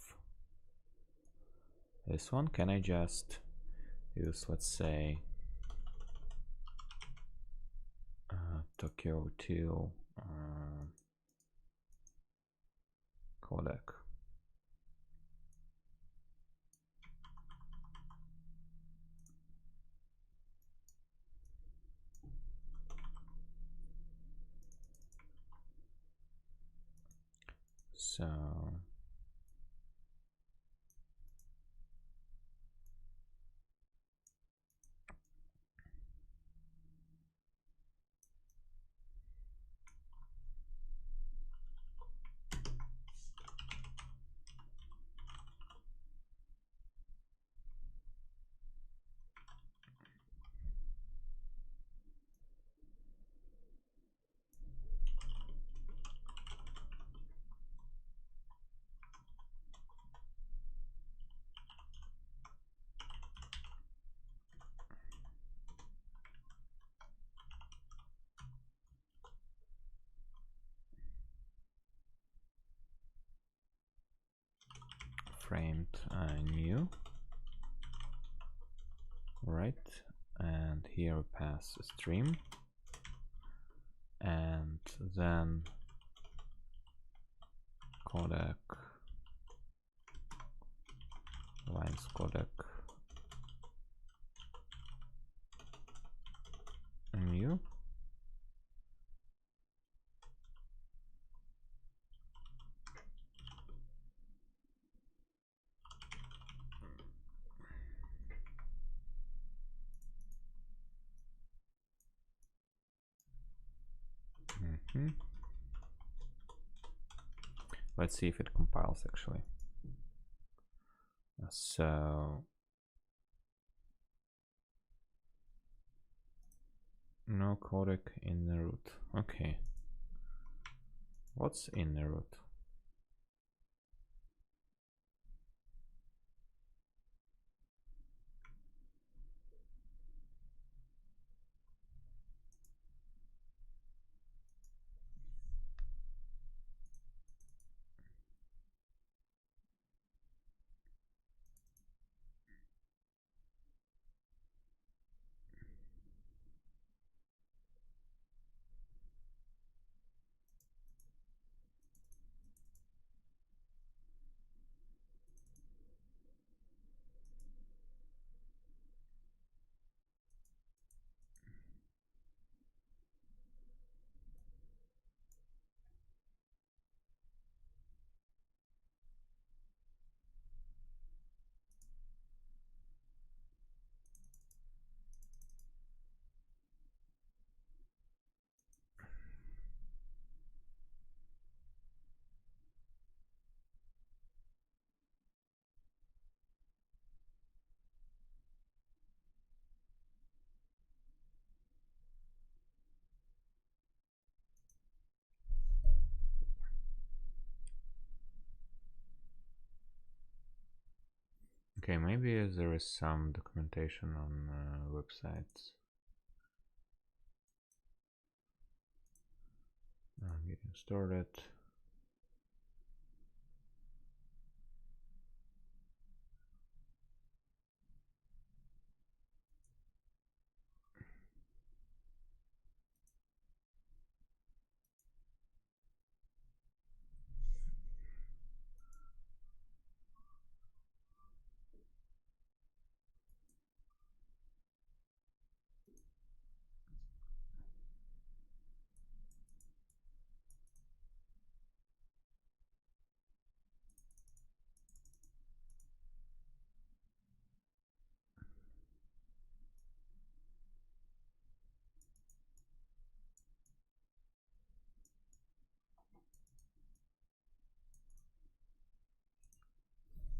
this one, can I just use, let's say, Tokyo util codec? So framed new, right? And here we pass a stream, and then codec lines codec new. Let's see if it compiles actually. So no codec in the root. Okay. What's in the root? Okay, maybe there is some documentation on websites. I'm getting started.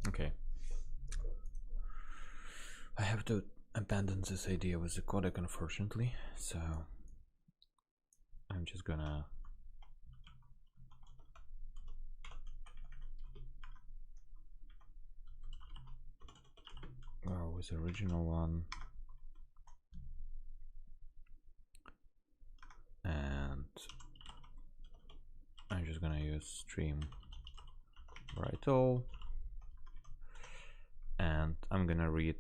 Okay. I have to abandon this idea with the codec, unfortunately, so I'm just gonna go with the original one, and I'm just gonna use stream write all, and I'm gonna read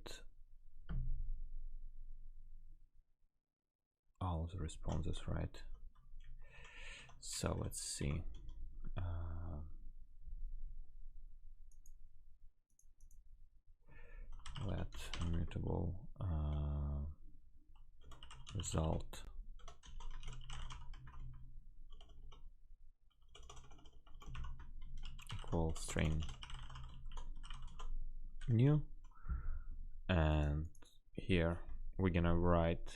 all the responses, right? So let's see. Let immutable result equal string new, and here we're gonna write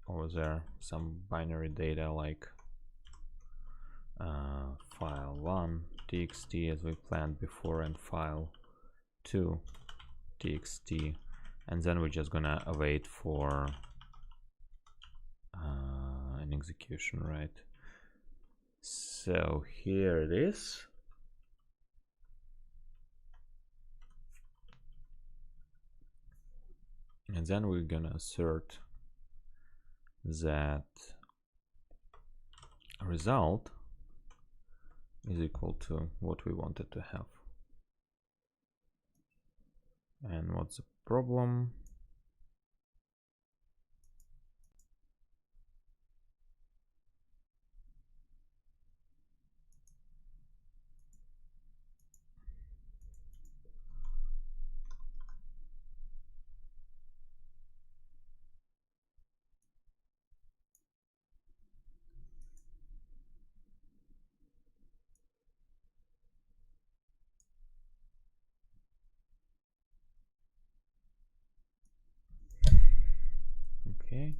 over there some binary data like file 1 txt as we planned before, and file 2 txt, and then we're just gonna await for an execution, right? So here it is. And then we're gonna assert that result is equal to what we wanted to have. And what's the problem? Okay.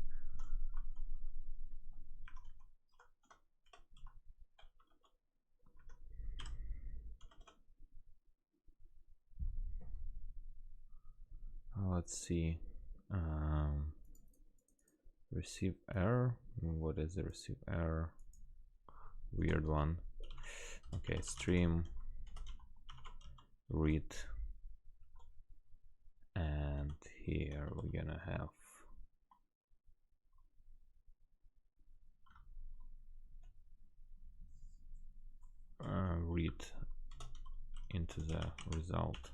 Let's see. Receive error. What is the receive error? Weird one. Okay, stream read, and here we're gonna have read into the result.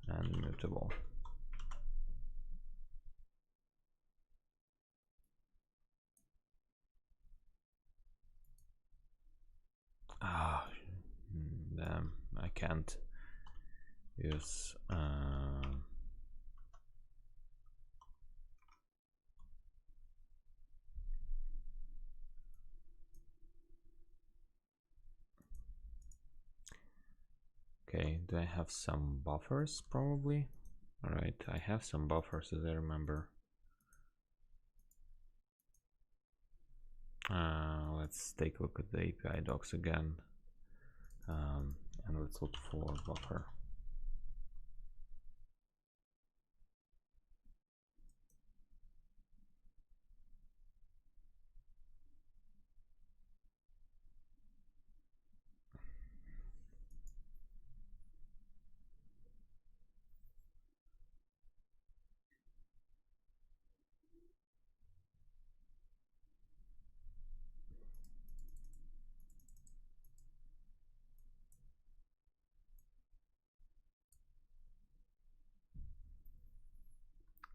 And mutable. Damn, I can't use okay, do I have some buffers? Probably. Alright, I have some buffers as I remember. Let's take a look at the API docs again. And let's look for buffer.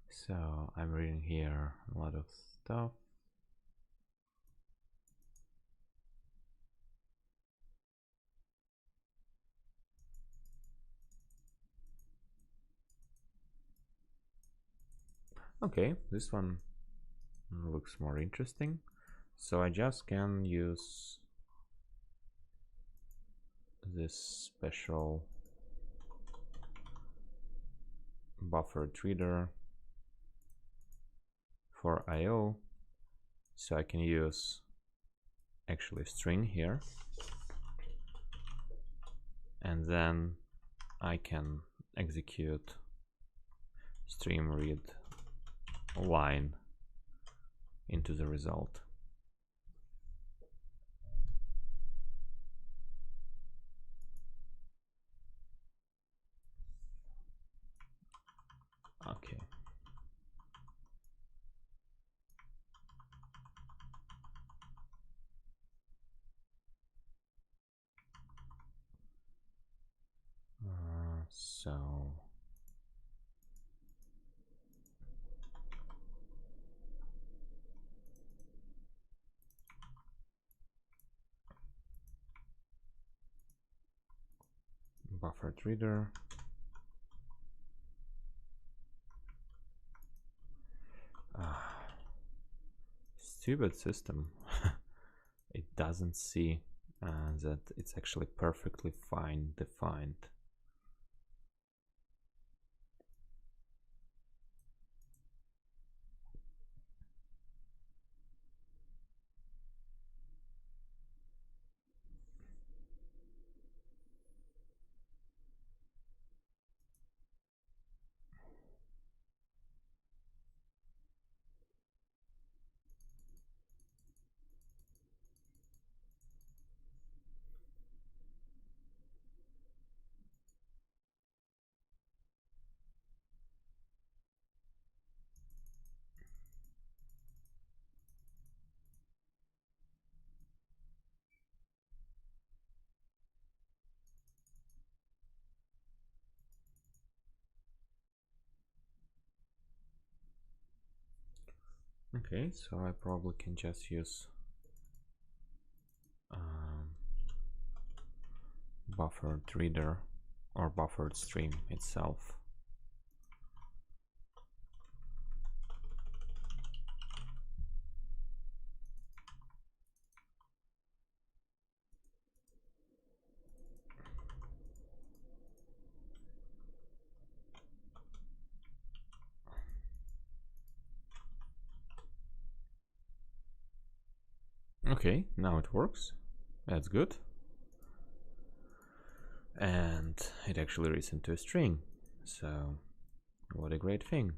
So I'm reading here a lot of stuff. Okay, this one looks more interesting. So I just can use this special buffer reader for IO. So I can use actually string here, and then I can execute stream read line into the result. Okay. So buffer reader. Stupid system. It doesn't see that it's actually perfectly fine defined. Okay, so I probably can just use buffered reader or buffered stream itself. Okay, now it works. That's good. And it actually reads into a string. So what a great thing.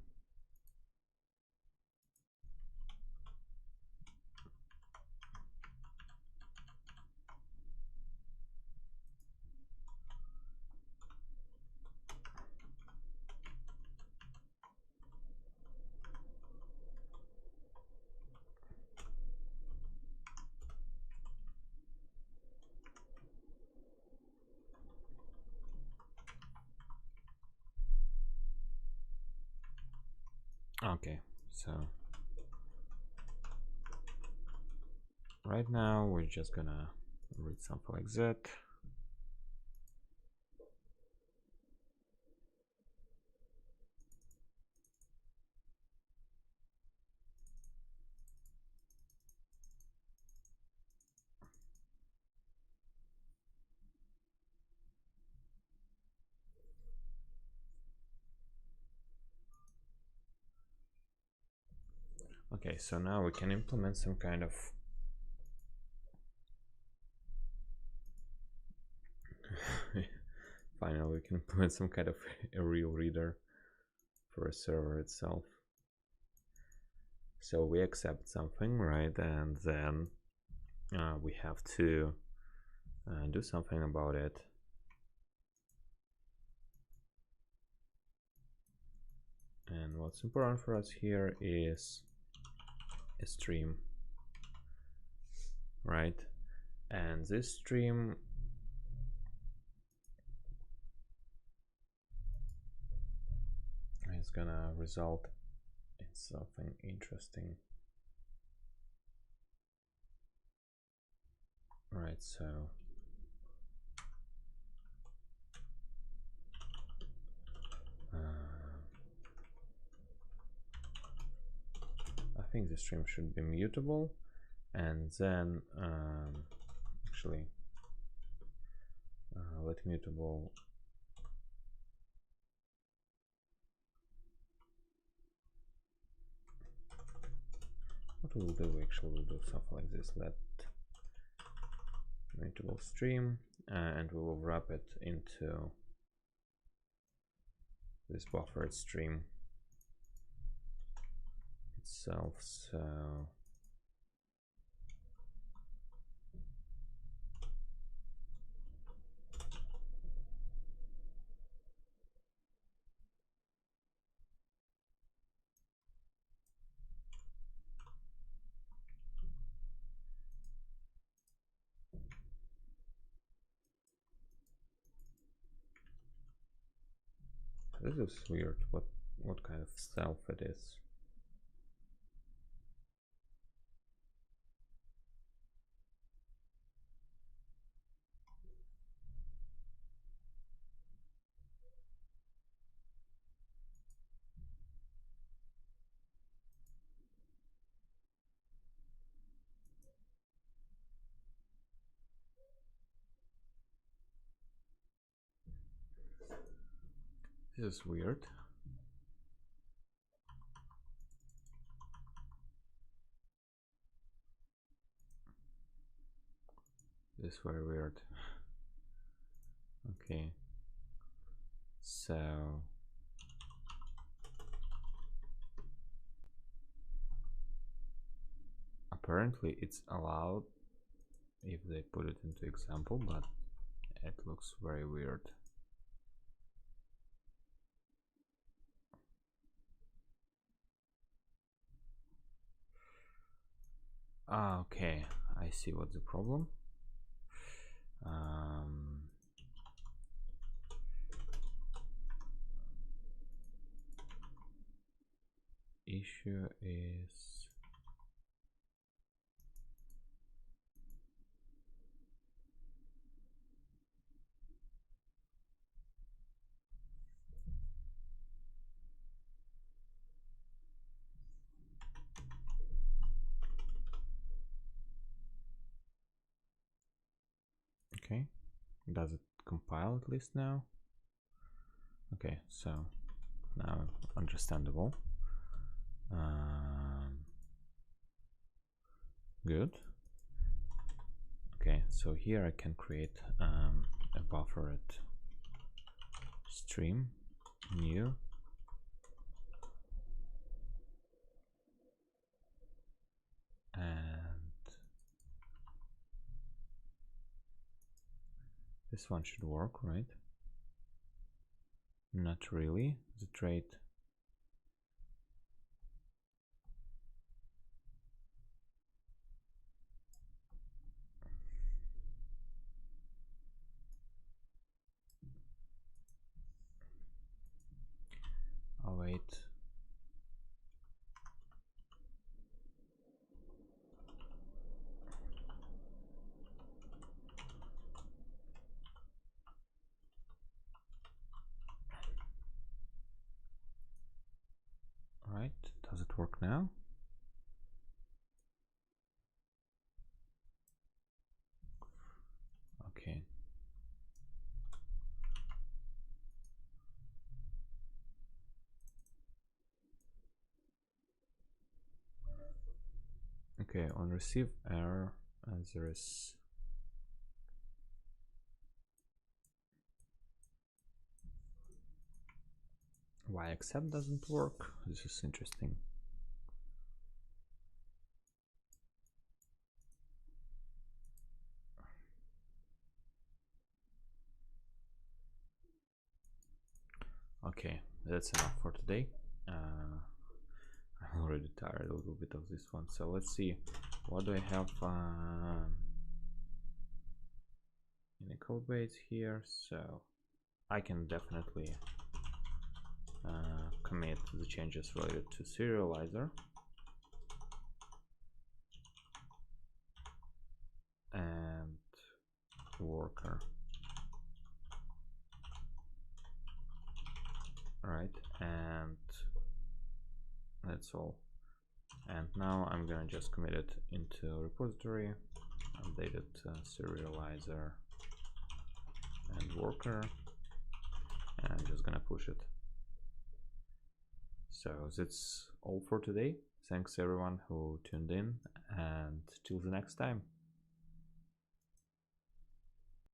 Okay, so right now we're just gonna read something like that. Okay, so now we can implement some kind of finally we can implement some kind of a real reader for a server itself. So we accept something, right? And then we have to do something about it. And what's important for us here is a stream, right? And this stream is gonna result in something interesting, right? So I think the stream should be mutable, and then actually let mutable what we'll do, actually we'll do something like this, let mutable stream, and we will wrap it into this buffered stream itself. So this is weird. What kind of self it is? This is weird. This is very weird. Okay. So apparently it's allowed if they put it into example, but it looks very weird. Ah, okay, I see what's the problem. Issue is Does it compile at least now? Okay, so now understandable. Good. Okay, so here I can create a buffered stream, new, and this one should work, right? Not really. The trait. I'll wait. Right, does it work now? Okay. Okay, on receive error, there is why accept doesn't work. This is interesting. Okay, that's enough for today. I'm already tired a little bit of this one, so let's see what do I have in the code base here. So I can definitely commit the changes related to serializer and worker, right? And that's all. And now I'm gonna just commit it into repository, updated serializer and worker, and I'm just gonna push it. So that's all for today. Thanks everyone who tuned in, and till the next time.